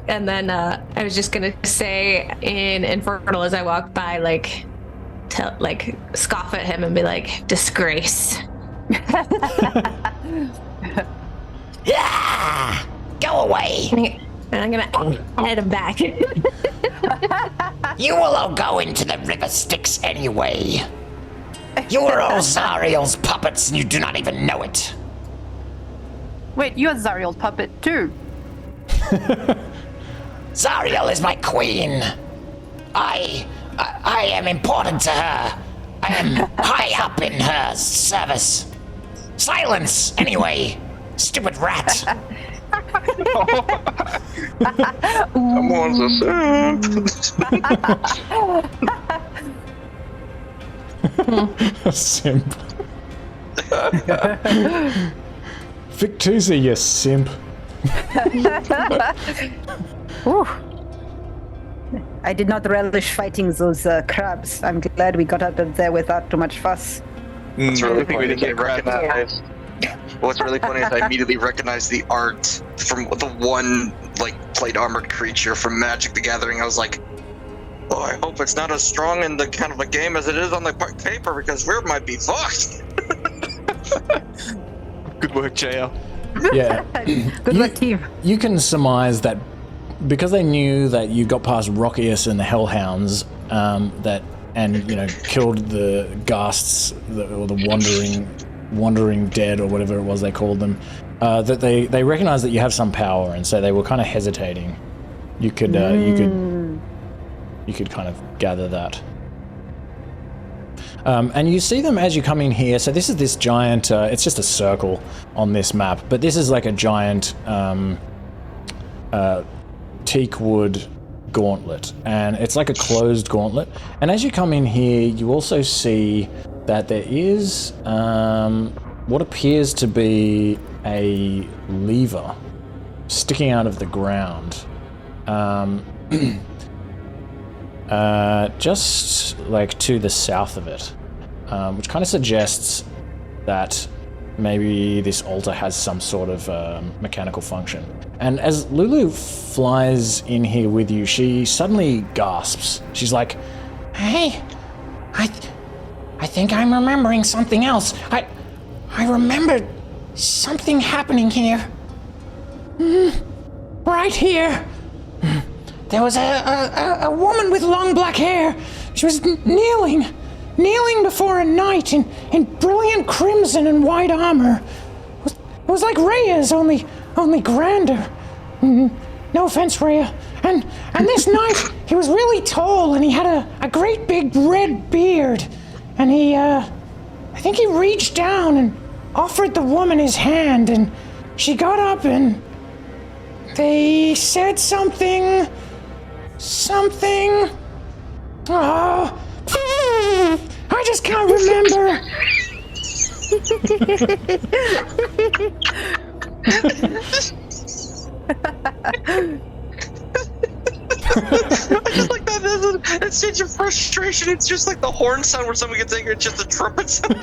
And then I was just gonna say in Infernal as I walk by, scoff at him and be like, disgrace. Yeah! Go away! And I'm gonna head him back. You will all go into the river Styx anyway. You are all Zariel's puppets and you do not even know it. Wait, you're Zariel's puppet too. Zariel is my queen. I am important to her. I am high up in her service. Silence, anyway, stupid rat. Someone's a simp. A simp. Victuusa, you simp. Ooh. I did not relish fighting those crabs. I'm glad we got out of there without too much fuss. It's really funny to get recognized. What's really funny is I immediately recognized the art from the one plate armored creature from Magic the Gathering. I was like, oh, I hope it's not as strong in the kind of a game as it is on the paper, because we might be fucked. Good work, JL. Yeah. Good luck, team. You can surmise that because they knew that you got past Rockius and the Hellhounds, killed the ghasts or the wandering dead or whatever it was they called them, that they recognized that you have some power, and so they were kind of hesitating. You could kind of gather that. And you see them as you come in here. So this is this giant, it's just a circle on this map, but this is like a giant teak wood gauntlet, and it's like a closed gauntlet. And as you come in here, you also see that there is what appears to be a lever sticking out of the ground. Just like to the south of it, which kind of suggests that maybe this altar has some sort of mechanical function. And as Lulu flies in here with you, she suddenly gasps. She's like, Hey, I think I'm remembering something else. I remember something happening here. Right here. There was a woman with long black hair. She was kneeling before a knight in brilliant crimson and white armor. It was like Rhea's, only grander. No offense, Rhea. And this knight, he was really tall, and he had a great big red beard. And I think he reached down and offered the woman his hand, and she got up and they said something. Oh, I just can't remember. I just like that. It's such a frustration. It's just like the horn sound where someone gets angry. It's just the trumpet sound.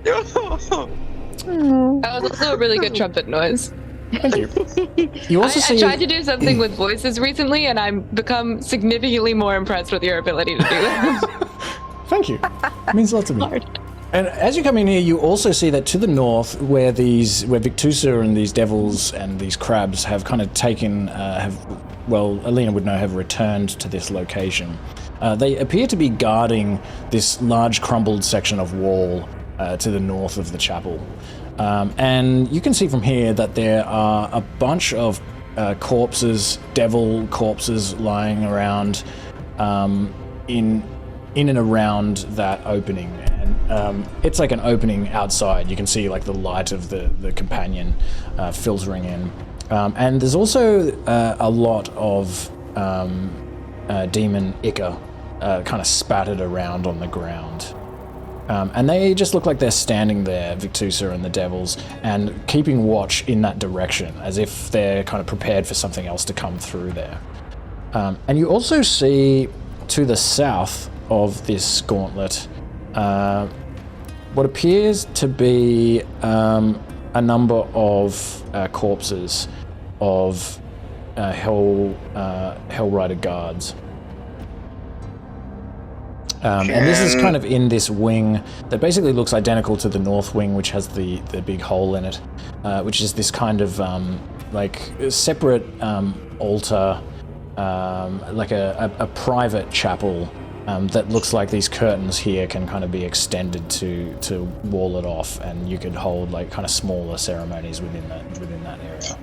That was also a really good trumpet noise. thank you. You also I tried to do something with voices recently, and I've become significantly more impressed with your ability to do that. Thank you. It means a lot to me. And as you come in here, you also see that to the north, where Victuusa and these devils and these crabs have kind of taken, Alina would know, have returned to this location. They appear to be guarding this large crumbled section of wall to the north of the chapel. And you can see from here that there are a bunch of corpses, devil corpses, lying around in and around that opening. And it's like an opening outside. You can see like the light of the companion filtering in. And there's also a lot of demon ichor kind of spattered around on the ground. And they just look like they're standing there, Victuusa and the devils, and keeping watch in that direction, as if they're kind of prepared for something else to come through there. And you also see to the south of this gauntlet what appears to be a number of corpses of Hellrider guards. And this is kind of in this wing that basically looks identical to the north wing, which has the big hole in it, which is this kind of like separate altar, like a private chapel that looks like these curtains here can kind of be extended to wall it off, and you could hold like kind of smaller ceremonies within that area.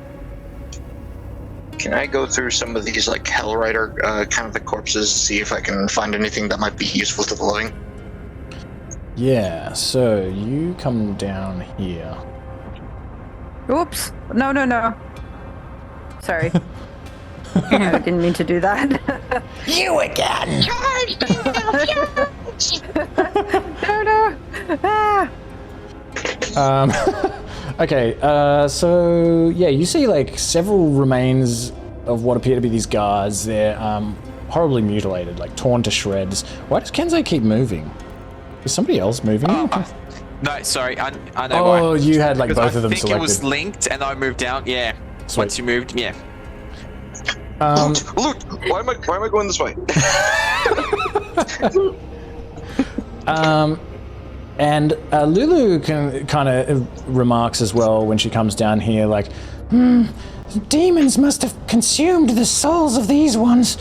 Can I go through some of these like Hellrider kind of the corpses, see if I can find anything that might be useful to the living? Yeah, so you come down here. Oops. No. Sorry. I didn't mean to do that. You again! No. Ah. Okay, so yeah, you see like several remains of what appear to be these guards. They're horribly mutilated, like torn to shreds. Why does Kensei keep moving? Is somebody else moving? No, sorry, I know why. Oh, you had like both of them I think selected. it was linked, and I moved down. Yeah, Sweet. once you moved, yeah. Loot! Why am I going this way? And Lulu kind of remarks as well when she comes down here, like, Demons must have consumed the souls of these ones.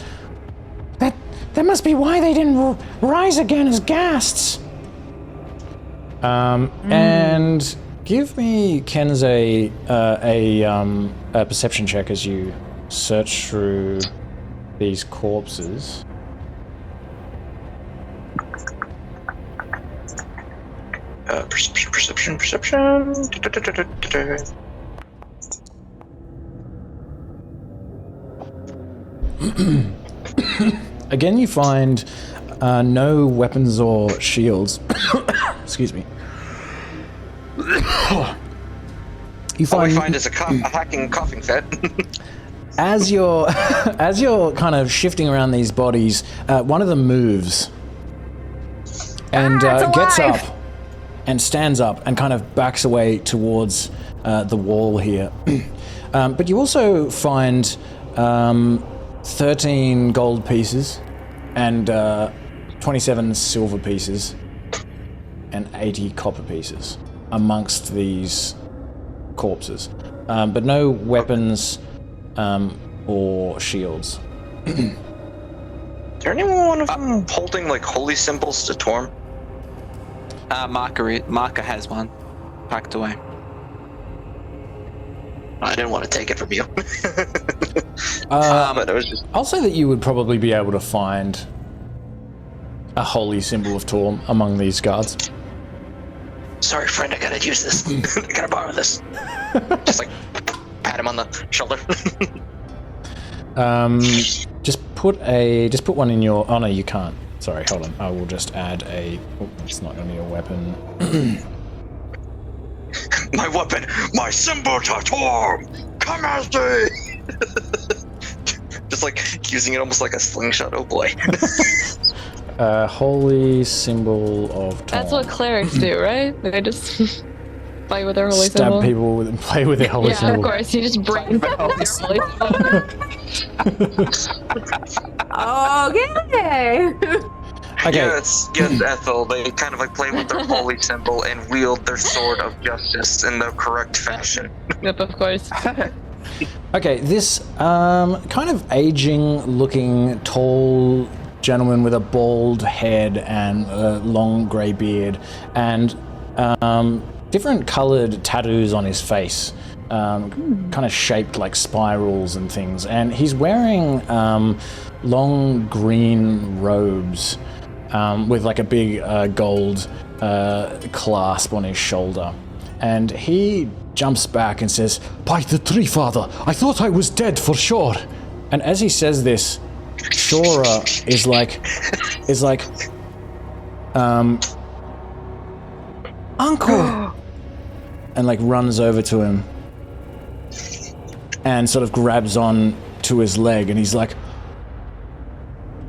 That must be why they didn't rise again as ghasts. And give me, Kensei, a perception check as you search through these corpses. Perception. Again, you find no weapons or shields. Excuse me. You All we find is a hacking coughing fit. As you're kind of shifting around these bodies, one of them moves and gets up and stands up and kind of backs away towards the wall here. But you also find 13 gold pieces and 27 silver pieces and 80 copper pieces amongst these corpses, but no weapons or shields. Is there anyone of them holding like holy symbols to Torm? Mahkah has one packed away. I didn't want to take it from you. But it was just... I'll say that you would probably be able to find a holy symbol of Torm among these guards. Sorry, friend, I gotta use this. I gotta borrow this. Just like pat him on the shoulder. Just put one in your. Oh no, you can't. Sorry, hold on. I will just add a. Oh, it's not going to be a weapon. My weapon, my symbol to Torm. Come as thee. Just like using it almost like a slingshot. Oh boy. Holy symbol of Torm. That's what clerics do, right? They just play with their holy symbol. Stab people and play with their holy symbol. Yeah, of course. You just bring their holy symbol. Okay. Yes, Ethel. They kind of like play with their holy symbol and wield their sword of justice in the correct fashion. Yep, of course. Okay, this kind of aging-looking, tall gentleman with a bald head and a long grey beard and different coloured tattoos on his face, kind of shaped like spirals and things. And he's wearing long green robes with like a big gold clasp on his shoulder. And he jumps back and says, "By the Tree Father, I thought I was dead for sure." And as he says this, Shora is like, "Uncle," and like runs over to him and sort of grabs on to his leg, and he's like,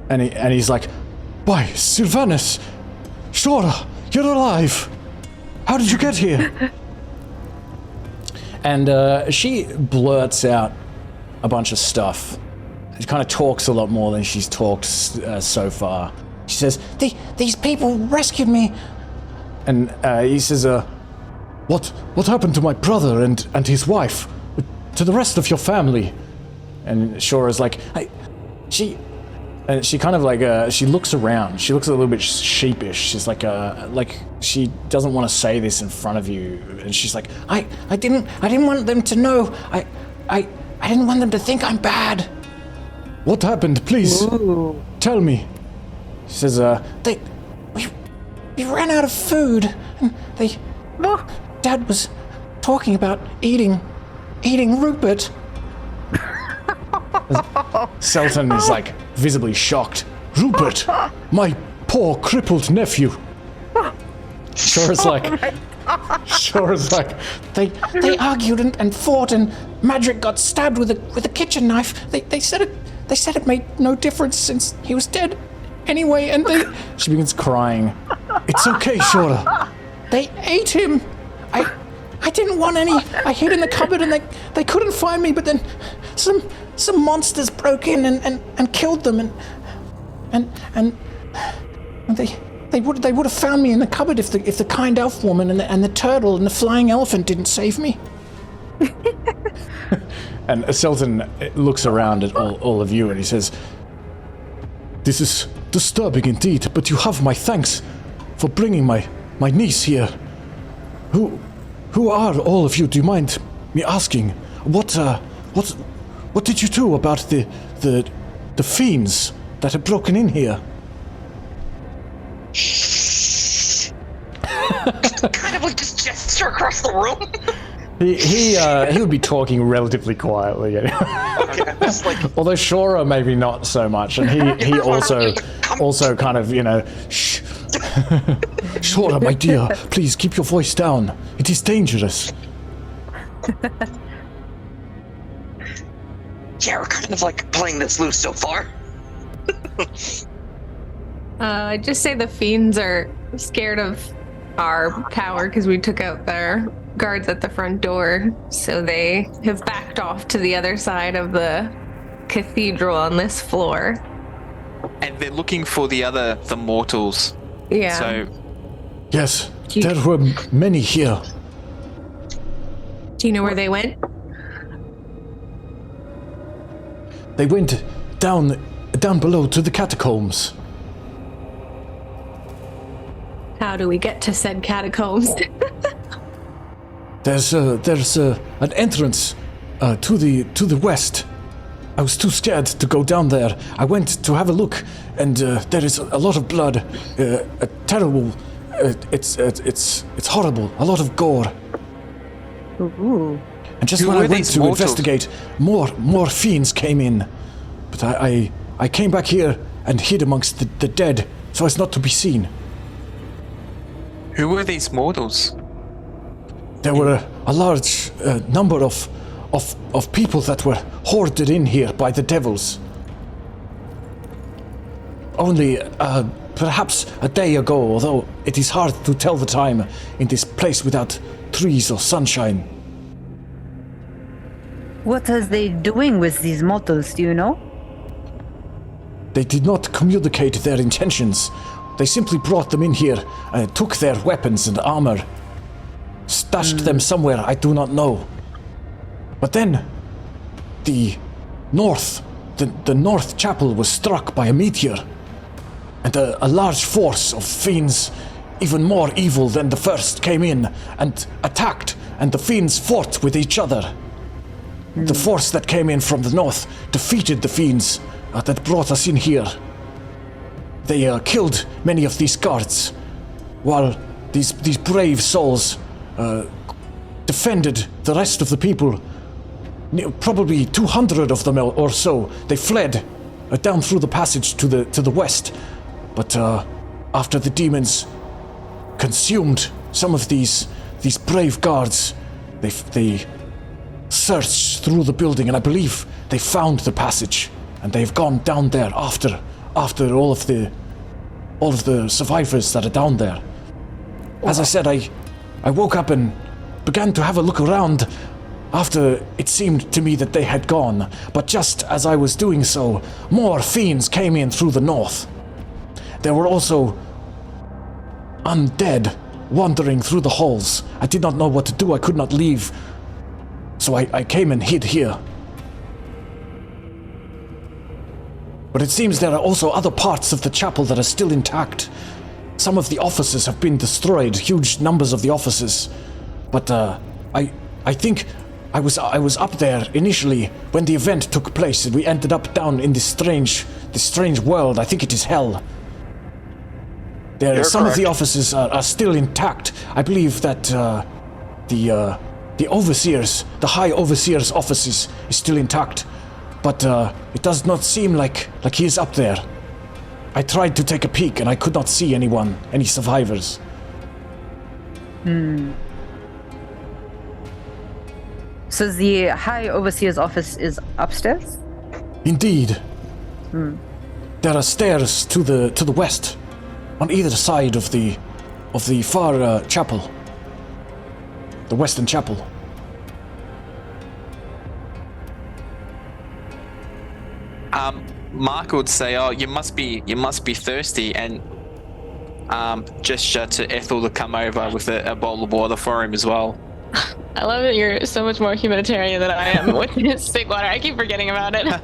he's like, "By Sylvanus, Shora, you're alive. How did you get here?" And she blurts out a bunch of stuff. She kind of talks a lot more than she's talked so far. She says, "These people rescued me." And he says, What happened to my brother and his wife? To the rest of your family?" And Shora's like, she kind of like, she looks around. She looks a little bit sheepish. She's like she doesn't want to say this in front of you. And she's like, I didn't want them to know. I didn't want them to think I'm bad. "What happened? Please, tell me." She says, we ran out of food, and Dad was talking about eating Rupert." Seltern is like visibly shocked. "Rupert, my poor crippled nephew." Shora's like, they argued and fought, and Madrick got stabbed with a kitchen knife. They said it made no difference since he was dead anyway, and she begins crying. "It's okay, Shora. They ate him. I didn't want any. I hid in the cupboard and they couldn't find me, but then some monsters broke in and killed them, and they would have found me in the cupboard if the kind elf woman and the turtle and the flying elephant didn't save me." And Seltern looks around at all of you and he says, "This is disturbing indeed, but you have my thanks for bringing my niece here. Who are all of you? Do you mind me asking? What did you do about the fiends that have broken in here?" Kind of like just gesture across the room. He would be talking relatively quietly. Okay, it's like, Although Shora maybe not so much, and he also kind of, shh. Shora, my dear, please keep your voice down. It is dangerous. yeah, we're kind of like playing this loose so far. I'd just say the fiends are scared of our power because we took out their guards at the front door, so they have backed off to the other side of the cathedral on this floor. And they're looking for the mortals. Yeah. So Yes, there were many here. Do you know where they went? They went down below to the catacombs. How do we get to said catacombs? There's an entrance to the west. I was too scared to go down there. I went to have a look, and there is a lot of blood, a terrible. It's horrible. A lot of gore. Ooh. And just Who when I were went these to mortals? investigate, more fiends came in. But I came back here and hid amongst the dead, so as not to be seen. who were these mortals? There were a large number of people that were hoarded in here by the devils. Only perhaps a day ago, although it is hard to tell the time in this place without trees or sunshine. What are they doing with these mortals, do you know? They did not communicate their intentions. They simply brought them in here, took their weapons and armor, stashed them somewhere I do not know. But then, the north chapel was struck by a meteor, and a large force of fiends, even more evil than the first, came in and attacked, and the fiends fought with each other. The force that came in from the north defeated the fiends that brought us in here. They killed many of these guards, while these brave souls defended the rest of the people. Probably 200 of them or so. They fled down through the passage to the west, but after the demons consumed some of these brave guards, they searched through the building, and I believe they found the passage, and they've gone down there after all of the survivors that are down there. As I said, I woke up and began to have a look around after it seemed to me that they had gone, but just as I was doing so, more fiends came in through the north. There were also undead wandering through the halls. I did not know what to do. I could not leave, so I came and hid here. But it seems there are also other parts of the chapel that are still intact. Some of the offices have been destroyed, huge numbers of the offices. But I think I was up there initially when the event took place, and we ended up down in this strange world. I think it is hell. Some of the offices are still intact. I believe that the overseers, the high overseer's offices, is still intact. But it does not seem like he is up there. I tried to take a peek and I could not see any survivors. So the High Overseer's office is upstairs? Indeed. There are stairs to the west, on either side of the far chapel, the western chapel. Mark would say, "Oh, you must be thirsty," and gesture to Ethel to come over with a bowl of water for him as well. I love that you're so much more humanitarian than I am with this stick water. I keep forgetting about it. I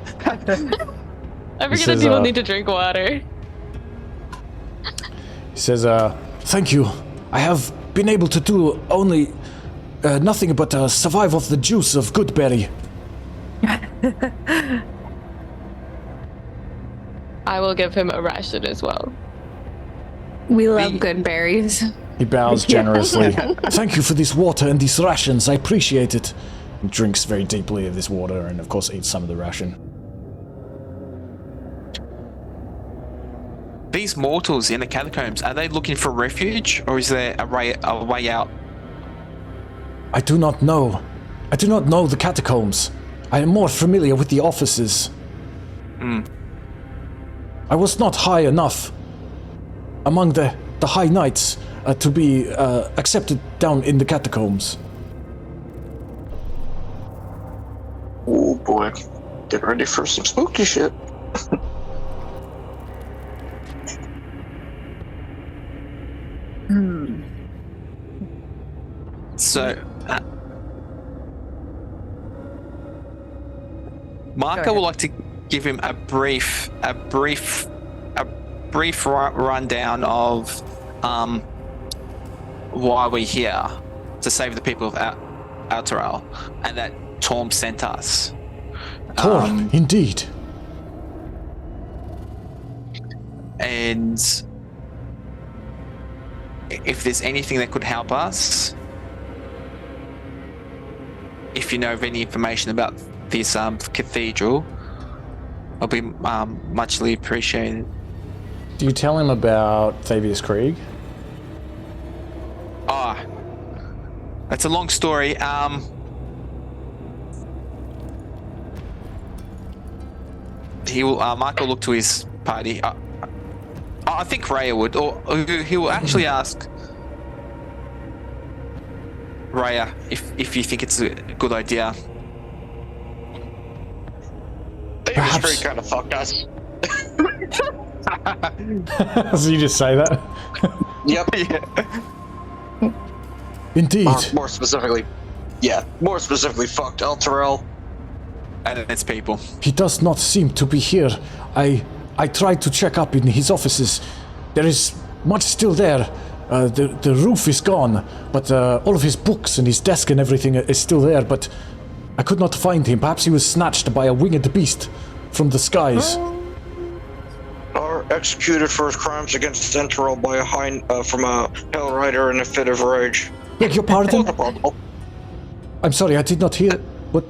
forget that people need to drink water. He says, thank you. I have been able to do only nothing but survive off the juice of goodberry. I will give him a ration as well. We love good berries. He bows generously. Thank you for this water and these rations. I appreciate it. He drinks very deeply of this water and, of course, eats some of the ration. These mortals in the catacombs, are they looking for refuge, or is there a way out? I do not know. I do not know the catacombs. I am more familiar with the offices. I was not high enough among the high knights to be accepted down in the catacombs. Oh boy, get ready for some spooky shit. So, Mahkah would like to give him a brief rundown of why we're here, to save the people of Elturel, and that Torm sent us. Torm, indeed. And if there's anything that could help us, if you know of any information about this cathedral, it'll be muchly appreciated. Do you tell him about Thavius Kreeg? That's a long story. He will. Mark will look to his party. I think Rhea would, or he will actually ask Rhea if you think it's a good idea. Thavius Kreeg kind of fucked us. So you just say that? Yep. Yeah. Indeed. More specifically fucked Elturel. And its people. He does not seem to be here. I tried to check up in his offices. There is much still there. The roof is gone, but all of his books and his desk and everything is still there, but I could not find him. Perhaps he was snatched by a winged beast from the skies. Or executed for his crimes against Elturel by from a Hell Rider in a fit of rage. Beg your pardon? I'm sorry, I did not hear. What?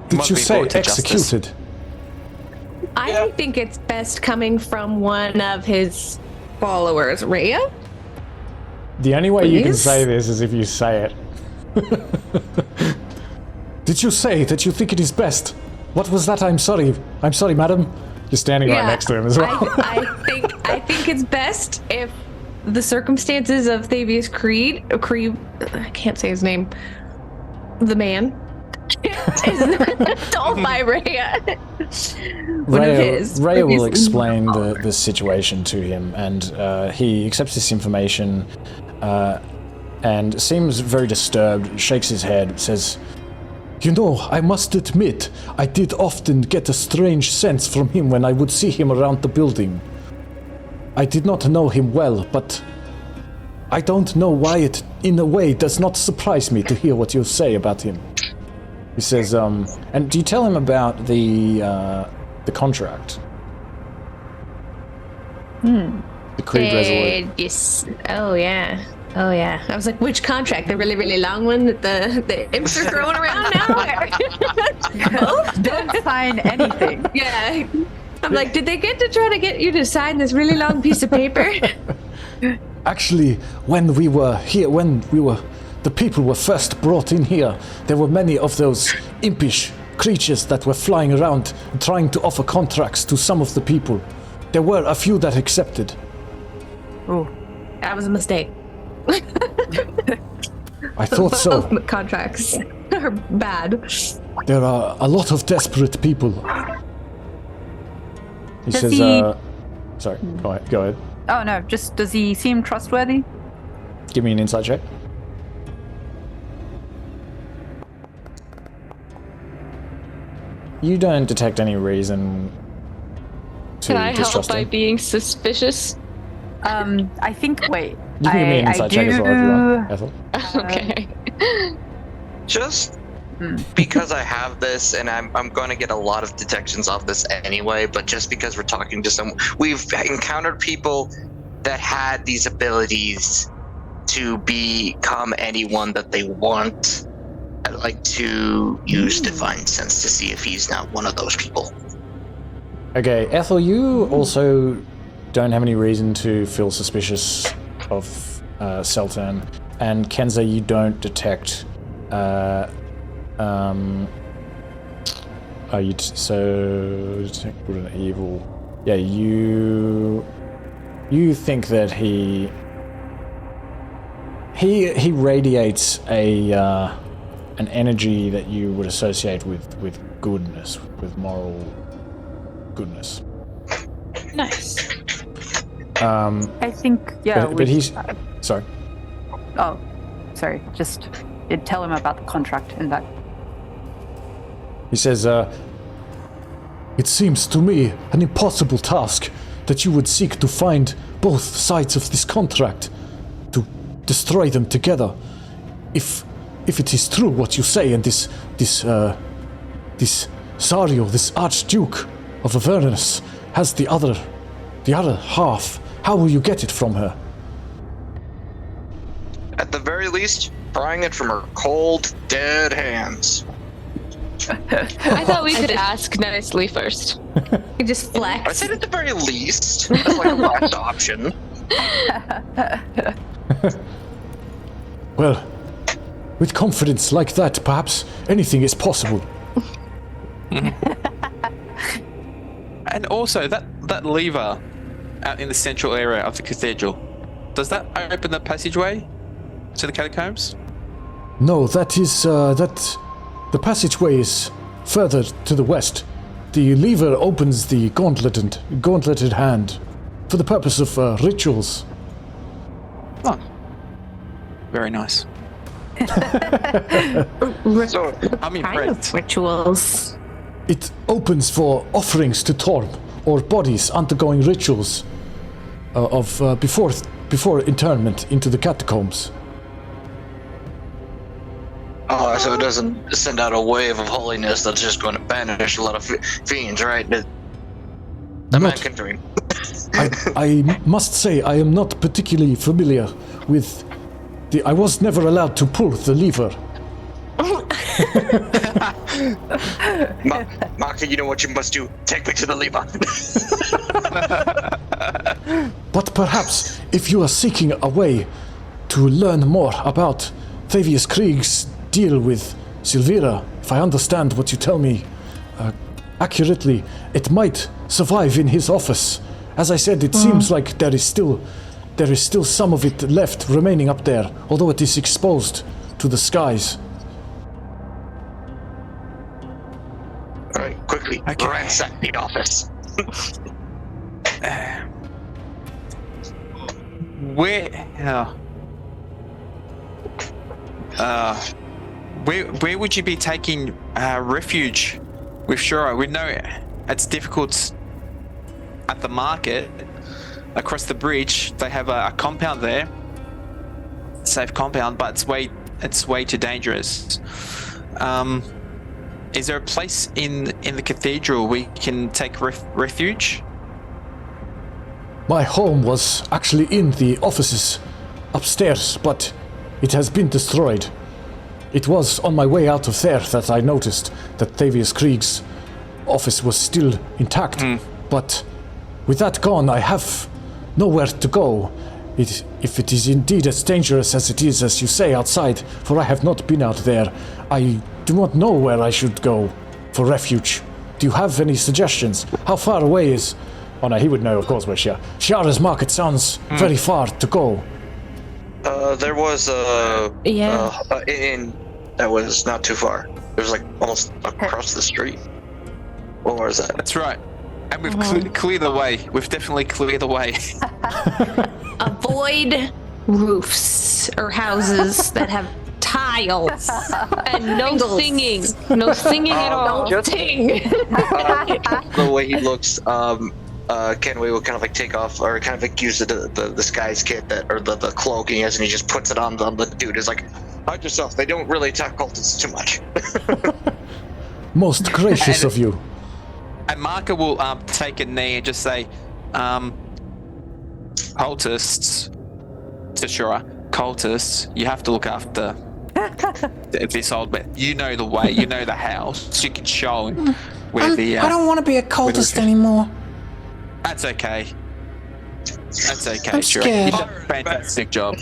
Did you say executed? I think it's best coming from one of his followers, Rhea. The only way you can say this is if you say it. Did you say that you think it is best? What was that? I'm sorry. I'm sorry, madam. You're standing right next to him as well. I think it's best if the circumstances of Thavius Kreeg, I can't say his name, the man, is told by Rhea. Rhea will explain the situation to him, and he accepts this information and seems very disturbed, shakes his head, says, "You know, I must admit, I did often get a strange sense from him when I would see him around the building. I did not know him well, but I don't know why it, in a way, does not surprise me to hear what you say about him." He says, and do you tell him about the contract? The Kreeg Resolute. Yes. Oh, yeah. Oh, yeah. I was like, which contract? The really, really long one that the imps are throwing around now? Don't sign anything. Yeah. I'm like, did they get to try to get you to sign this really long piece of paper? Actually, when we were here, the people were first brought in here, there were many of those impish creatures that were flying around trying to offer contracts to some of the people. There were a few that accepted. Oh, that was a mistake. I thought so. Both contracts are bad. There are a lot of desperate people. He says, sorry, go ahead. Oh no, just does he seem trustworthy? Give me an insight check. You don't detect any reason to Can I help distrust by him. being suspicious? I think. Wait. You can give me an insight check as well if you want, Ethel. Okay. Just because I have this, and I'm going to get a lot of detections off this anyway, but just because we're talking to someone, we've encountered people that had these abilities to become anyone that they want. I'd like to use Divine Sense to see if he's not one of those people. Okay, Ethel, you also don't have any reason to feel suspicious of Seltern, and Kensei, you don't detect. So detect good and evil. Yeah, you think that he radiates an energy that you would associate with goodness, with moral goodness. Nice. I think, yeah. But he's sorry. Oh, sorry. Just tell him about the contract and that. He says, "It seems to me an impossible task that you would seek to find both sides of this contract, to destroy them together. If it is true what you say, and this Sario, this Archduke of Avernus, has the other half, how will you get it from her?" At the very least, prying it from her cold, dead hands. I thought we could ask nicely first. You just flex. I said at the very least. That's like a last option. Well, with confidence like that, perhaps anything is possible. And also, that lever out in the central area of the cathedral, does that open the passageway to the catacombs? No, that is, the passageway is further to the west. The lever opens the gauntleted hand for the purpose of rituals. Oh, very nice. So, I'm Kind impressed. of rituals. It opens for offerings to Torm, or bodies undergoing rituals before internment into the catacombs. oh, so it doesn't send out a wave of holiness that's just going to banish a lot of fiends, right? The man Not- can dream. I must say I am not particularly familiar with I was never allowed to pull the lever. Mahkah, you know what you must do. Take me to the lever. But perhaps if you are seeking a way to learn more about Thavius Kreeg's deal with Silvira, if I understand what you tell me accurately, it might survive in his office. As I said, it seems like there is still some of it left remaining up there, although it is exposed to the skies. Alright, quickly, Okay. ransack the office. Where would you be taking refuge with Shura? We know it's difficult at the market across the bridge. They have a compound there, safe compound, but it's way too dangerous. Is there a place in the cathedral we can take refuge? My home was actually in the offices upstairs, but it has been destroyed. It was on my way out of there that I noticed that Thavius Kreeg's office was still intact. But with that gone, I have nowhere to go. If it is indeed as dangerous as it is, as you say, outside, for I have not been out there, I do not know where I should go for refuge. Do you have any suggestions? How far away is... Oh no, he would know, of course, where Shiara's market sounds very far to go. There was a inn that was not too far. It was like almost across the street. What was that? That's right. And we've cleared the way. We've definitely cleared the way. Avoid roofs or houses that have tiles. And no Shingles. singing. No singing at all. Don't sing. The way he looks, Kenway will kind of like take off or kind of like use the disguise kit that or the cloak he has, and he just puts it on the dude. Is like, hide yourself. They don't really attack cultists too much. Most gracious of you. And Mahkah will take a knee and just say, cultists, to Shura, cultists, you have to look after this old man. You know the way, you know the house. You can show him where I don't want to be a cultist anymore. That's okay. That's okay, I'm Shura. scared. You did a fantastic job.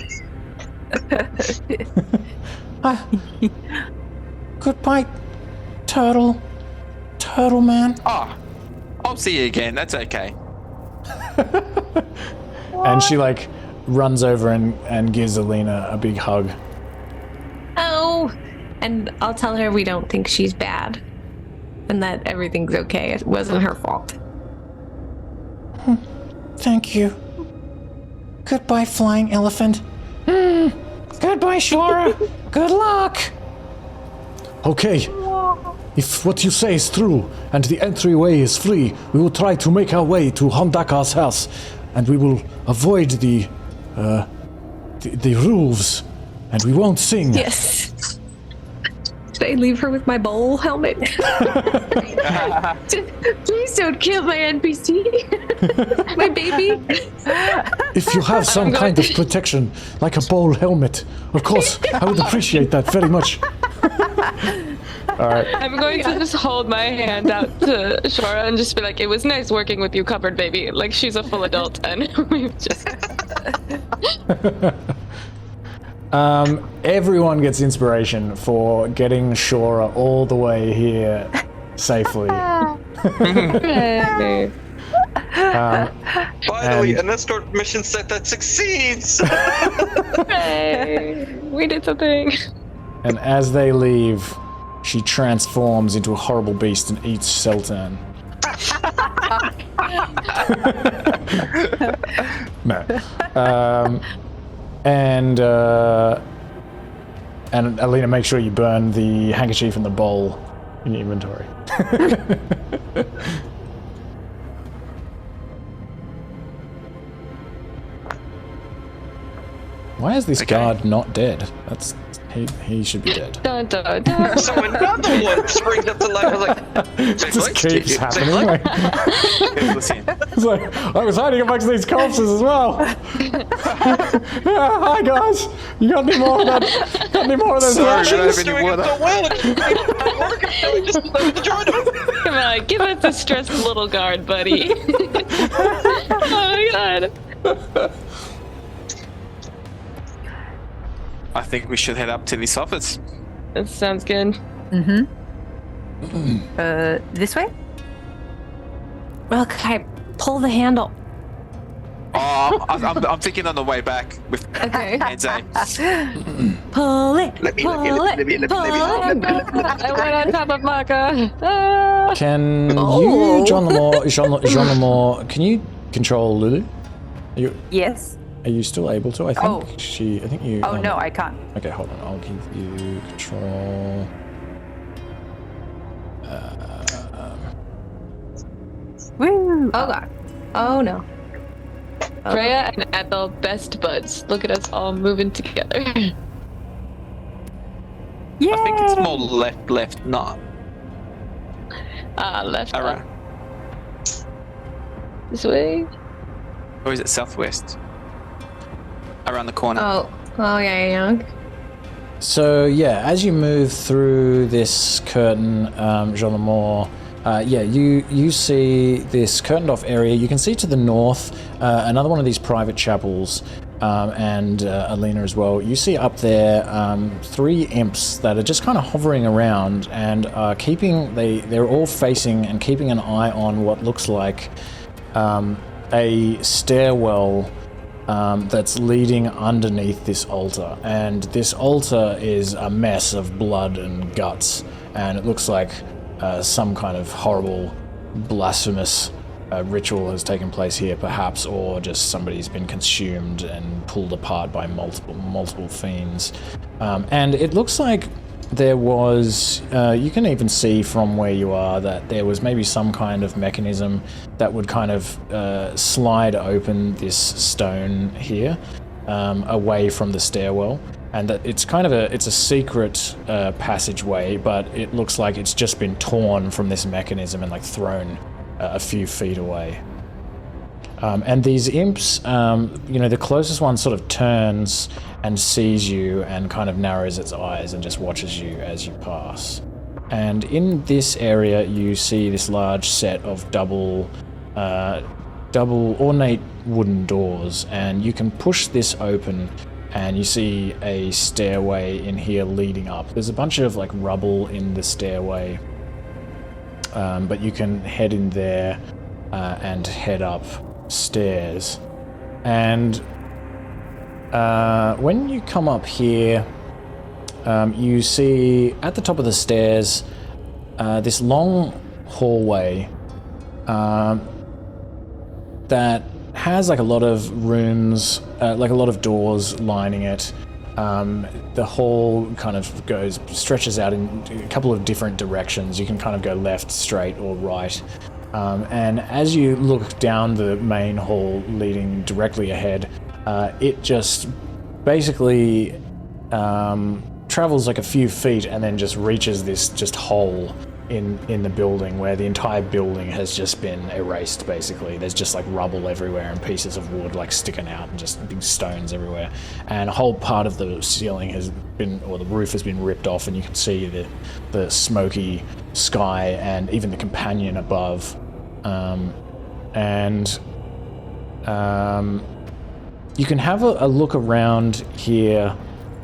Goodbye, turtle man. Oh, I'll see you again. That's okay. And she like runs over and gives Alina a big hug. Oh, and I'll tell her we don't think she's bad, and that everything's okay. It wasn't her fault. Thank you. Goodbye, flying elephant. Goodbye, Shura. Good luck. Okay. If what you say is true and the entryway is free, we will try to make our way to Hondakar's house, and we will avoid the roofs, and we won't sing. Yes. Should I leave her with my bowl helmet? Please don't kill my NPC. My baby. If you have some kind of protection, like a bowl helmet, of course, I would appreciate that very much. Alright. I'm going to just hold my hand out to Shura and just be like, it was nice working with you, covered baby. Like, she's a full adult, and we've just... Everyone gets inspiration for getting Shura all the way here safely. Finally, an escort mission set that succeeds! Hey, we did something. And as they leave, she transforms into a horrible beast and eats Seltern. No. And Alina, make sure you burn the handkerchief and the bowl in your inventory. Why is this guard not dead? He should be dead. Dun, dun, dun. So another one springs up to life. I was like, It just keeps happening. Like, it's like, I was hiding amongst these corpses as well. Yeah, hi guys. You got any more of that? Got any more of those? Sorry, She I was don't have doing any it so well, and it didn't work until we just decided to join him. Come on, give us a stressed little guard, buddy. Oh my god. I think we should head up to this office. That sounds good. This way? Well, can I pull the handle? Oh, I'm thinking on the way back with Kensei. Pull it. Let me. I went on top of Mahkah. Ah. Can you, Jean Lemore, can you control Lulu? Yes. Are you still able to? I think you. Oh, no, I can't. Okay, hold on. I'll give you control. Woo! Oh god. Oh no. Freya and Ethel, best buds. Look at us all moving together. Yeah. I think it's more left, not. Left. Alright. This way. Or is it southwest? Around the corner. Oh yeah. So yeah, as you move through this curtain, Jean Lemore, you see this curtained off area. You can see to the north another one of these private chapels, and Alina as well. You see up there 3 imps that are just kind of hovering around and are they're all facing and keeping an eye on what looks like a stairwell that's leading underneath this altar. And this altar is a mess of blood and guts, and it looks like some kind of horrible, blasphemous ritual has taken place here, perhaps, or just somebody's been consumed and pulled apart by multiple fiends. And it looks like there was, you can even see from where you are that there was maybe some kind of mechanism that would kind of slide open this stone here away from the stairwell, and that it's kind of it's a secret passageway, but it looks like it's just been torn from this mechanism and like thrown a few feet away. And these imps, the closest one sort of turns and sees you and kind of narrows its eyes and just watches you as you pass. And in this area, you see this large set of double ornate wooden doors, and you can push this open, and you see a stairway in here leading up. There's a bunch of like rubble in the stairway, but you can head in there and head up stairs. And when you come up here, you see at the top of the stairs this long hallway that has like a lot of rooms, like a lot of doors lining it. The hall kind of stretches out in a couple of different directions. You can kind of go left, straight, or right. And as you look down the main hall leading directly ahead, it just basically travels like a few feet and then just reaches this just hole in the building where the entire building has just been erased, basically. There's just like rubble everywhere and pieces of wood like sticking out and just big stones everywhere. And a whole part of the ceiling has been, or the roof has been ripped off, and you can see the smoky sky and even the companion above. You can have a look around here.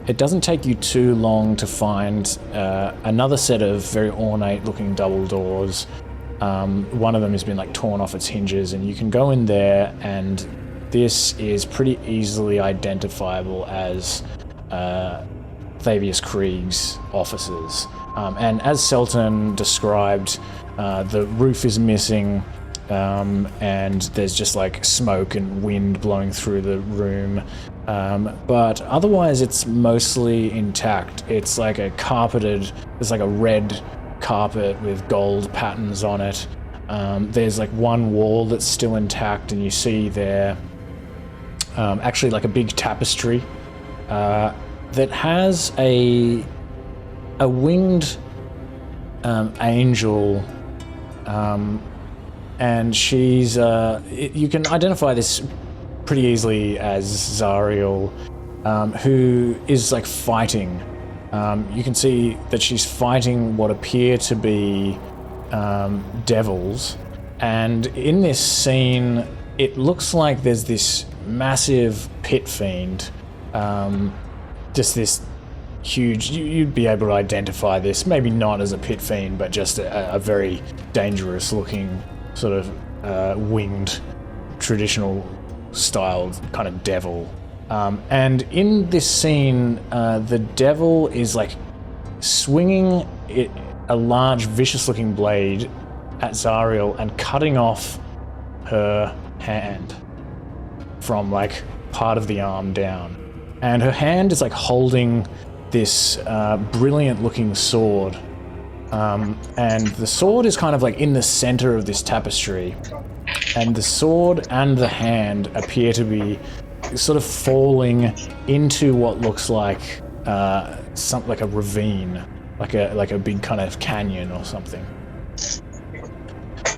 It doesn't take you too long to find another set of very ornate looking double doors. One of them has been like torn off its hinges, and you can go in there, and this is pretty easily identifiable as Thavius Kreeg's offices. And as Seltern described, the roof is missing, and there's just like smoke and wind blowing through the room. But otherwise it's mostly intact. It's like there's like a red carpet with gold patterns on it. There's like one wall that's still intact, and you see there actually like a big tapestry that has a winged angel, and she's you can identify this pretty easily as Zariel, who is like fighting. You can see that she's fighting what appear to be devils, and in this scene it looks like there's this massive pit fiend, just this huge, you'd be able to identify this, maybe not as a pit fiend, but just a very dangerous looking sort of winged traditional styled kind of devil. And in this scene, the devil is like swinging a large vicious looking blade at Zariel and cutting off her hand from like part of the arm down. And her hand is like holding this brilliant looking sword. And the sword is kind of like in the center of this tapestry. And the sword and the hand appear to be sort of falling into what looks like something like a ravine, like a big kind of canyon or something.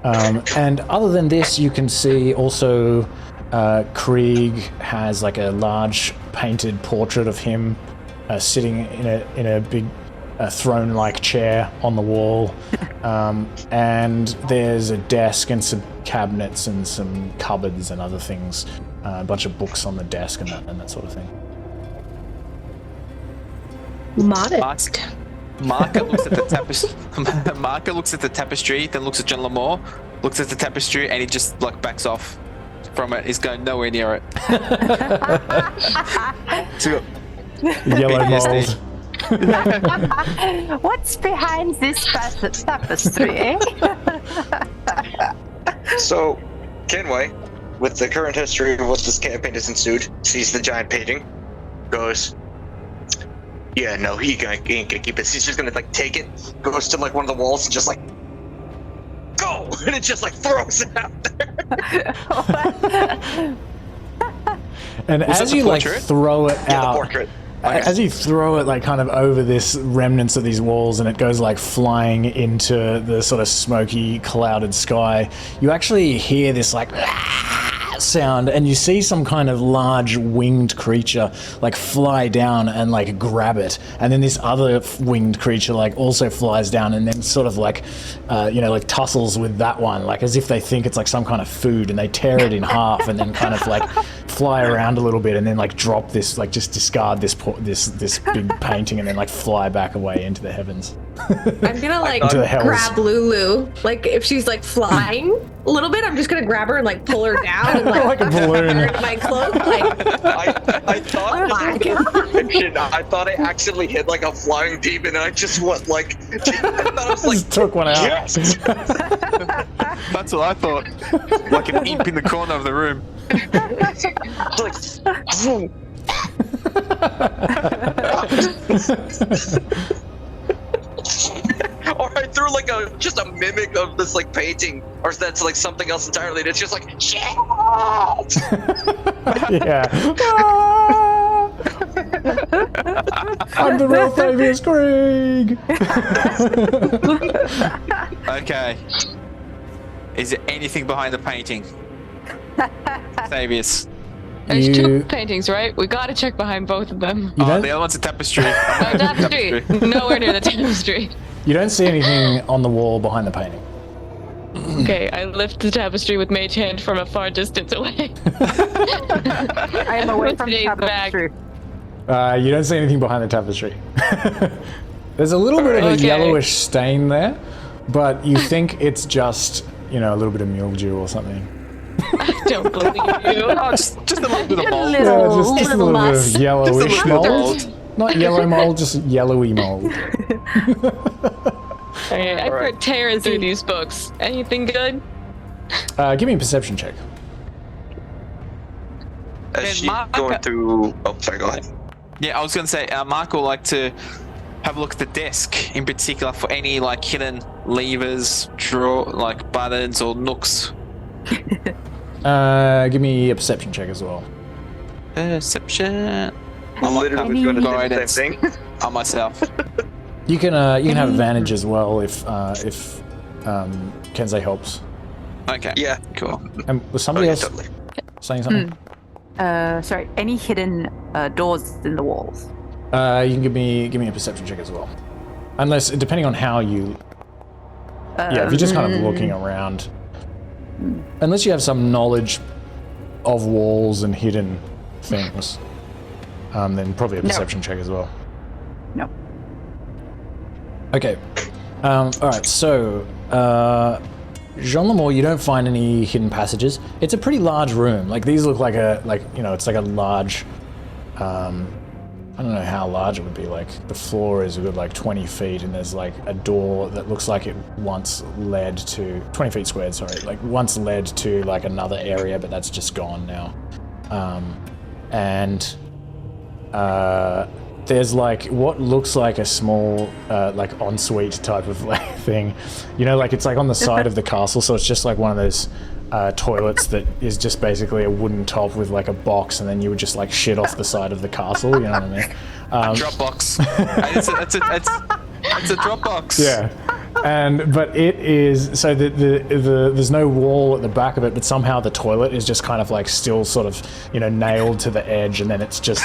And other than this, you can see also Kreeg has like a large painted portrait of him sitting in a big throne-like chair on the wall, and there's a desk and some cabinets and some cupboards and other things, a bunch of books on the desk and that sort of thing. Modest. Mahkah looks at the tapestry. Mahkah looks at the tapestry, then looks at John Lamore, looks at the tapestry, and he just like backs off from it. He's going nowhere near it. So, Yellow mold. What's behind this tapestry, eh? So, Kenway, with the current history of what this campaign has ensued, sees the giant painting, goes, Yeah, no, he ain't gonna keep it. He's just gonna like take it, goes to like one of the walls, and just like go, and it just like throws it out there. And as you like throw it Yeah, the out, portrait. as you throw it like kind of over this remnants of these walls, and it goes like flying into the sort of smoky, clouded sky, you actually hear this like sound, and you see some kind of large winged creature like fly down and like grab it, and then this other winged creature like also flies down and then sort of like like tussles with that one, like as if they think it's like some kind of food, and they tear it in half and then kind of like fly around a little bit and then like drop this, like just discard this big painting and then like fly back away into the heavens. I'm gonna like Into the hells. grab Lulu. Like if she's like flying a little bit, I'm just gonna grab her and like pull her down and like, Like a balloon. her in my cloak. Like I thought I thought I accidentally hit like a flying demon, and I just went like, I thought I was like, Just took one out. yes. That's what I thought. Like an imp in the corner of the room. Like, boom. Or I threw like just a mimic of this like painting, or that's like something else entirely. And it's just like shit. Yeah. I'm the real Thavius Kreeg. Okay. Is there anything behind the painting? Thavius. There's You- two paintings, right? We gotta check behind both of them. You Oh, don't, the other one's a tapestry. No tapestry. Nowhere near the tapestry. you don't see anything on the wall behind the painting. Okay, I lift the tapestry with mage hand from a far distance away. I am away from the Today's bag. tapestry. You don't see anything behind the tapestry. There's a little bit of a Okay. yellowish stain there, but you think it's just, a little bit of mildew or something. I don't believe you. Oh, just a little bit of mold. Yeah, just a little little bit must. of yellowish Just a little bit of mold. Not yellow mold, just yellowy mold. Alright, I start tearing through these books. Anything good? Give me a perception check. As Then she's Mahkah- going through. Oh, sorry. Go ahead. Yeah, I was going to say, Mark would like to have a look at the desk in particular for any like hidden levers, like buttons or nooks. Give me a perception check as well. Perception. I'm literally going to do the Guidance. same thing. On myself. You can have advantage as well if Kensei helps. Okay. Yeah. Cool. And was somebody Oh, yeah, else totally. saying something? Sorry, any hidden doors in the walls? You can give me a perception check as well. Unless, depending on how you... if you're just kind of looking around. Unless you have some knowledge of walls and hidden things, then probably a perception check as well. No. Okay. Alright, so... Jean Lemore, you don't find any hidden passages. It's a pretty large room. Like, these look like it's like a large... I don't know how large it would be. Like, the floor is a good like 20 feet, and there's like a door that looks like it once led to 20 feet squared. Sorry, like once led to like another area, but that's just gone now. There's like what looks like a small like ensuite type of like thing, like it's like on the side of the castle, so it's just like one of those toilets that is just basically a wooden top with like a box, and then you would just like shit off the side of the castle, you know what I mean? Dropbox. It's a Dropbox. Yeah. But it is so there's no wall at the back of it, but somehow the toilet is just kind of like still sort of nailed to the edge, and then it's just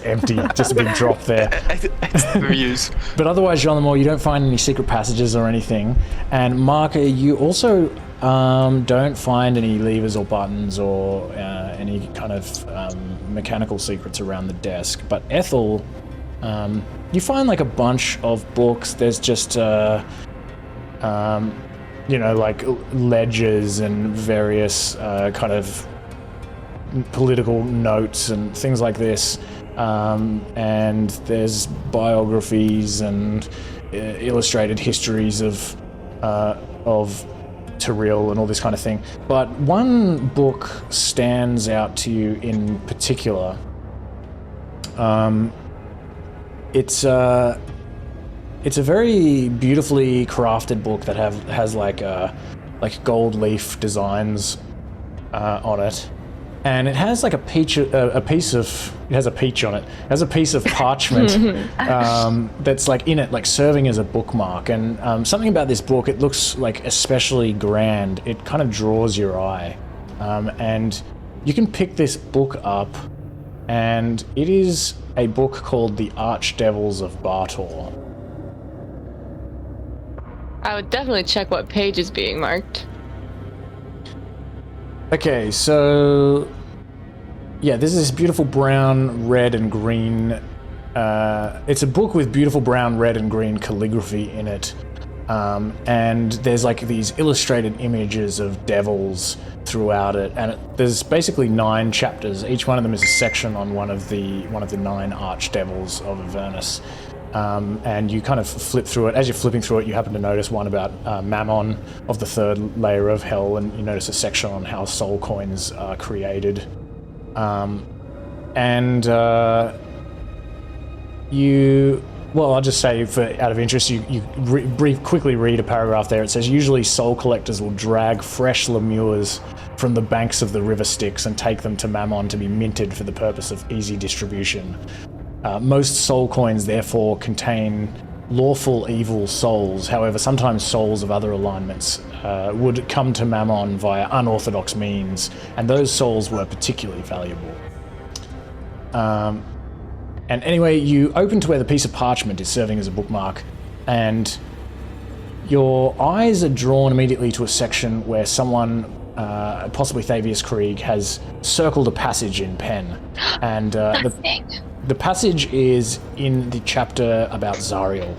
empty, just a big drop there. It's the views. But otherwise, Jean Lemore, you don't find any secret passages or anything. And Mahkah, you also don't find any levers or buttons or any kind of mechanical secrets around the desk. But Ethel, you find like a bunch of books. There's just like ledgers and various kind of political notes and things like this, and there's biographies and illustrated histories of Tyrell and all this kind of thing. But one book stands out to you in particular. it's a very beautifully crafted book that has like gold leaf designs on it, and it has like a peach on it. It has a peach on it. It has a piece of parchment that's like in it, like serving as a bookmark. And something about this book, it looks like especially grand. It kind of draws your eye, and you can pick this book up, and it is a book called The Archdevils of Baldur. I would definitely check what page is being marked. Okay, so yeah, this is this beautiful brown, red, and green. It's a book with beautiful brown, red, and green calligraphy in it, and there's like these illustrated images of devils throughout it, and there's basically 9 chapters. Each one of them is a section on one of the 9 archdevils of Avernus. And you kind of flip through it. As you're flipping through it, you happen to notice one about Mammon of the 3rd layer of hell, and you notice a section on how soul coins are created. I'll just say, out of interest, you quickly read a paragraph there. It says, usually soul collectors will drag fresh lemures from the banks of the river Styx and take them to Mammon to be minted for the purpose of easy distribution. Most soul coins, therefore, contain lawful evil souls. However, sometimes souls of other alignments would come to Mammon via unorthodox means, and those souls were particularly valuable. And anyway, you open to where the piece of parchment is serving as a bookmark, and your eyes are drawn immediately to a section where someone, possibly Thavius Kreeg, has circled a passage in pen. And the passage is in the chapter about Zariel,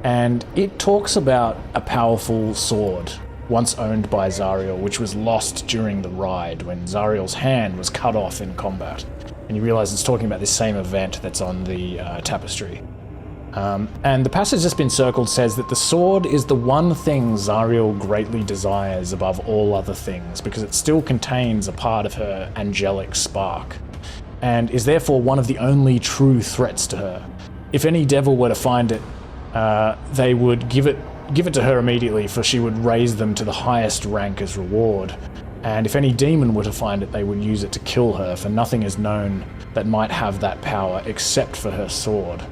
and it talks about a powerful sword once owned by Zariel, which was lost during the ride when Zariel's hand was cut off in combat. And you realize it's talking about this same event that's on the tapestry. And the passage that's been circled says that the sword is the one thing Zariel greatly desires above all other things, because it still contains a part of her angelic spark, and is therefore one of the only true threats to her. If any devil were to find it, they would give it to her immediately, for she would raise them to the highest rank as reward. And if any demon were to find it, they would use it to kill her, for nothing is known that might have that power except for her sword.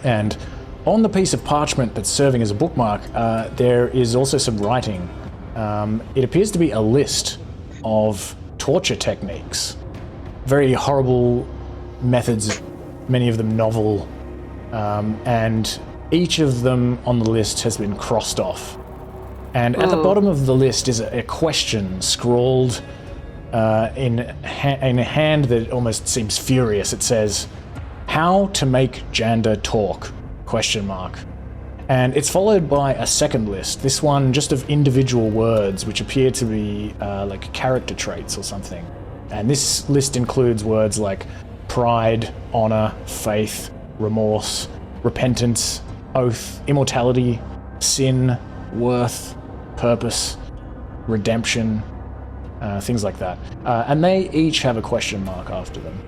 And on the piece of parchment that's serving as a bookmark, there is also some writing. It appears to be a list of torture techniques. Very horrible methods, many of them novel, and each of them on the list has been crossed off. And at the bottom of the list is a question scrawled in a hand that almost seems furious. It says, "How to make Janda talk?" ? And it's followed by a second list, this one just of individual words which appear to be like character traits or something. And this list includes words like pride, honor, faith, remorse, repentance, oath, immortality, sin, worth, purpose, redemption, things like that. And they each have a question mark after them.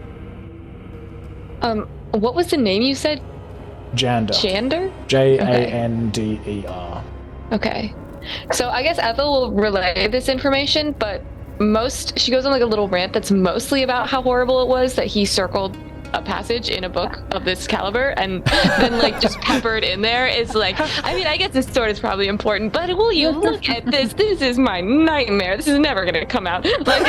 What was the name you said? Jander. Jander? Jander. Okay. So I guess Ethel will relay this information, but she goes on like a little rant that's mostly about how horrible it was that he circled a passage in a book of this caliber, and then like just peppered in there is like, I mean, I guess this sword is probably important, but will you look at this? This is my nightmare. This is never gonna come out. Like,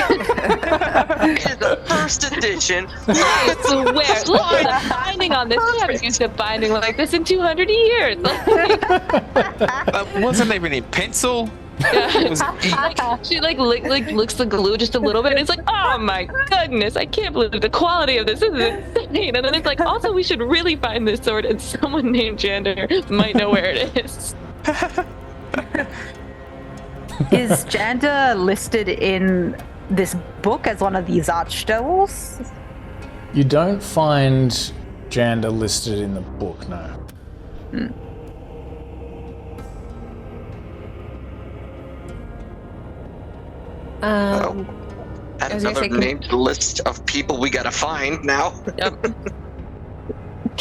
It is the first edition. I swear, look at the binding on this. We haven't used a binding like this in 200 years. Wasn't even in pencil. It was ink. She looks the glue just a little bit, and it's like, oh my goodness, I can't believe the quality of this. This is insane. And then it's like, also we should really find this sword, and someone named Jander might know where it is. Is Janda listed in this book as one of these archdevils? You don't find Jander listed in the book, no. Add another name to the list of people we gotta find now. Yep.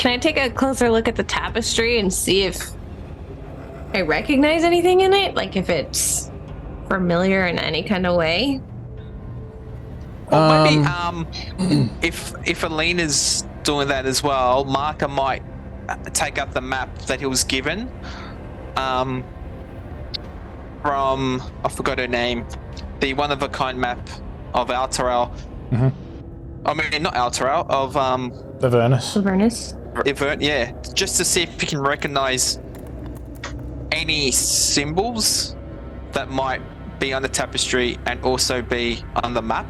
Can I take a closer look at the tapestry and see if I recognize anything in it? Like if it's familiar in any kind of way? Or maybe if Alina's doing that as well, Mahkah might take up the map that he was given from, I forgot her name, the one-of-a-kind map of Alterel. I mean, not Alterel, of Avernus. Yeah, just to see if you can recognize any symbols that might be on the tapestry and also be on the map.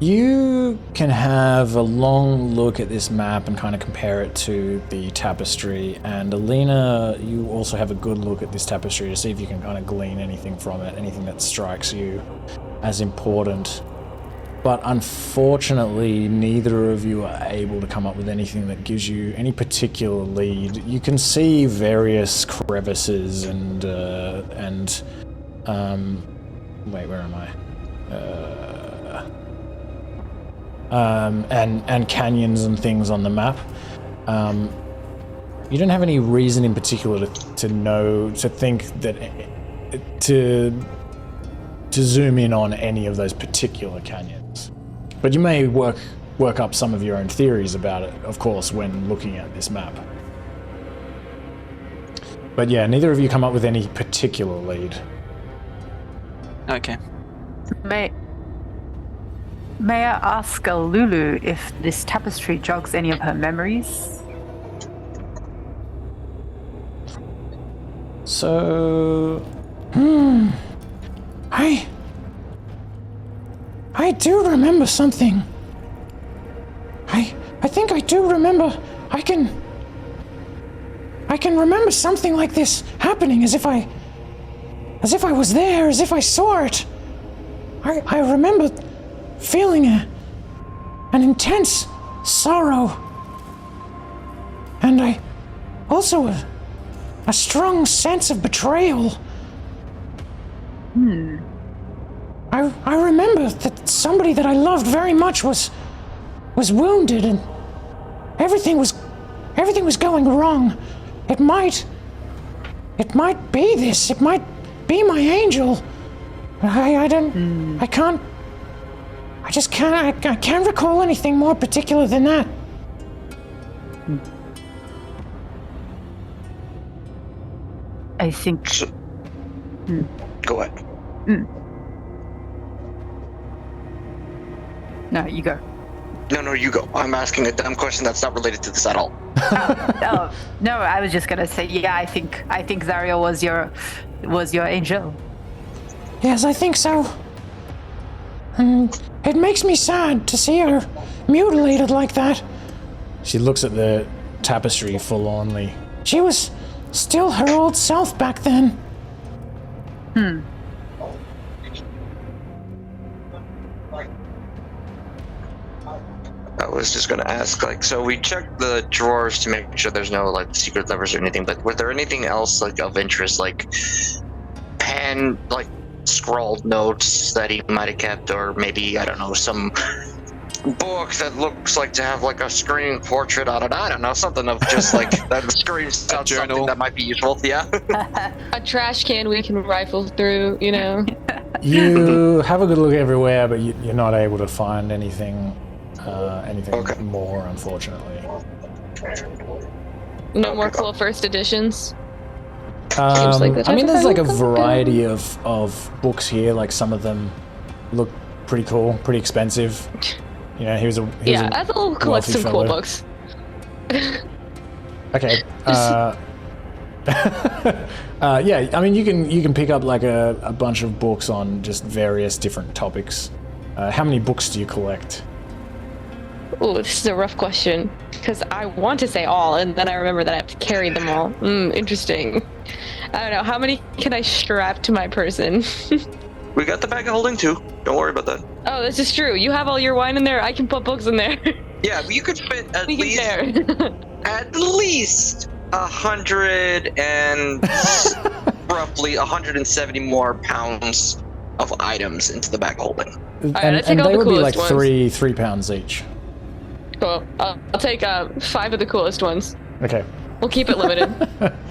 You can have a long look at this map and kind of compare it to the tapestry, and Alina, you also have a good look at this tapestry to see if you can kind of glean anything from it, anything that strikes you as important. But unfortunately, neither of you are able to come up with anything that gives you any particular lead. You can see various crevices and wait, where am I? And canyons and things on the map. You don't have any reason in particular to think that to zoom in on any of those particular canyons. But you may work up some of your own theories about it, of course, when looking at this map. But yeah, neither of you come up with any particular lead. Okay. May I ask Lulu if this tapestry jogs any of her memories? So... I do remember something. I think I do remember. I can remember something like this happening as if I was there, as if I saw it. I remember feeling an intense sorrow. And I also a strong sense of betrayal. I remember that somebody that I loved very much was wounded, and everything was going wrong. It might be this. It might be my angel. I can't recall anything more particular than that. I think... Go ahead. No, you go. No, you go. I'm asking a dumb question that's not related to this at all. Oh, no, I was just gonna say, yeah, I think Zariel was your angel. Yes, I think so. And it makes me sad to see her mutilated like that. She looks at the tapestry forlornly. She was still her old self back then. I was just gonna ask, so we checked the drawers to make sure there's no, secret levers or anything, but were there anything else, of interest, pen, scrawled notes that he might have kept, or maybe, I don't know, some book that looks like to have, a screen portrait on it, I don't know, something of just, that screams out something that might be useful, yeah? A trash can we can rifle through, you know? You have a good look everywhere, but you're not able to find anything more, unfortunately. No more cool first editions? There's a variety of books here. Some of them look pretty cool, pretty expensive. Here's a Ethel collects some cool books. Okay. You can pick up a bunch of books on just various different topics. How many books do you collect? Oh, this is a rough question, because I want to say all, and then I remember that I have to carry them all. Interesting. I don't know, how many can I strap to my person? We got the bag of holding too. Don't worry about that. Oh, this is true. You have all your wine in there, I can put books in there. Yeah, you could fit at We can least 100 and roughly 170 more pounds of items into the bag of holding. let's take all they the would be like coolest ones. 3 pounds each. Cool. I'll take 5 of the coolest ones. Okay. We'll keep it limited.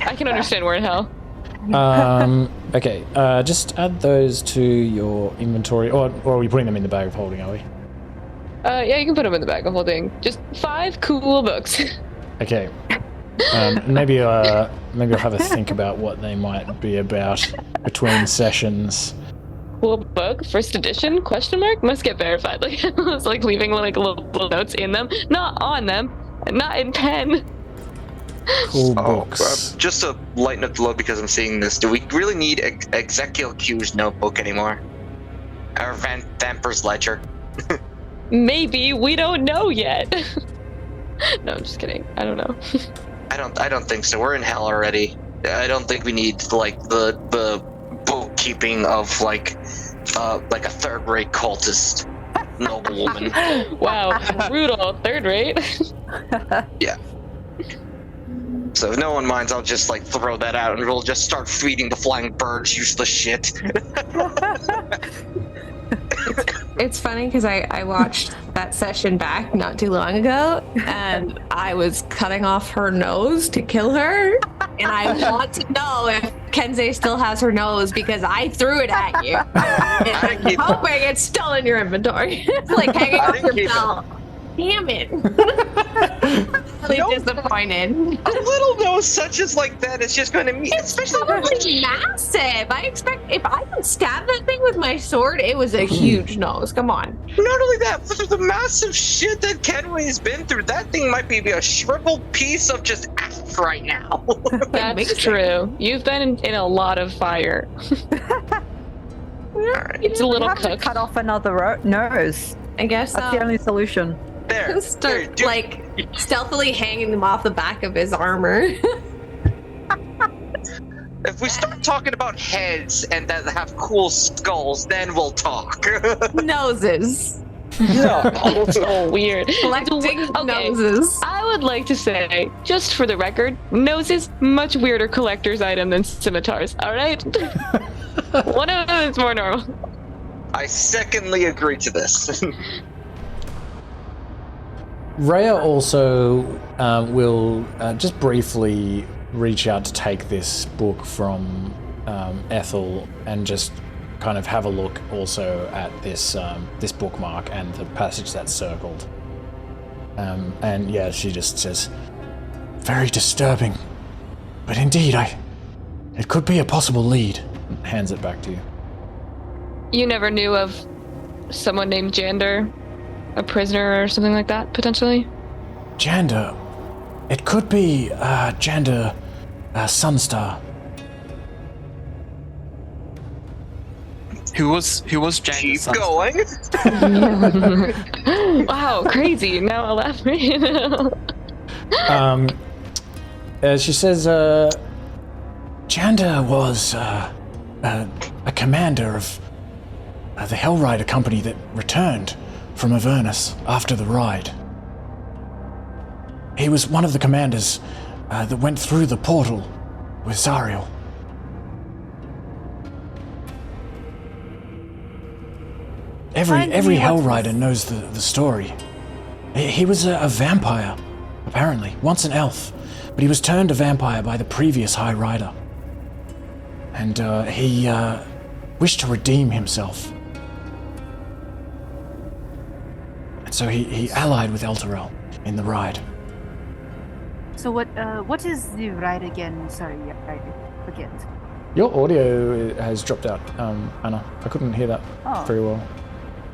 I can understand we're in hell. Okay, just add those to your inventory, or are we putting them in the bag of holding, are we? Yeah, you can put them in the bag of holding. Just 5 cool books. Okay. Maybe I'll have a think about what they might be about between sessions. Cool book, first edition? Question mark? Must get verified. Like I was like leaving like little notes in them, not on them, not in pen. Cool books. Just to lighten up the load because I'm seeing this, do we really need Ezekiel Q's notebook anymore? Or Vamper's ledger? Maybe, we don't know yet. No, I'm just kidding. I don't know. I don't think so. We're in hell already. I don't think we need like the bookkeeping of like a third-rate cultist noblewoman. Wow, brutal. Third rate. Yeah. So if no one minds, I'll just like throw that out and we'll just start feeding the flying birds useless shit. It's funny because I watched that session back not too long ago, and I was cutting off her nose to kill her, and I want to know if Kensei still has her nose because I threw it at you. And I'm hoping it's still in your inventory. It's like hanging off your belt. Damn it. Really disappointed. A little nose such as like that is just going to mean, especially It's massive. I expect if I could stab that thing with my sword, it was a huge nose. Come on. Not only that, but the massive shit that Kenway has been through, that thing might be a shriveled piece of just ash right now. That's true. You've been in a lot of fire. Alright. It's a little have to cooked. cut off another nose. I guess That's the only solution. There. Start Dude. like stealthily hanging them off the back of his armor. If we start talking about heads and that have cool skulls, then we'll talk. Noses. Oh, so weird. Collecting Okay. noses. I would like to say, just for the record, noses, much weirder collector's item than scimitars, alright? One of them is more normal. I secondly agree to this. Rhea also will just briefly reach out to take this book from Ethel and just kind of have a look also at this this bookmark and the passage that's circled. And yeah, she just says, "Very disturbing, but indeed, it could be a possible lead." And hands it back to you. You never knew of someone named Jander? A prisoner or something like that, potentially? Jander. It could be Jander Sunstar. Who was James? Keep going. Wow, crazy. Now elaborate. She says, Jander was a commander of the Hellrider company that returned from Avernus after the ride. He was one of the commanders that went through the portal with Zariel. Every Hellrider knows the story. He was a vampire, apparently, once an elf, but he was turned a vampire by the previous High Rider. And he wished to redeem himself. And so he allied with Elturel in the ride. So what is the ride again? Sorry, I forget. Your audio has dropped out, Anna. I couldn't hear that very well.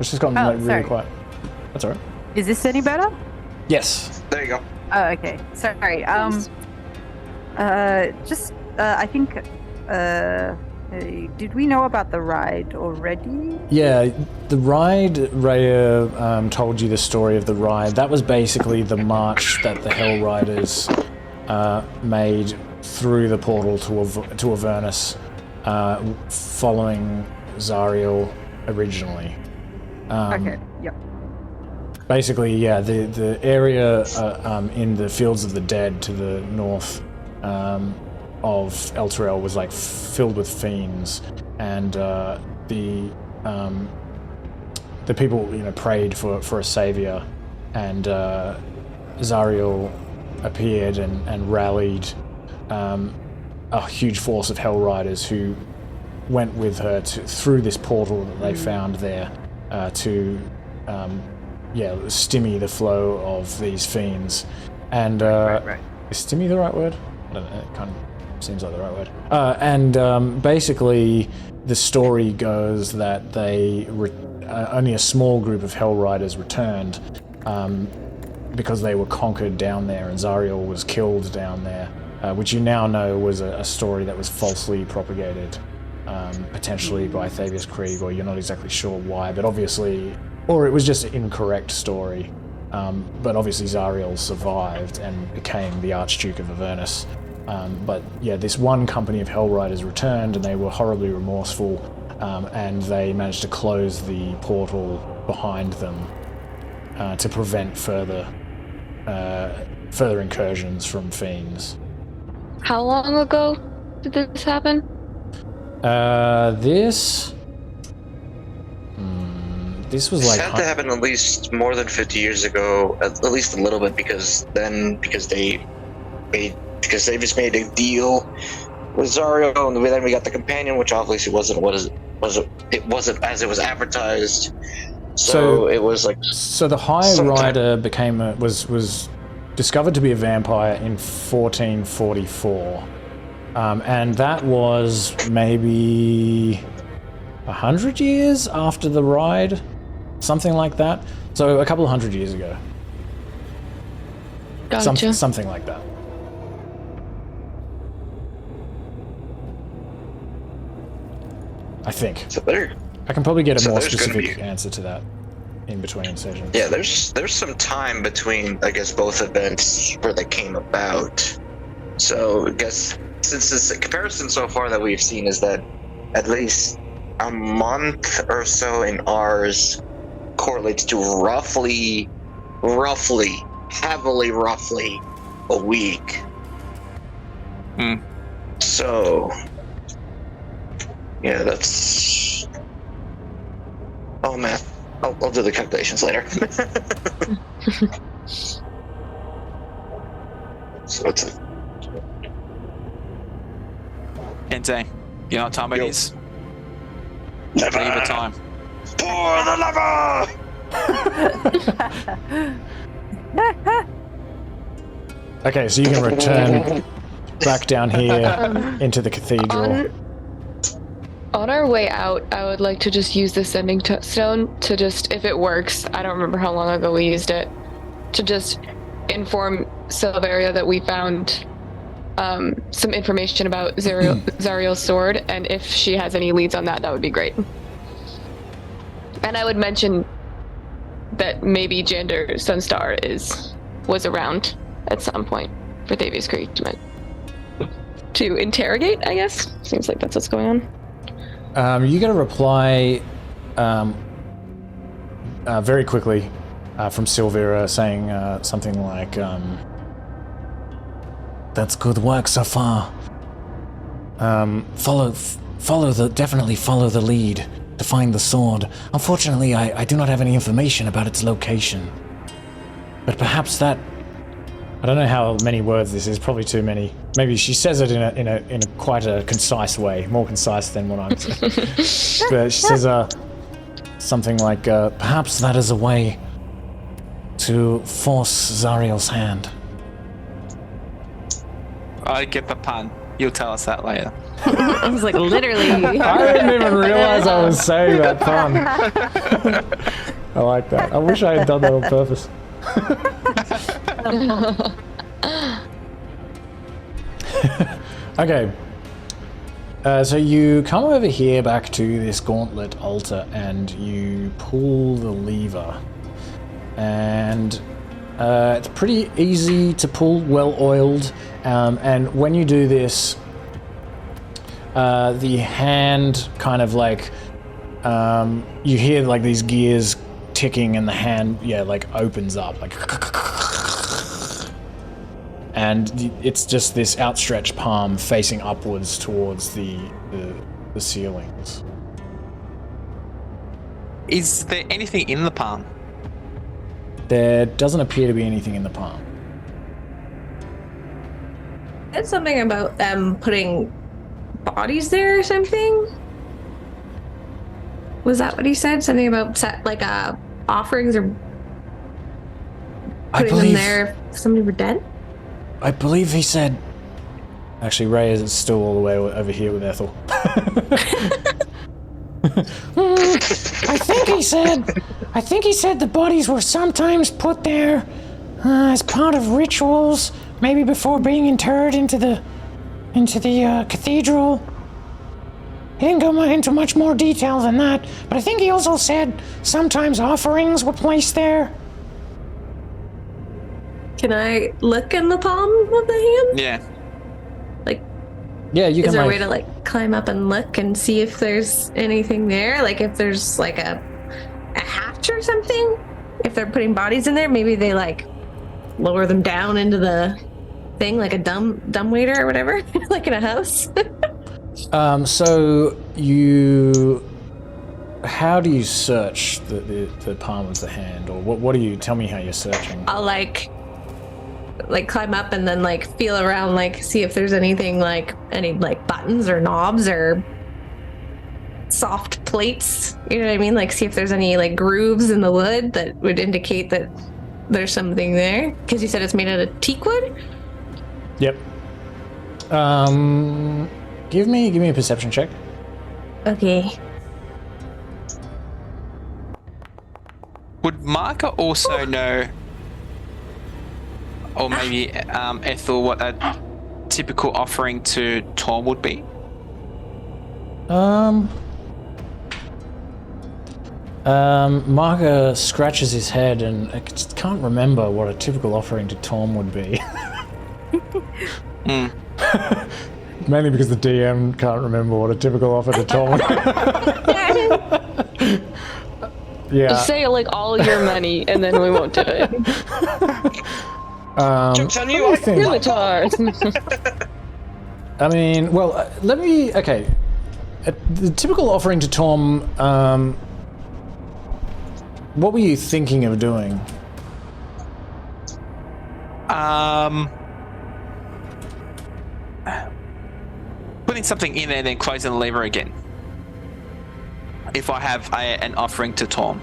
It's just gotten really sorry. quiet. That's alright. Is this any better? Yes. There you go. Oh, okay. Sorry. I think. Did we know about the ride already? Yeah, the ride, Rhea told you the story of the ride. That was basically the march that the Hell Riders made through the portal to Avernus, following Zariel originally. Okay, yep. Basically, yeah, the area in the Fields of the Dead to the north of Elturel was like the people, prayed for a savior, and Zariel appeared and rallied a huge force of Hellriders who went with her through this portal that they found there to stymie the flow of these fiends. And right. is stymie the right word? I don't know, it kind of seems like the right word. And basically the story goes that they only a small group of Hellriders returned because they were conquered down there, and Zariel was killed down there, which you now know was a story that was falsely propagated, potentially by Thavius Kreeg, or you're not exactly sure why, but obviously, or it was just an incorrect story. But obviously Zariel survived and became the Archduke of Avernus. But yeah, this one company of Hellriders returned, and they were horribly remorseful, and they managed to close the portal behind them to prevent further incursions from fiends. How long ago did this happen? This was like... It had to happen at least more than 50 years ago, at least a little bit, because they just made a deal with Zariel, and then we got the companion, which obviously wasn't as it was advertised. So it was like... So the High Rider was discovered to be a vampire in 1444. And that was maybe 100 years after the ride, something like that. So a couple of 100 years ago. Gotcha. Something like that. I think. So I can probably get a more specific answer to that in between sessions. Yeah, there's some time between, I guess, both events where they came about. So I guess since this comparison so far that we've seen is that at least a month or so in ours correlates to roughly a week. So yeah, that's... Oh man, I'll do the calculations later. So it's a... Kensei, you know what time it is? Never. Leave the time. Pour the lever! Okay, so you can return back down here into the cathedral. On our way out, I would like to just use the sending stone to just, if it works, I don't remember how long ago we used it, to just inform Silveria that we found some information about Zariel's sword, and if she has any leads on that, that would be great. And I would mention that maybe Jander Sunstar was around at some point for Thavius Kreeg to interrogate, I guess. Seems like that's what's going on. You get a reply very quickly from Silveria saying something like, "That's good work so far. Definitely follow the lead to find the sword. Unfortunately, I do not have any information about its location. But perhaps that... I don't know how many words this is, probably too many. Maybe she says it in a quite a concise way, more concise than what I'm saying. But she says something like, perhaps that is a way to force Zariel's hand." I get the pun. You'll tell us that later. I was like, literally. I didn't even realize I was saying that pun. I like that. I wish I had done that on purpose. Okay. So you come over here back to this gauntlet altar and you pull the lever. And it's pretty easy to pull, well oiled. And when you do this, the hand kind of like, you hear like these gears ticking and the hand, like opens up, like, and it's just this outstretched palm facing upwards towards the ceilings. Is there anything in the palm? There doesn't appear to be anything in the palm. Said something about them putting bodies there or something. Was that what he said? Something about offerings or putting them there if somebody were dead? I believe he said... Actually, Ray is still all the way over here with Ethel. I think he said the bodies were sometimes put there as part of rituals, maybe before being interred into the cathedral. He didn't go into much more detail than that, but I think he also said sometimes offerings were placed there. Can I look in the palm of the hand? Yeah. Yeah, you can. Is there a way to climb up and look and see if there's anything there? Like if there's a hatch or something? If they're putting bodies in there, maybe they lower them down into the thing like a dumb waiter or whatever, like in a house. So how do you search the palm of the hand, or what do you tell me how you're searching? I'll climb up and then feel around, see if there's anything any buttons or knobs or soft plates, you know what I mean? See if there's any grooves in the wood that would indicate that there's something there, because you said it's made out of teak wood. Yep. Give me a perception check. Okay. Would Mahkah also know, or maybe Ethel, what a typical offering to Torm would be? Mahkah scratches his head and I just can't remember what a typical offering to Torm would be. Mainly because the DM can't remember what a typical offer to Torm would be. Yeah. Just say all your money and then we won't do it. Joke's on you. Scimitars. I mean, well, okay. The typical offering to Torm, what were you thinking of doing? Putting something in there and then closing the lever again. If I have an offering to Torm.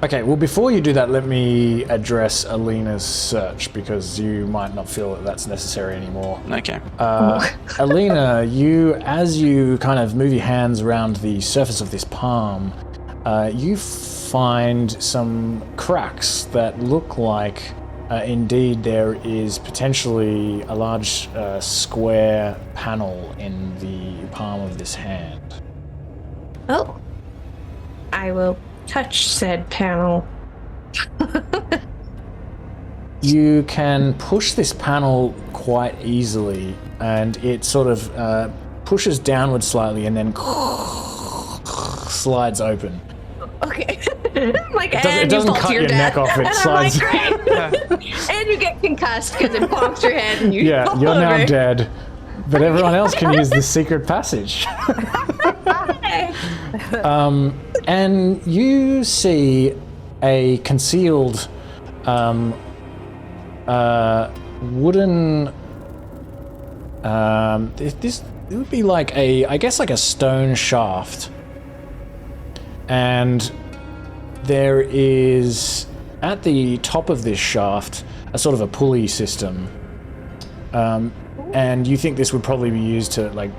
Okay, well, before you do that, let me address Alina's search, because you might not feel that that's necessary anymore. Okay. Alina, as you kind of move your hands around the surface of this palm, you find some cracks that look like, indeed, there is potentially a large square panel in the palm of this hand. Oh. I will touch said panel. You can push this panel quite easily, and it sort of pushes downward slightly and then slides open. Okay. It doesn't cut your neck off, it slides. Great. And you get concussed because it bonks your head and you fall you're over. now dead. But everyone else can use this secret passage. And you see a concealed wooden it would be like a stone shaft, and there is at the top of this shaft a sort of a pulley system, and you think this would probably be used to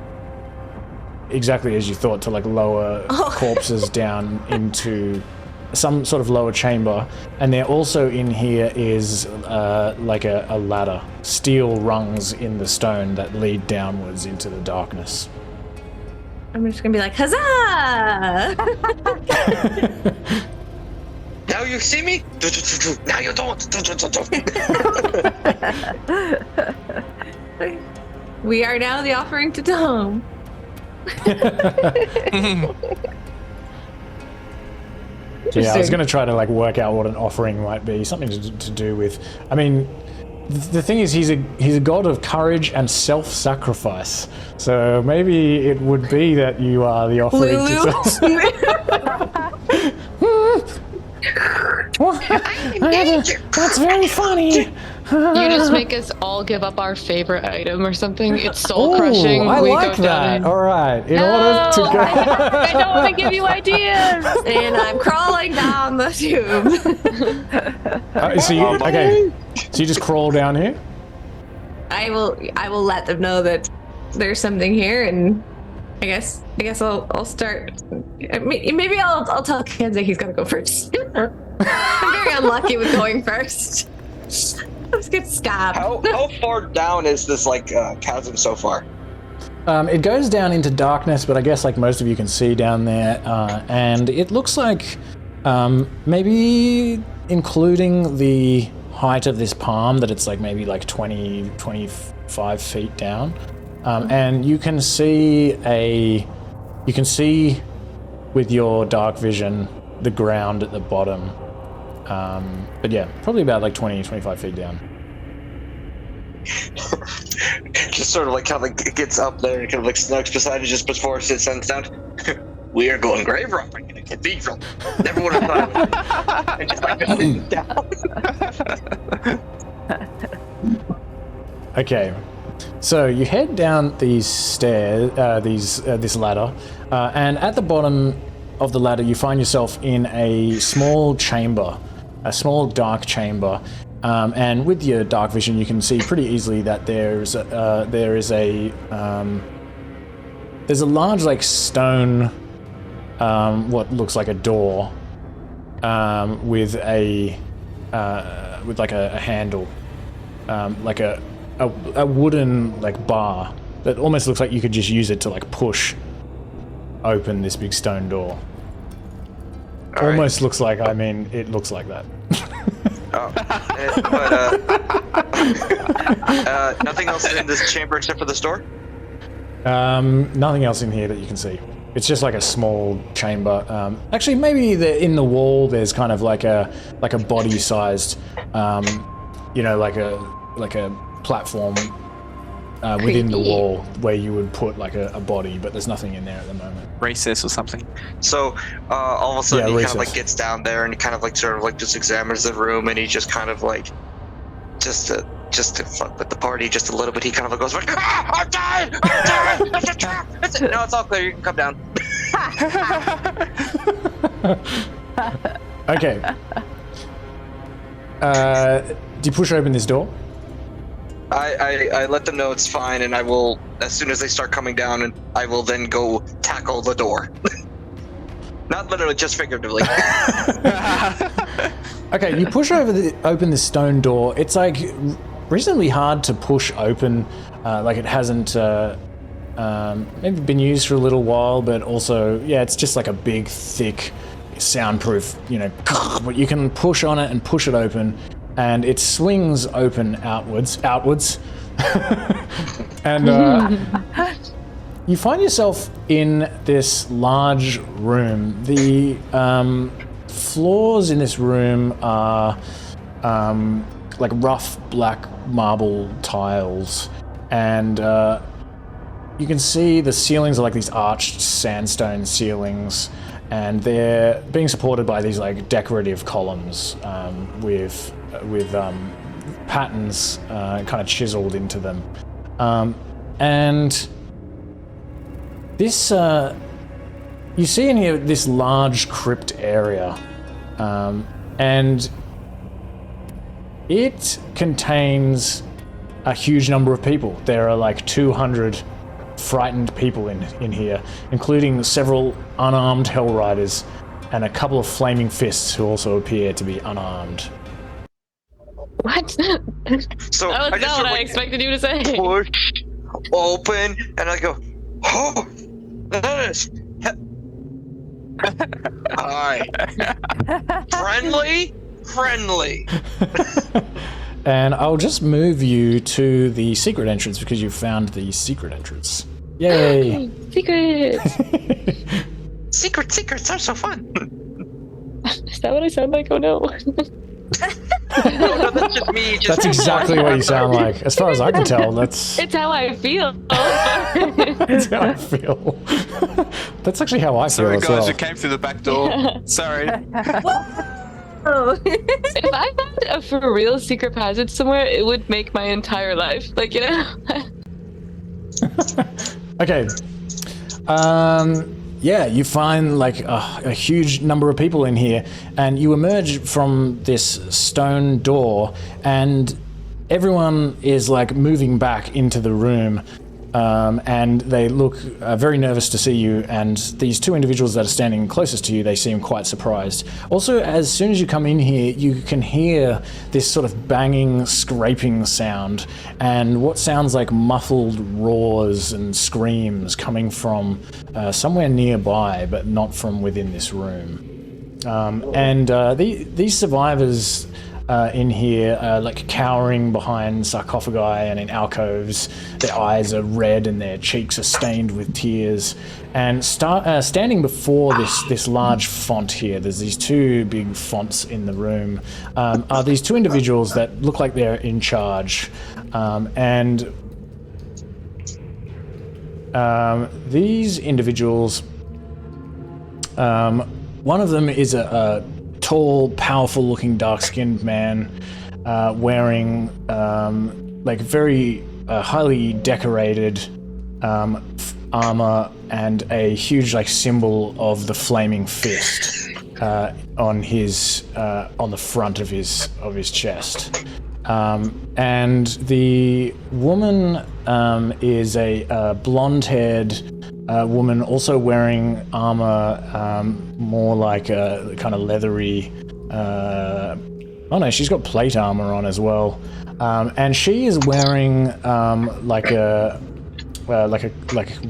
exactly as you thought, to lower corpses down into some sort of lower chamber. And there also in here is a ladder, steel rungs in the stone that lead downwards into the darkness. I'm just gonna be like, huzzah! Now you see me? Now you don't. We are now the offering to Tom. Yeah, I was going to try to work out what an offering might be, something to do with. I mean, the thing is, he's a god of courage and self-sacrifice. So maybe it would be that you are the offering to. That's very funny. You just make us all give up our favorite item or something. It's soul crushing. I We like go down that. and- All right. In order to go. I don't want to give you ideas. And I'm crawling down the tube. So you just crawl down here? I will let them know that there's something here, and I guess I'll start. Maybe I'll tell Kensei he's gotta go first. I'm very unlucky with going first. Let's get stabbed. How far down is this chasm so far? It goes down into darkness, but I guess like most of you can see down there, and it looks like maybe including the height of this palm that it's like maybe like 25 feet down, and you can see with your dark vision the ground at the bottom, but yeah, probably about like 25 feet down. Just sort of gets up there and kind of snugs beside it just before it sends down. We are going grave robbing in a cathedral. Never would have thought of it. And just sits down. Okay, so you head down these stairs, this ladder, and at the bottom of the ladder you find yourself in a small chamber, a small dark chamber, and with your dark vision you can see pretty easily that there's a large stone, what looks like a door, with a handle, like a wooden bar that almost looks like you could just use it to push open this big stone door. Almost looks like, it looks like that. Nothing else in this chamber except for this door? Nothing else in here that you can see. It's just like a small chamber. Actually, maybe in the wall there's kind of like a body-sized, like a platform within the wall where you would put a body, but there's nothing in there at the moment. Recess or something. So all of a sudden he recess. kind of gets down there and he kind of just examines the room, and he just kind of just to fuck with the party just a little bit, he kind of goes like, I'm dying! It's a trap! No, it's all clear, you can come down. Okay. Do you push open this door? I let them know it's fine, and I will, as soon as they start coming down, and I will then go tackle the door. Not literally, just figuratively. Okay, you push open the stone door. It's reasonably hard to push open. It hasn't maybe been used for a little while, but also, yeah, it's just a big, thick, soundproof, but you can push on it and push it open, and it swings open outwards. And you find yourself in this large room. The floors in this room are rough black marble tiles, and you can see the ceilings are these arched sandstone ceilings, and they're being supported by these decorative columns with patterns kind of chiseled into them, and this you see in here this large crypt area, and it contains a huge number of people. There are 200 frightened people in here, including several unarmed hell riders and a couple of flaming fists who also appear to be unarmed. What? So That was not what I expected you to say. Push open, and I go, oh, that is. Hi. Friendly. And I'll just move you to the secret entrance because you found the secret entrance. Yay! Secrets! Secrets are so fun. Is that what I sound like? Oh no. No, that's just me. That's exactly what you sound like. As far as I can tell, that's It's how I feel. that's how I feel. That's actually how I feel Sorry as guys, well. you came through the back door. Sorry. Oh. If I found a for real secret passage somewhere, it would make my entire life. Like, you know? Okay. Yeah, you find like a huge number of people in here, and you emerge from this stone door, and everyone is like moving back into the room, and they look very nervous to see you, and these two individuals that are standing closest to you, they seem quite surprised. Also, as soon as you come in here, you can hear this sort of banging, scraping sound, and what sounds like muffled roars and screams coming from somewhere nearby, but not from within this room. These survivors in here, like cowering behind sarcophagi and in alcoves. Their eyes are red and their cheeks are stained with tears. And standing before this large font here, there's these two big fonts in the room, are these two individuals that look like they're in charge. These individuals, one of them is a tall, powerful-looking, dark-skinned man wearing like very highly decorated armor and a huge like symbol of the flaming fist on the front of his chest. And the woman is a blonde-haired woman, also wearing armor, more like a kind of leathery. Oh no, she's got plate armor on as well, and she is wearing like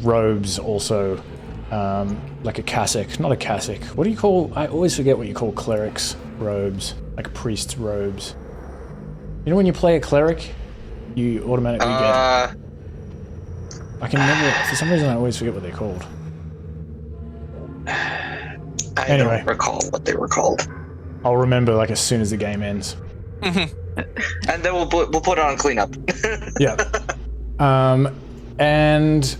robes also, like a cassock, not a cassock. What do you call? I always forget what you call clerics' robes, like priest's robes. You know when you play a cleric, you automatically get. I can never, for some reason I always forget what they're called. I don't recall what they were called. I'll remember like as soon as the game ends. And then we'll put it on cleanup. Yeah. And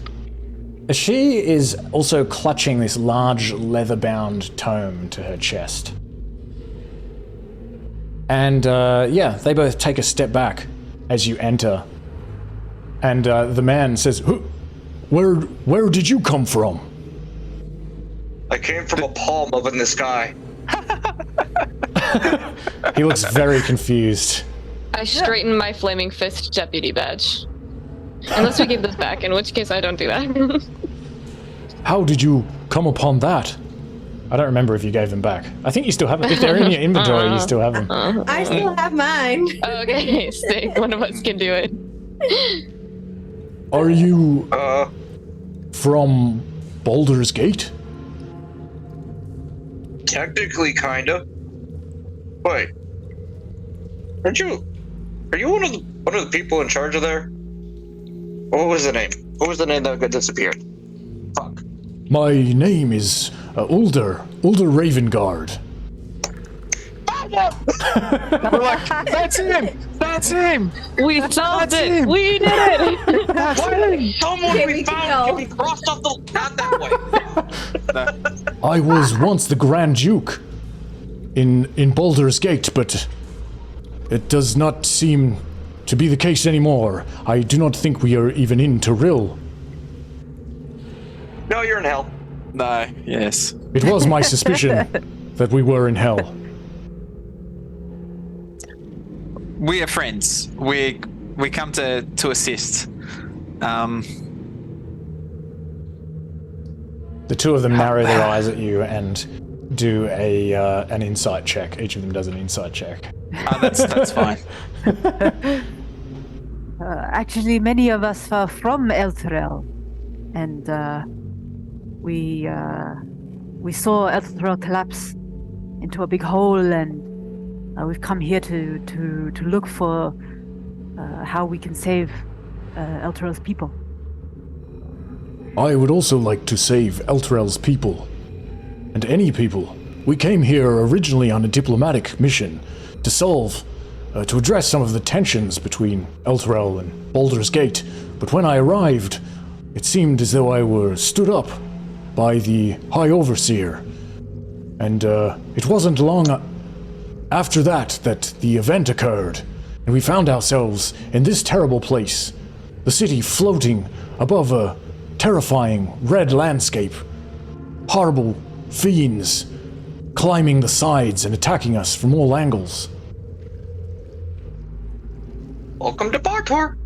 she is also clutching this large leather-bound tome to her chest. And they both take a step back as you enter. And the man says, where did you come from? I came from a palm up in the sky. He looks very confused. I straighten my flaming fist deputy badge. Unless we give this back, in which case I don't do that. How did you come upon that? I don't remember if you gave them back. I think you still have them. If they're in your inventory, you still have them. I still have mine. Okay, sick. One of us can do it. Are you from Baldur's Gate? Technically, kinda. Wait, are you one of the people in charge of there? What was the name? What was the name that got disappeared? Fuck. My name is Ulder Ravengard. We're like, that's him! That's him! We solved it! We did it! That's him! Someone we found can be crossed off the not that way. I was once the Grand Duke in Baldur's Gate, but it does not seem to be the case anymore. I do not think we are even in Tyrell. No, you're in hell. No, yes. It was my suspicion that we were in hell. We are friends. We come to assist. The two of them narrow their eyes at you and do an insight check. Each of them does an insight check. That's fine. Actually, many of us are from Elturel, and we saw Elturel collapse into a big hole, and we've come here to look for how we can save Elturel's people. I would also like to save Elturel's people, and any people. We came here originally on a diplomatic mission to address some of the tensions between Elturel and Baldur's Gate, but when I arrived, it seemed as though I were stood up by the High Overseer, and it wasn't long after that the event occurred, and we found ourselves in this terrible place. The city floating above a terrifying red landscape. Horrible fiends climbing the sides and attacking us from all angles. Welcome to Baldur.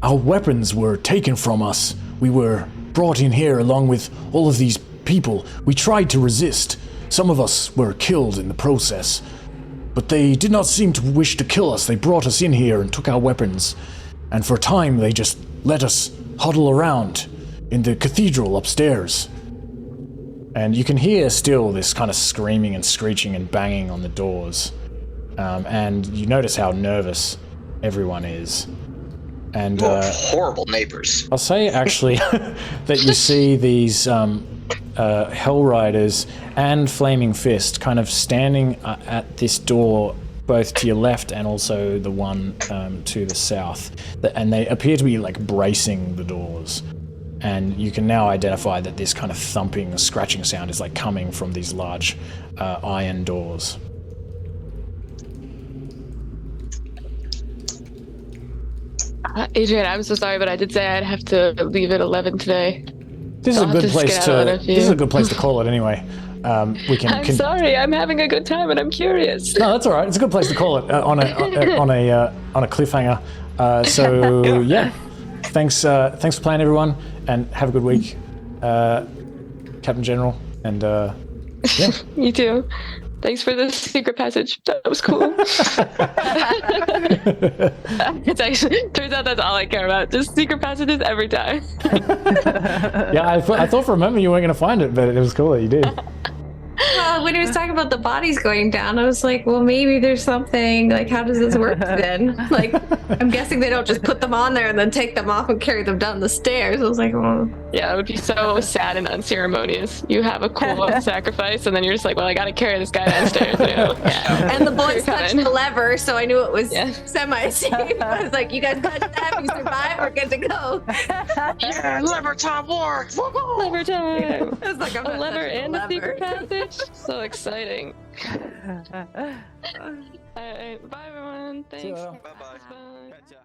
Our weapons were taken from us. We were brought in here along with all of these people. We tried to resist. Some of us were killed in the process. But they did not seem to wish to kill us. They brought us in here and took our weapons. And for a time, they just let us huddle around in the cathedral upstairs. And you can hear still this kind of screaming and screeching and banging on the doors. And you notice how nervous everyone is. And horrible neighbors. I'll say actually that you see these Hell Riders and Flaming Fist kind of standing at this door, both to your left and also the one to the south. And they appear to be like bracing the doors. And you can now identify that this kind of thumping, scratching sound is like coming from these large iron doors. Adrian, I'm so sorry, but I did say I'd have to leave at 11 today. This is a good place to call it anyway. We can. I'm sorry. I'm having a good time and I'm curious. No, that's all right. It's a good place to call it on a cliffhanger. So yeah, thanks for playing, everyone, and have a good week, Captain General, and yeah. You too. Thanks for the secret passage. That was cool. It's actually turns out that's all I care about. Just secret passages every time. Yeah, I thought for a moment you weren't going to find it, but it was cool that you did. When he was talking about the bodies going down, I was like, well, maybe there's something, like, how does this work then? Like, I'm guessing they don't just put them on there and then take them off and carry them down the stairs. I was like, well... Yeah, it would be so sad and unceremonious. You have a cool sacrifice, and then you're just like, well, I gotta carry this guy downstairs. You know? Yeah. And the boys touched the lever, so I knew it was semi-safe. I was like, you guys touch that, you survive, we're good to go. Yeah, lever time works! Lever time! I was like, I'm A not lever touching and the a secret lever. passage? So exciting. Alright, bye everyone. Thanks. See ya. Bye-bye. Bye. Gotcha.